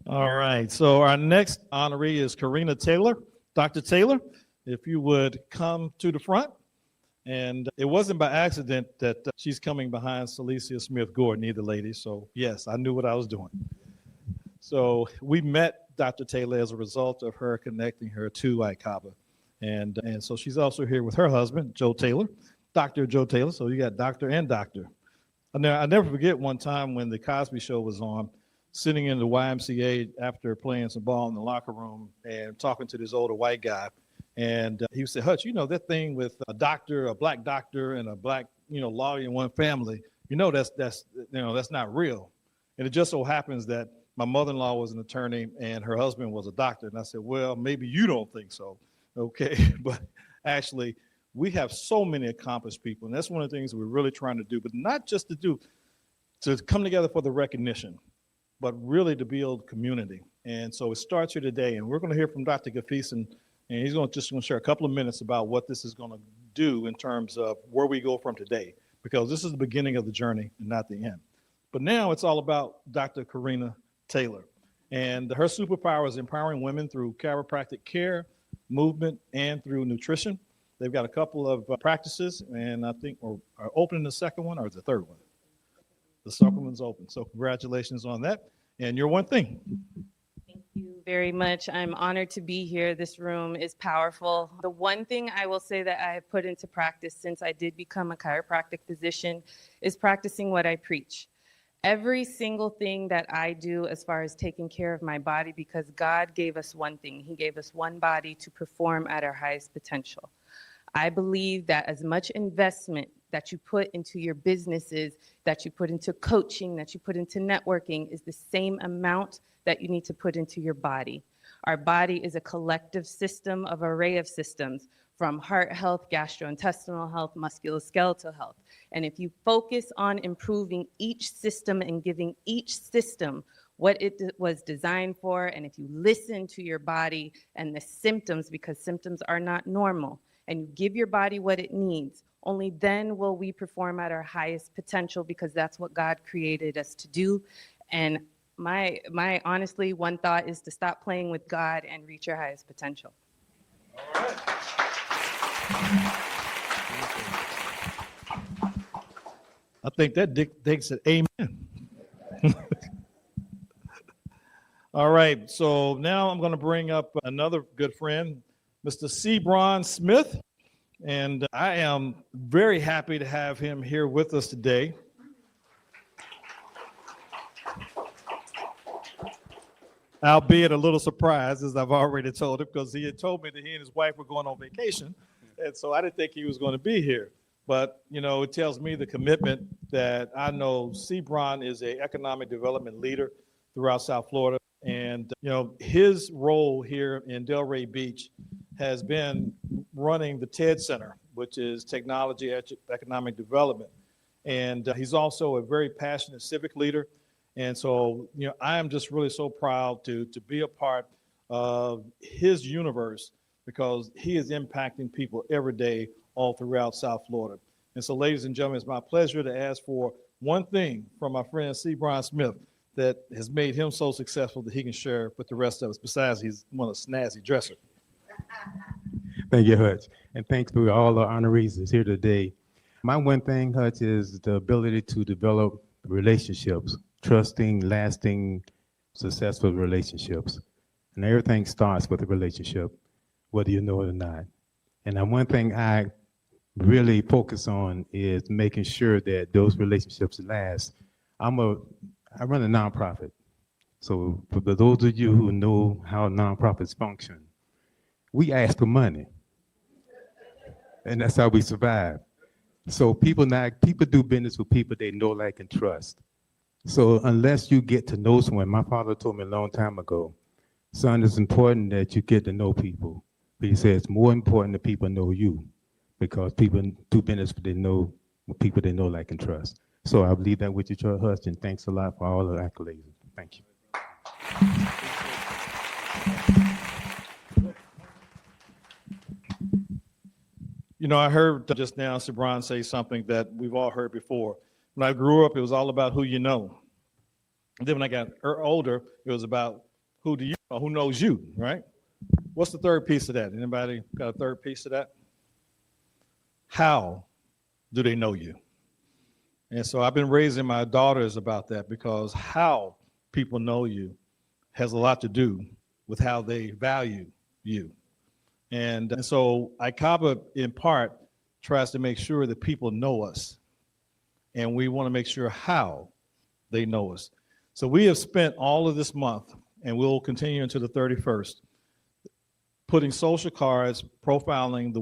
All right, so our next honoree is Karina Taylor. Dr. Taylor, if you would come to the front. And it wasn't by accident that she's coming behind Celicia Smith Gordon either, ladies. So yes, I knew what I was doing. So we met Dr. Taylor as a result of her connecting her to ICABA. And so she's also here with her husband, Joe Taylor, Dr. Joe Taylor. So you got doctor and doctor. I never forget one time when the Cosby Show was on, sitting in the YMCA after playing some ball in the locker room and talking to this older white guy. And he said, Hutch, you know, that thing with a doctor, a black doctor and a black, lawyer in one family, that's not real. And it just so happens that my mother-in-law was an attorney and her husband was a doctor. And I said, well, maybe you don't think so. Okay. But actually, we have so many accomplished people. And that's one of the things we're really trying to do, but not just to come together for the recognition, but really to build community. And so it starts here today. And we're going to hear from Dr. Gafeeson. And he's just going to share a couple of minutes about what this is going to do in terms of where we go from today, because this is the beginning of the journey and not the end. But now it's all about Dr. Karina Taylor. And her superpower is empowering women through chiropractic care, movement, and through nutrition. They've got a couple of practices, and I think we're opening the second one, or is the third one? The second one's open. So congratulations on that. And you're one thing. Thank you very much. I'm honored to be here. This room is powerful. The one thing I will say that I have put into practice since I did become a chiropractic physician is practicing what I preach. Every single thing that I do as far as taking care of my body, because God gave us one thing. He gave us one body to perform at our highest potential. I believe that as much investment that you put into your businesses, that you put into coaching, that you put into networking is the same amount that you need to put into your body. Our body is a collective system of array of systems, from heart health, gastrointestinal health, musculoskeletal health. And if you focus on improving each system and giving each system what it was designed for, and if you listen to your body and the symptoms, because symptoms are not normal, and you give your body what it needs, only then will we perform at our highest potential, because that's what God created us to do. And my honestly, one thought is to stop playing with God and reach your highest potential. All right. I think that dictates an amen. All right, so now I'm going to bring up another good friend, Mr. Thrivin Smith, and I am very happy to have him here with us today. Albeit a little surprised, as I've already told him, because he had told me that he and his wife were going on vacation, and so I didn't think he was going to be here. But, you know, it tells me the commitment that I know Thrivin is an economic development leader throughout South Florida. And, you know, his role here in Delray Beach has been running the TED Center, which is Technology Economic Development. And he's also a very passionate civic leader. And so, you know, I am just really so proud to be a part of his universe, because he is impacting people every day all throughout South Florida. And so, ladies and gentlemen, it's my pleasure to ask for one thing from my friend Thrivin Smith that has made him so successful that he can share with the rest of us, besides he's one of the snazzy dresser. Thank you, Hutch. And thanks to all the honorees that's here today. My one thing, Hutch, is the ability to develop relationships, trusting, lasting, successful relationships. And everything starts with a relationship, whether you know it or not. And one thing I really focus on is making sure that those relationships last. I run a nonprofit. So for those of you who know how nonprofits function, we ask for money. And that's how we survive. So people do business with people they know, like, and trust. So unless you get to know someone, my father told me a long time ago, son, it's important that you get to know people. But he says it's more important that people know you, because people do business with people they know, like, and trust. So I'll leave that with you, Charles Hutch, and thanks a lot for all the accolades. Thank you. You know, I heard just now Thrivin say something that we've all heard before. When I grew up, it was all about who you know. And then when I got older, it was about who do you know, who knows you, right? What's the third piece of that? Anybody got a third piece of that? How do they know you? And so I've been raising my daughters about that, because how people know you has a lot to do with how they value you. And so ICABA, in part, tries to make sure that people know us. And we want to make sure how they know us. So we have spent all of this month, and we'll continue until the 31st, putting social cards, profiling the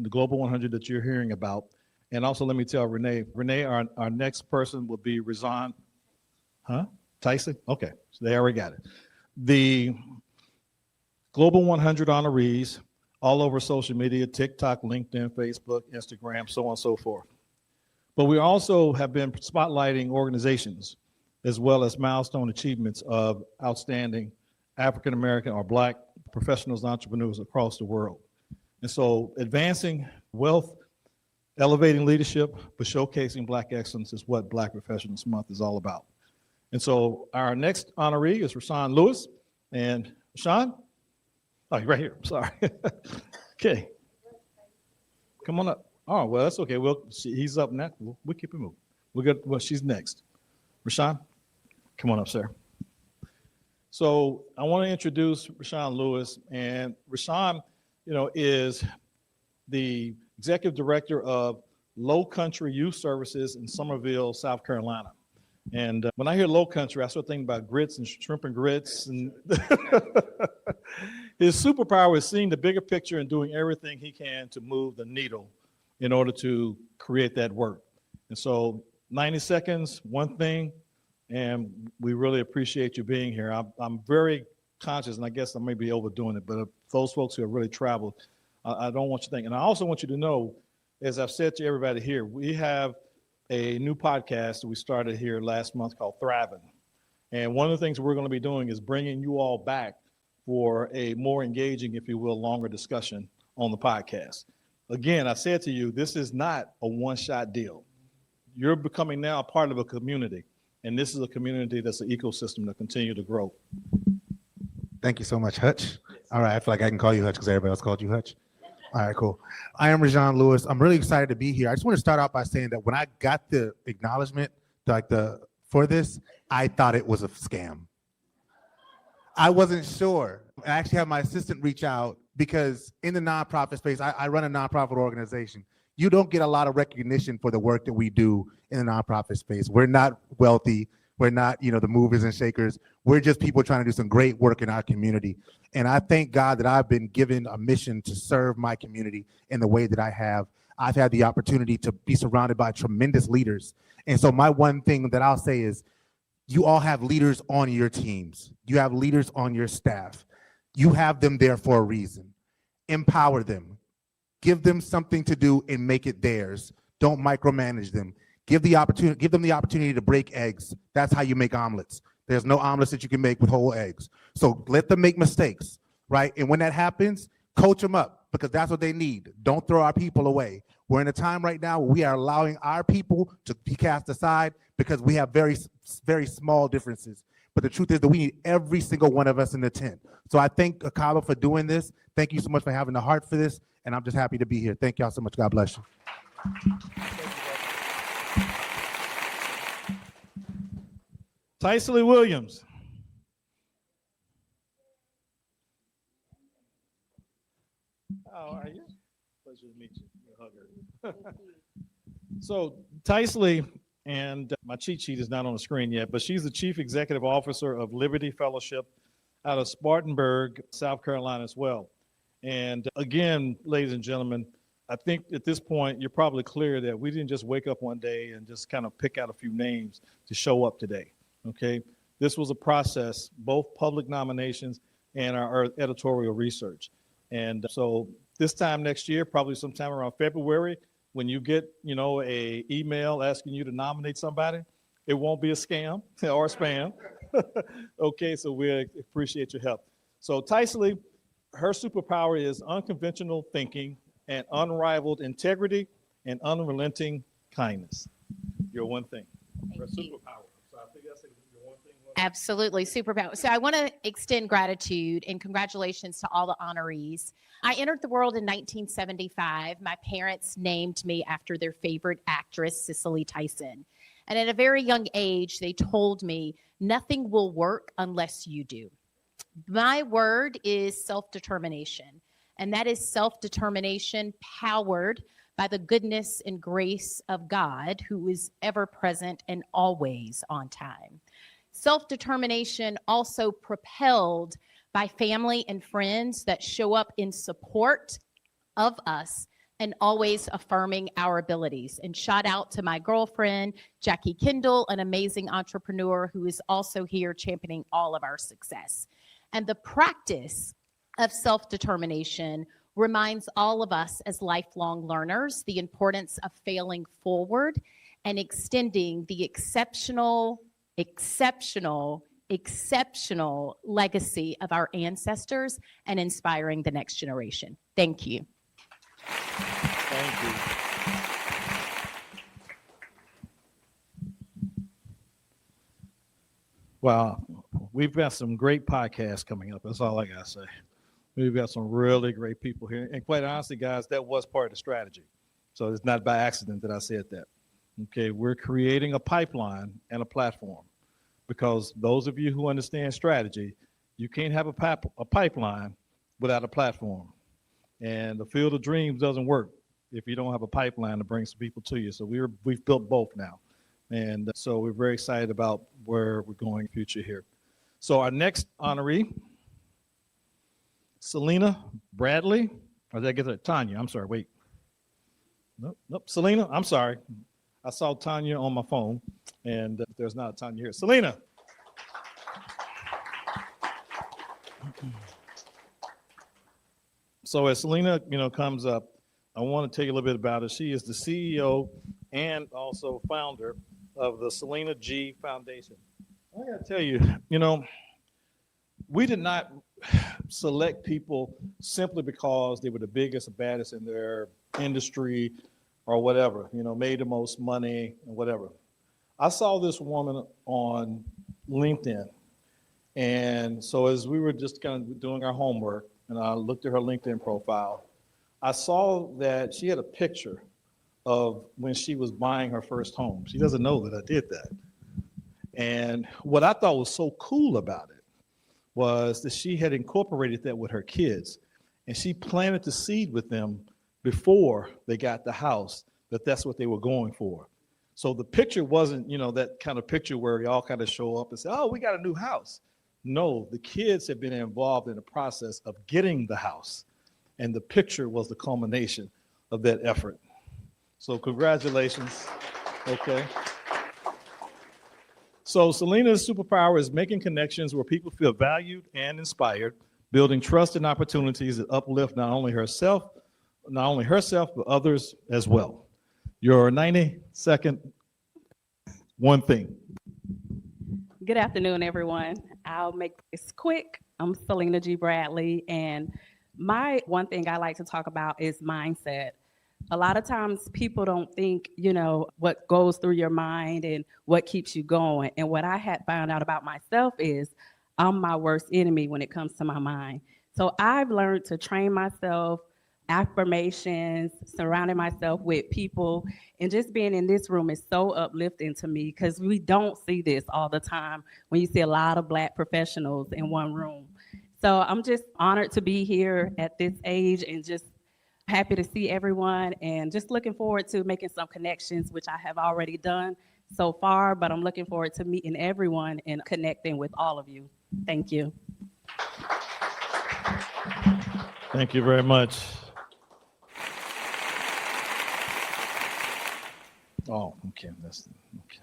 Global 100 that you're hearing about. And also, let me tell Renee, our next person will be Razan, Tyson? Okay, so they already got it. The Global 100 honorees all over social media, TikTok, LinkedIn, Facebook, Instagram, so on and so forth. But we also have been spotlighting organizations as well as milestone achievements of outstanding African-American or Black professionals, entrepreneurs across the world. And so advancing wealth, elevating leadership, but showcasing Black excellence is what Black Professionals Month is all about. And so our next honoree is Rashawn Lewis. And Rashawn? Oh, you're right here. Sorry. Okay. Come on up. Oh, well, that's okay. He's up next. We'll keep it moving. She's next. Rashawn, come on up, sir. So I want to introduce Rashawn Lewis, and Rashawn, is the executive director of Low Country Youth Services in Summerville, South Carolina. And when I hear Low Country, I start thinking about grits and shrimp and grits. And his superpower is seeing the bigger picture and doing everything he can to move the needle in order to create that work. And so 90 seconds, one thing, and we really appreciate you being here. I'm very conscious, and I guess I may be overdoing it, but those folks who have really traveled, I don't want you to think. And I also want you to know, as I've said to everybody here, we have a new podcast that we started here last month called Thrivin. And one of the things we're going to be doing is bringing you all back for a more engaging, if you will, longer discussion on the podcast. Again, I said to you, this is not a one-shot deal. You're becoming now a part of a community, and this is a community that's an ecosystem that continue to grow. Thank you so much, Hutch. All right, I feel like I can call you Hutch because everybody else called you Hutch. All right, cool. I am Rashawn Lewis. I'm really excited to be here. I just want to start out by saying that when I got the acknowledgement, for this, I thought it was a scam. I wasn't sure. I actually had my assistant reach out because in the nonprofit space, I run a nonprofit organization. You don't get a lot of recognition for the work that we do in the nonprofit space. We're not wealthy. We're not, the movers and shakers. We're just people trying to do some great work in our community. And I thank God that I've been given a mission to serve my community in the way that I have. I've had the opportunity to be surrounded by tremendous leaders. And so my one thing that I'll say is, you all have leaders on your teams. You have leaders on your staff. You have them there for a reason. Empower them. Give them something to do and make it theirs. Don't micromanage them. Give them the opportunity to break eggs. That's how you make omelets. There's no omelets that you can make with whole eggs. So let them make mistakes, right? And when that happens, coach them up because that's what they need. Don't throw our people away. We're in a time right now where we are allowing our people to be cast aside because we have very, very small differences. But the truth is that we need every single one of us in the tent. So I thank ICABA for doing this. Thank you so much for having the heart for this. And I'm just happy to be here. Thank y'all so much. God bless you. Tycely Williams. How are you? Pleasure to meet you. Hug her. So Tycely, and my cheat sheet is not on the screen yet, but she's the Chief Executive Officer of Liberty Fellowship out of Spartanburg, South Carolina as well. And again, ladies and gentlemen, I think at this point, you're probably clear that we didn't just wake up one day and just kind of pick out a few names to show up today, okay? This was a process, both public nominations and our editorial research. And so this time next year, probably sometime around February, when you get, a email asking you to nominate somebody, it won't be a scam or spam. Okay, so we appreciate your help. So Tycely, her superpower is unconventional thinking and unrivaled integrity and unrelenting kindness. Your one thing. Her superpower. So I think that's your one thing. Absolutely, superpower. So I want to extend gratitude and congratulations to all the honorees. I entered the world in 1975. My parents named me after their favorite actress, Cicely Tyson. And at a very young age, they told me, nothing will work unless you do. My word is self-determination, and that is self-determination powered by the goodness and grace of God, who is ever present and always on time. Self-determination also propelled by family and friends that show up in support of us and always affirming our abilities. And shout out to my girlfriend, Jackie Kendall, an amazing entrepreneur who is also here championing all of our success. And the practice of self-determination reminds all of us as lifelong learners the importance of failing forward and extending the exceptional legacy of our ancestors and inspiring the next generation. Thank you. Thank you. Wow, we've got some great podcasts coming up. That's all I gotta say. We've got some really great people here. And quite honestly, guys, that was part of the strategy. So it's not by accident that I said that. Okay, we're creating a pipeline and a platform because those of you who understand strategy, You can't have a pipeline without a platform. And the field of dreams doesn't work if you don't have a pipeline to bring some people to you. So we've built both now. And so we're very excited about where we're going in the future here. So our next honoree, Selena Bradley, or did I get that? Tanya, I'm sorry, wait. Nope, Selena, I'm sorry. I saw Tanya on my phone, and there's not a Tanya here. Selena. So as Selena, comes up, I want to tell you a little bit about her. She is the CEO and also founder of the Selena G Foundation. I got to tell you, we did not select people simply because they were the biggest or baddest in their industry or whatever, made the most money and whatever. I saw this woman on LinkedIn. And so as we were just kind of doing our homework and I looked at her LinkedIn profile, I saw that she had a picture of when she was buying her first home. She doesn't know that I did that. And what I thought was so cool about it was that she had incorporated that with her kids, and she planted the seed with them before they got the house, that's what they were going for. So the picture wasn't, that kind of picture where y'all kind of show up and say, oh, we got a new house. No, the kids have been involved in the process of getting the house, and the picture was the culmination of that effort. So congratulations. Okay. So Selena's superpower is making connections where people feel valued and inspired, building trust and opportunities that uplift not only herself, but others as well. Your 90-second one thing. Good afternoon, everyone. I'll make this quick. I'm Selena G. Bradley, and my one thing I like to talk about is mindset. A lot of times people don't think, what goes through your mind and what keeps you going. And what I had found out about myself is I'm my worst enemy when it comes to my mind. So I've learned to train myself, affirmations, surrounding myself with people, and just being in this room is so uplifting to me because we don't see this all the time when you see a lot of Black professionals in one room. So I'm just honored to be here at this age and just happy to see everyone and just looking forward to making some connections, which I have already done so far, but I'm looking forward to meeting everyone and connecting with all of you. Thank you. Thank you very much. Oh, okay. Okay.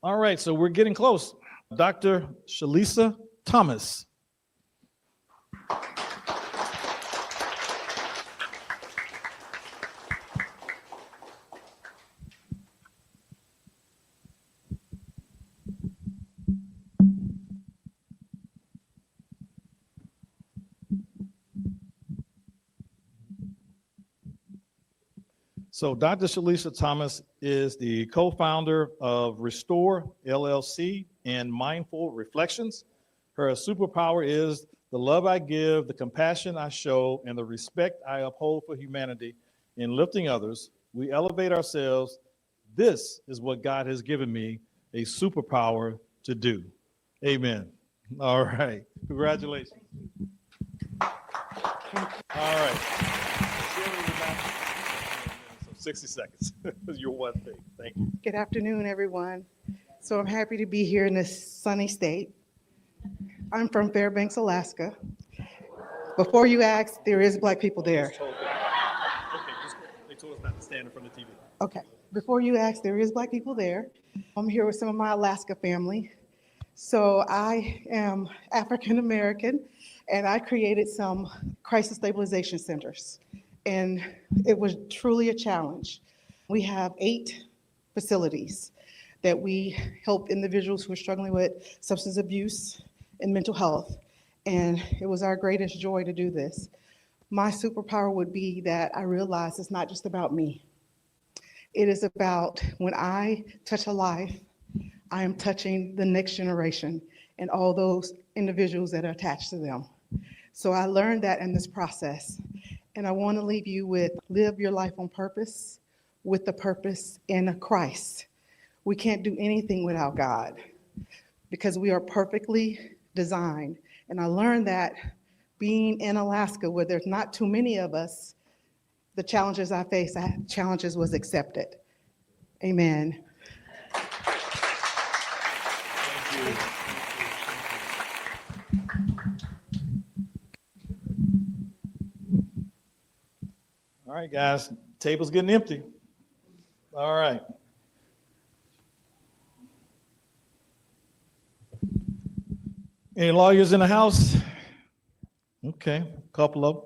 All right, so we're getting close. Dr. Shalisa Thomas. So Dr. Shalisa Thomas is the co-founder of Restore LLC and Mindful Reflections. Her superpower is the love I give, the compassion I show, and the respect I uphold for humanity. In lifting others, we elevate ourselves. This is what God has given me a superpower to do. Amen. All right. Congratulations. All right. 60 seconds. Your one thing. Thank you. Good afternoon, everyone. So I'm happy to be here in this sunny state. I'm from Fairbanks, Alaska. Before you ask, there is Black people there. Okay, they told us not to stand in front of the TV. Okay, before you ask, there is Black people there. I'm here with some of my Alaska family. So I am African American, and I created some crisis stabilization centers. And it was truly a challenge. We have 8 facilities that we help individuals who are struggling with substance abuse and mental health. And it was our greatest joy to do this. My superpower would be that I realize it's not just about me. It is about when I touch a life, I am touching the next generation and all those individuals that are attached to them. So I learned that in this process. And I want to leave you with live your life on purpose, with the purpose in Christ. We can't do anything without God because we are perfectly design. And I learned that being in Alaska, where there's not too many of us, the challenges I faced, challenges was accepted. Amen. All right, guys, table's getting empty. All right. Any lawyers in the house? Okay, a couple of them.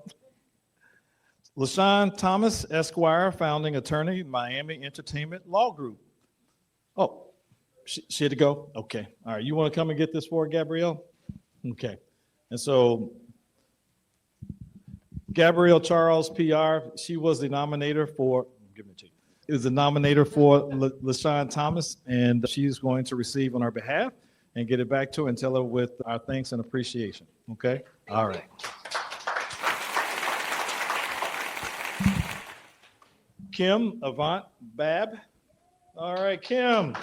LaShawn Thomas, Esquire, founding attorney, Miami Entertainment Law Group. Oh, she had to go? Okay, all right. You want to come and get this for her, Gabrielle? Okay, and so Gabrielle Charles, PR, she was the nominator for, give me a check. It was the nominator for LaShawn Thomas, and she's going to receive on our behalf and get it back to her and tell her with our thanks and appreciation. Okay? All right. Kim Avant Bab. All right, Kim.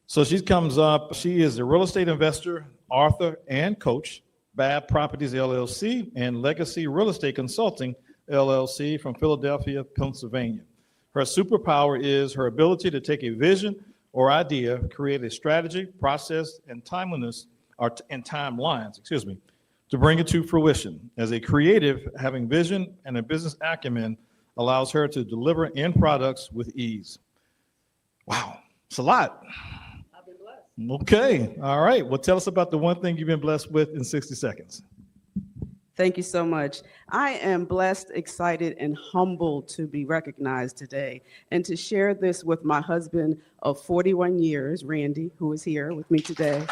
So she comes up, she is a real estate investor, author, and coach, Bab Properties LLC and Legacy Real Estate Consulting LLC from Philadelphia, Pennsylvania. Her superpower is her ability to take a vision or idea, create a strategy, process, and timelines, to bring it to fruition. As a creative, having vision and a business acumen allows her to deliver end products with ease. Wow, it's a lot. Okay, all right. Well, tell us about the one thing you've been blessed with in 60 seconds. Thank you so much. I am blessed, excited, and humbled to be recognized today and to share this with my husband of 41 years, Randy, who is here with me today.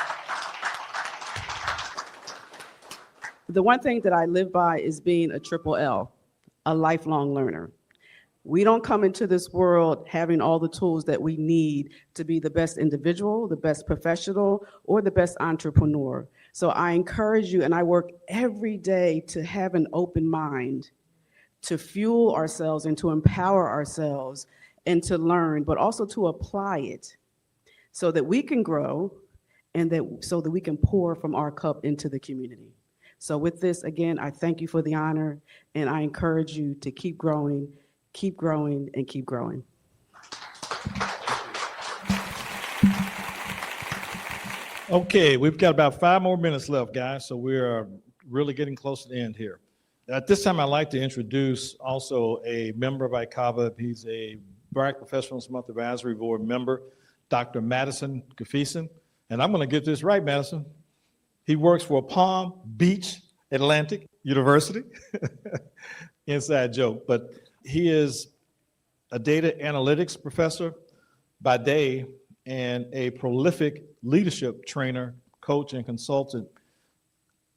The one thing that I live by is being a triple L, a lifelong learner. We don't come into this world having all the tools that we need to be the best individual, the best professional, or the best entrepreneur. So I encourage you, and I work every day to have an open mind, to fuel ourselves and to empower ourselves and to learn, but also to apply it so that we can grow and so that we can pour from our cup into the community. So with this, again, I thank you for the honor, and I encourage you to keep growing, and keep growing. Okay, we've got about 5 more minutes left, guys, so we're really getting close to the end here. At this time, I'd like to introduce also a member of ICABA. He's a Black Professionals Month Advisory Board member, Dr. Madison Gafeson. And I'm going to get this right, Madison. He works for Palm Beach Atlantic University. Inside joke, but he is a data analytics professor by day and a prolific leadership trainer, coach, and consultant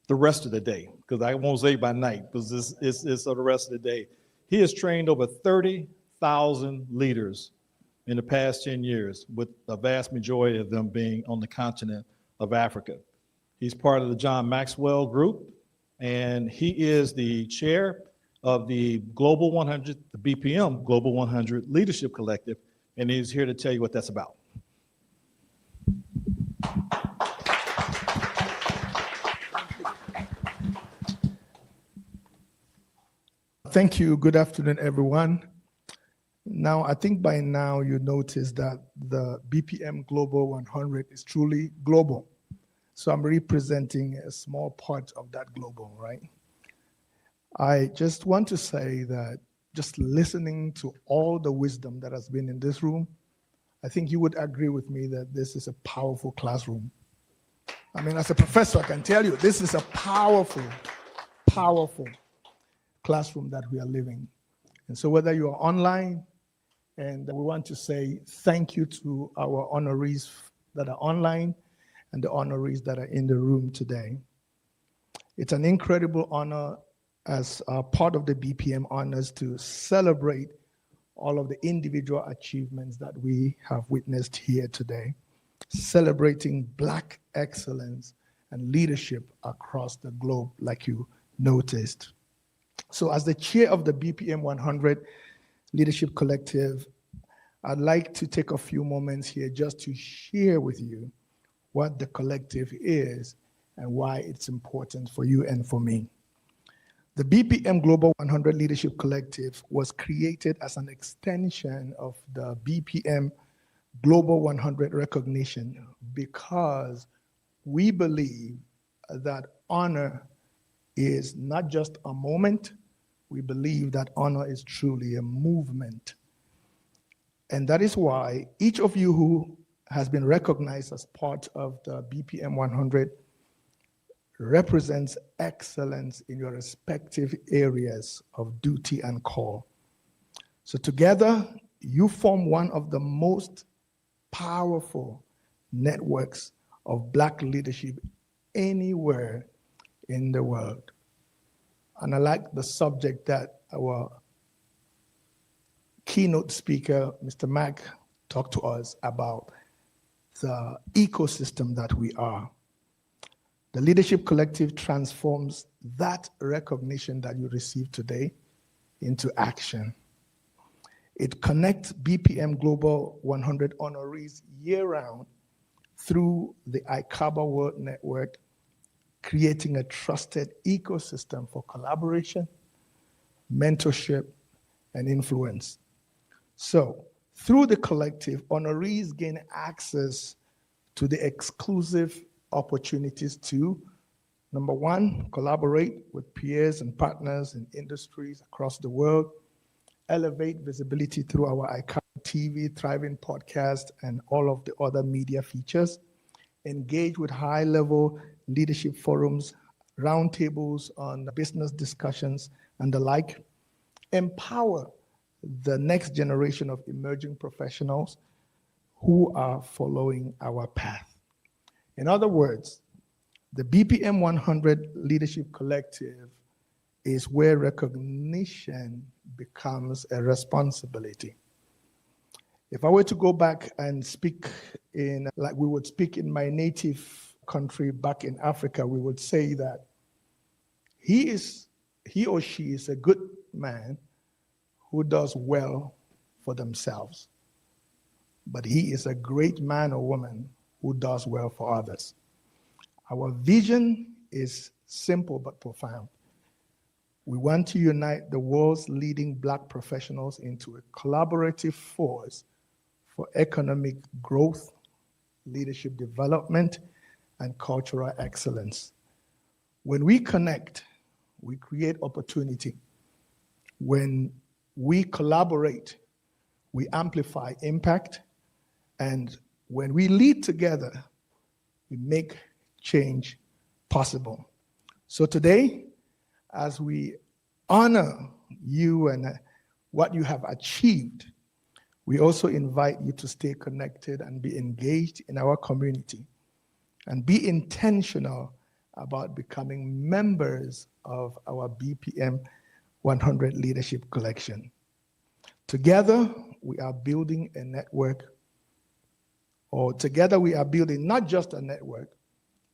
the rest of the day, because I won't say by night, because it's the rest of the day. He has trained over 30,000 leaders in the past 10 years, with the vast majority of them being on the continent of Africa. He's part of the John Maxwell Group, and he is the chair of the Global 100, the BPM Global 100 Leadership Collective, and he's here to tell you what that's about. Thank you. Good afternoon, everyone. Now, I think by now you notice that the BPM Global 100 is truly global. So I'm representing a small part of that global, right? I just want to say that just listening to all the wisdom that has been in this room, I think you would agree with me that this is a powerful classroom. I mean, as a professor, I can tell you, this is a powerful, powerful classroom that we are living. And so whether you are online, and we want to say thank you to our honorees that are online and the honorees that are in the room today. It's an incredible honor as part of the BPM honors to celebrate all of the individual achievements that we have witnessed here today, celebrating Black excellence and leadership across the globe, like you noticed. So as the chair of the BPM 100 Leadership Collective, I'd like to take a few moments here just to share with you what the collective is and why it's important for you and for me. The BPM Global 100 Leadership Collective was created as an extension of the BPM Global 100 recognition because we believe that honor is not just a moment. We believe that honor is truly a movement. And that is why each of you who has been recognized as part of the BPM 100 represents excellence in your respective areas of duty and call. So together, you form one of the most powerful networks of Black leadership anywhere in the world. And I like the subject that our keynote speaker, Mr. Mack, talked to us about, the ecosystem that we are. The Leadership Collective transforms that recognition that you receive today into action. It connects BPM Global 100 honorees year-round through the ICABA World Network, creating a trusted ecosystem for collaboration, mentorship, and influence. So, through the collective, honorees gain access to the exclusive opportunities to, number one, collaborate with peers and partners in industries across the world, elevate visibility through our ICABA-TV, Thrivin podcast, and all of the other media features, engage with high-level leadership forums, roundtables on business discussions, and the like, empower the next generation of emerging professionals who are following our path. In other words, the BPM 100 Leadership Collective is where recognition becomes a responsibility. If I were to go back and speak in, like we would speak in my native country back in Africa, we would say that he or she is a good man who does well for themselves, but he is a great man or woman who does well for others. Our vision is simple but profound. We want to unite the world's leading Black professionals into a collaborative force for economic growth, leadership development, and cultural excellence. When we connect, we create opportunity. When we collaborate, we amplify impact. And when we lead together, we make change possible. So today, as we honor you and what you have achieved, we also invite you to stay connected and be engaged in our community and be intentional about becoming members of our BPM 100 Leadership Collection. Together, we are building a network, or together we are building not just a network,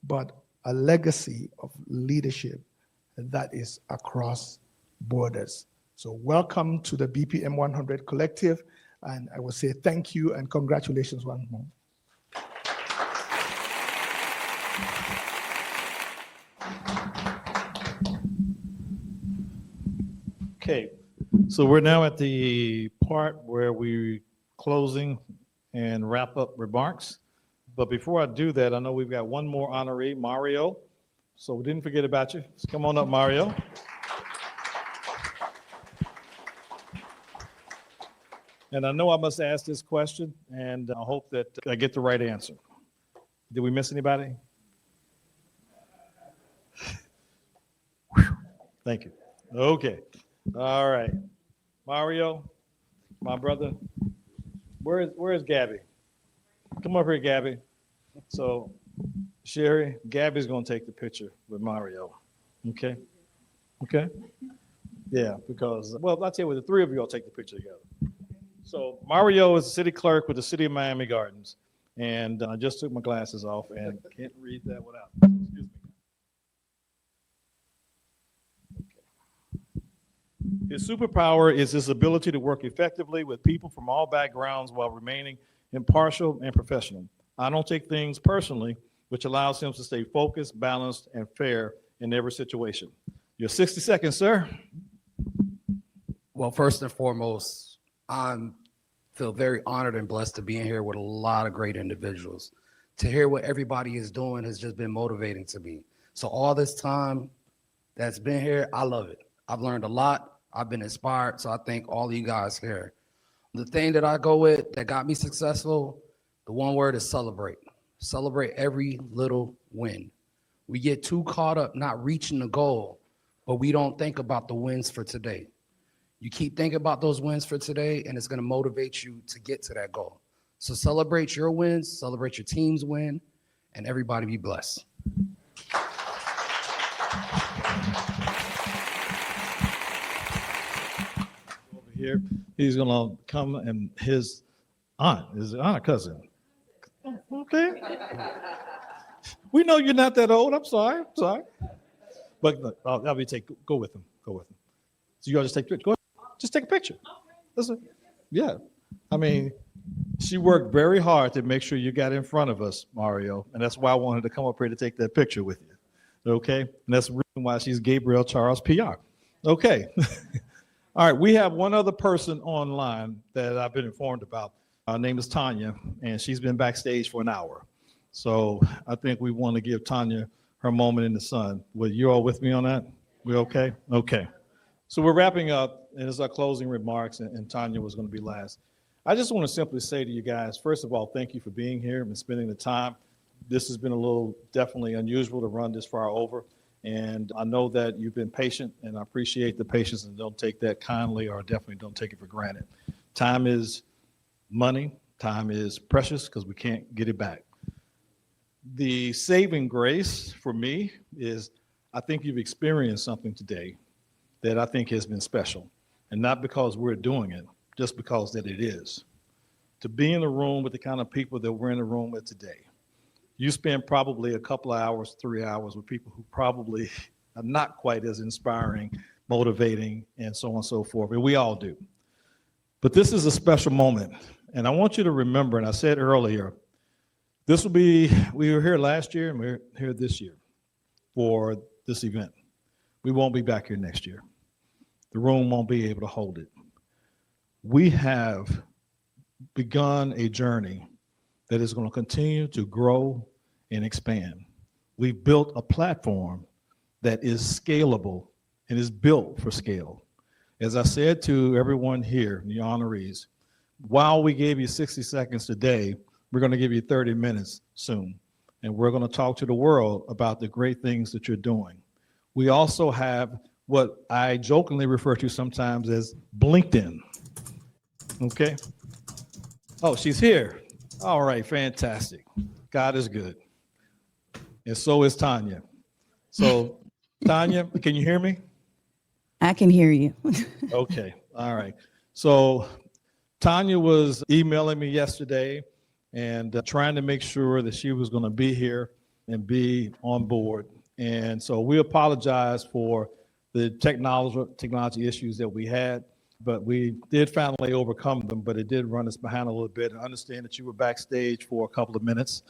but a legacy of leadership that is across borders. So welcome to the BPM 100 Collective, and I will say thank you and congratulations once more. Okay, so we're now at the part where we're closing and wrap up remarks. But before I do that, I know we've got one more honoree, Mario. So we didn't forget about you. So come on up, Mario. And I know I must ask this question, and I hope that I get the right answer. Did we miss anybody? Thank you. Okay. All right. Mario, my brother, where is Gabby? Come up here, Gabby. So, Sherry, Gabby's going to take the picture with Mario. Okay? Okay? Yeah, because, well, I'll tell you what, the three of you all take the picture together. So, Mario is the city clerk with the city of Miami Gardens. And I just took my glasses off and can't read that without. Excuse me. His superpower is his ability to work effectively with people from all backgrounds while remaining impartial and professional. I don't take things personally, which allows him to stay focused, balanced, and fair in every situation. Your 60 seconds, sir. Well, first and foremost, I feel very honored and blessed to be in here with a lot of great individuals. To hear what everybody is doing has just been motivating to me. So all this time that's been here, I love it. I've learned a lot. I've been inspired. So I thank all of you guys here. The thing that I go with that got me successful, the one word is celebrate. Celebrate every little win. We get too caught up not reaching the goal, but we don't think about the wins for today. You keep thinking about those wins for today, and it's going to motivate you to get to that goal. So celebrate your wins, celebrate your team's win, and everybody be blessed. Over here, he's gonna come, and his aunt or cousin. Okay. We know you're not that old. I'm sorry. But look, I'll be go with him. Go with him. So you all just take a picture. Go ahead. Just take a picture. Listen. Yeah. I mean, she worked very hard to make sure you got in front of us, Mario. And that's why I wanted to come up here to take that picture with you. Okay. And that's the reason why she's Gabrielle Charles PR. Okay. All right. We have one other person online that I've been informed about. Her name is Tanya, and she's been backstage for an hour. So I think we want to give Tanya her moment in the sun. Well, you all with me on that? We okay? Okay. So we're wrapping up, and it's our closing remarks, and Tanya was going to be last. I just want to simply say to you guys, first of all, thank you for being here and spending the time. This has been a little definitely unusual to run this far over, and I know that you've been patient, and I appreciate the patience, and don't take that kindly, or definitely don't take it for granted. Time is money. Time is precious because we can't get it back. The saving grace for me is I think you've experienced something today that I think has been special, and not because we're doing it, just because that it is. To be in the room with the kind of people that we're in the room with today, you spend probably a couple of hours, 3 hours with people who probably are not quite as inspiring, motivating, and so on and so forth, and we all do. But this is a special moment, and I want you to remember, and I said earlier, we were here last year and we're here this year for this event. We won't be back here next year. The room won't be able to hold it. We have begun a journey that is going to continue to grow and expand. We've built a platform that is scalable and is built for scale. As I said to everyone here, the honorees, while we gave you 60 seconds today, we're going to give you 30 minutes soon. And we're going to talk to the world about the great things that you're doing. We also have what I jokingly refer to sometimes as LinkedIn. Okay? Oh, she's here. All right, fantastic. God is good. And so is Tanya. So, Tanya, can you hear me? I can hear you. Okay, all right. So, Tanya was emailing me yesterday and trying to make sure that she was going to be here and be on board. And so we apologize for the technology issues that we had, but we did finally overcome them, but it did run us behind a little bit. I understand that you were backstage for a couple of minutes,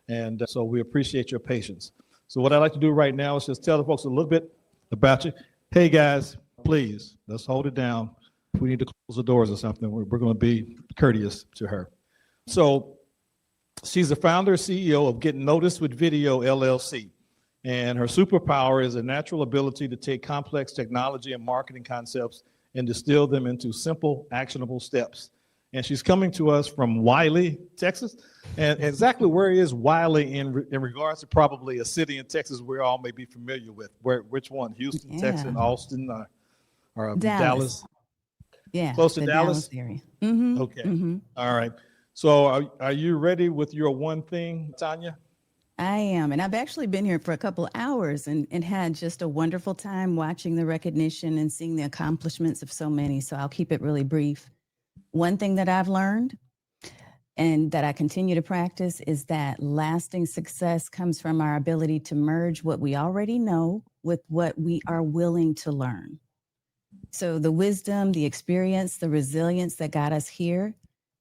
and so we appreciate your patience. So what I'd like to do right now is just tell the folks a little bit about you. Hey guys, please, let's hold it down. If we need to close the doors or something, we're going to be courteous to her. So she's the founder and CEO of Getting Noticed with Video, LLC. And her superpower is a natural ability to take complex technology and marketing concepts and distill them into simple, actionable steps. And she's coming to us from Wiley, Texas. And exactly where is Wiley in regards to probably a city in Texas we all may be familiar with? Which one? Houston, Texas, Austin, or Dallas? Yeah. Close to the Dallas? area. Mm-hmm. Okay. Mm-hmm. All right. So are you ready with your one thing, Tanya? I am. And I've actually been here for a couple of hours and had just a wonderful time watching the recognition and seeing the accomplishments of so many. So I'll keep it really brief. One thing that I've learned and that I continue to practice is that lasting success comes from our ability to merge what we already know with what we are willing to learn. So the wisdom, the experience, the resilience that got us here,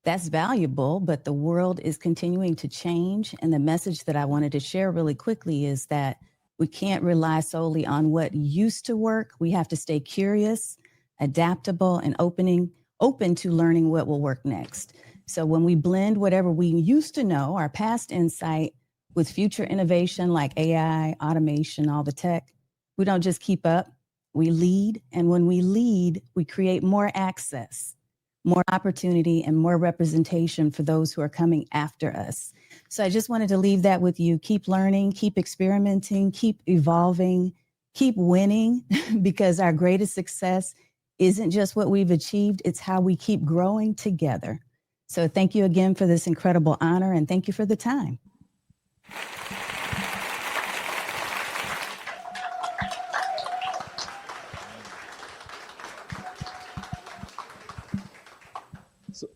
that's valuable, but the world is continuing to change. And the message that I wanted to share really quickly is that we can't rely solely on what used to work. We have to stay curious, adaptable, and open to learning what will work next. So when we blend whatever we used to know, our past insight, with future innovation like AI, automation, all the tech, we don't just keep up, we lead. And when we lead, we create more access, more opportunity, and more representation for those who are coming after us. So I just wanted to leave that with you. Keep learning, keep experimenting, keep evolving, keep winning, because our greatest success isn't just what we've achieved, it's how we keep growing together. So thank you again for this incredible honor, and thank you for the time.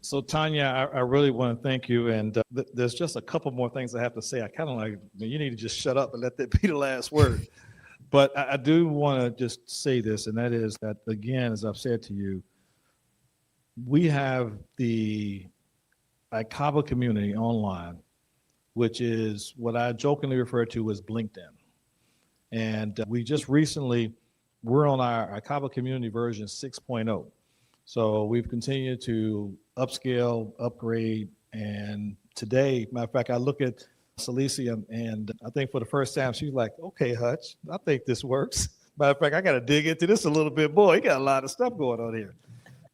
So Tanya, I really want to thank you. And there's just a couple more things I have to say. I kind of like, you need to just shut up and let that be the last word. But I do want to just say this, and that is that, again, as I've said to you, we have the ICABA community online, which is what I jokingly refer to as LinkedIn. And we just recently, we're on our ICABA community version 6.0. So we've continued to upscale, upgrade, and today, matter of fact, I look at Celicia, and I think for the first time, she's like, okay, Hutch, I think this works. Matter of fact, I got to dig into this a little bit more. You got a lot of stuff going on here.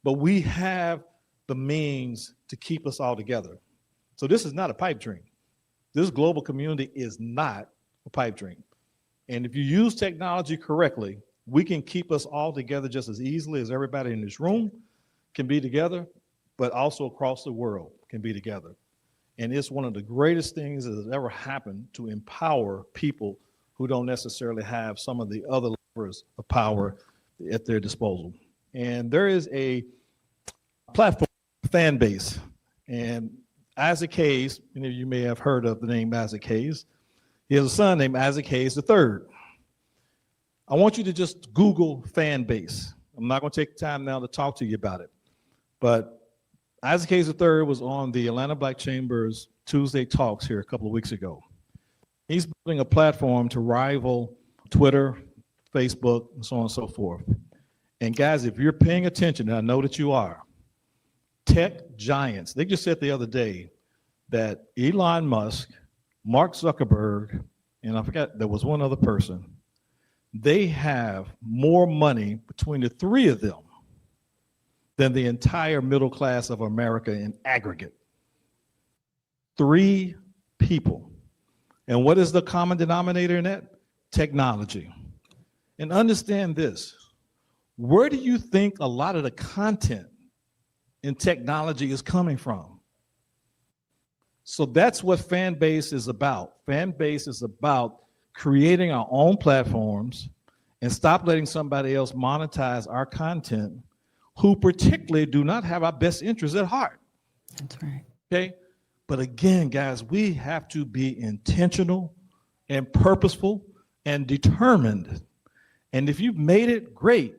But we have the means to keep us all together. So this is not a pipe dream. This global community is not a pipe dream. And if you use technology correctly, we can keep us all together just as easily as everybody in this room can be together, but also across the world can be together. And it's one of the greatest things that has ever happened to empower people who don't necessarily have some of the other levers of power at their disposal. And there is a platform, fan base, and Isaac Hayes, many of you may have heard of the name Isaac Hayes. He has a son named Isaac Hayes III. I want you to just Google fan base. I'm not going to take time now to talk to you about it. But Isaac Hayes III was on the Atlanta Black Chamber's Tuesday Talks here a couple of weeks ago. He's building a platform to rival Twitter, Facebook, and so on and so forth. And guys, if you're paying attention, and I know that you are, tech giants, they just said the other day that Elon Musk, Mark Zuckerberg, and I forgot, there was one other person, they have more money between the three of them than the entire middle class of America in aggregate. 3 people. And what is the common denominator in that? Technology. And understand this, where do you think a lot of the content in technology is coming from? So that's what fan base is about. Fan base is about creating our own platforms and stop letting somebody else monetize our content who particularly do not have our best interests at heart. That's right. Okay? But again, guys, we have to be intentional and purposeful and determined. And if you've made it, great.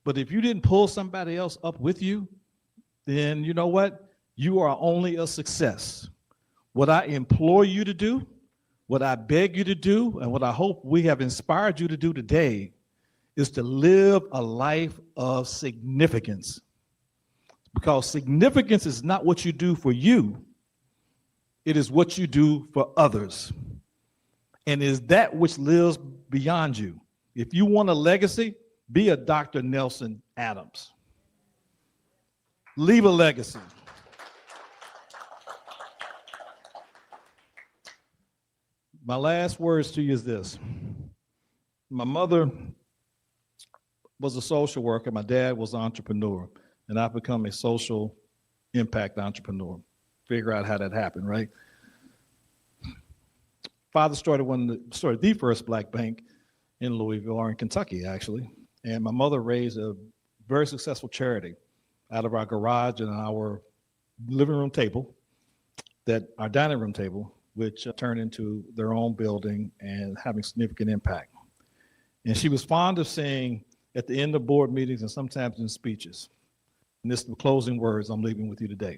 But if you didn't pull somebody else up with you, then you know what? You are only a success. What I implore you to do, what I beg you to do, and what I hope we have inspired you to do today is to live a life of significance. Because significance is not what you do for you, it is what you do for others. And is that which lives beyond you. If you want a legacy, be a Dr. Nelson Adams. Leave a legacy. My last words to you is this. My mother was a social worker. My dad was an entrepreneur. And I've become a social impact entrepreneur. Figure out how that happened, right? Father started the first black bank in Louisville, or in Kentucky, actually. And my mother raised a very successful charity out of our garage and our living room table, our dining room table, which turned into their own building and having significant impact. And she was fond of saying, at the end of board meetings and sometimes in speeches. And this is the closing words I'm leaving with you today.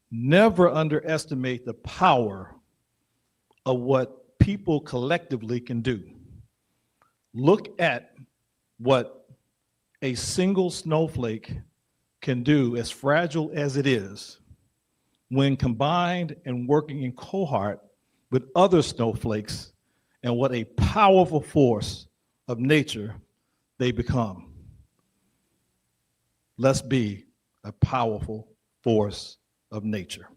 Never underestimate the power of what people collectively can do. Look at what a single snowflake can do, as fragile as it is, when combined and working in cohort with other snowflakes, and what a powerful force of nature they become. Let's be a powerful force of nature.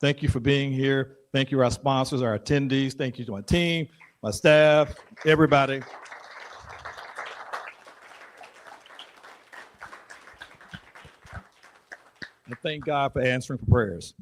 Thank you for being here. Thank you to our sponsors, our attendees. Thank you to my team, my staff, everybody. And thank God for answering prayers.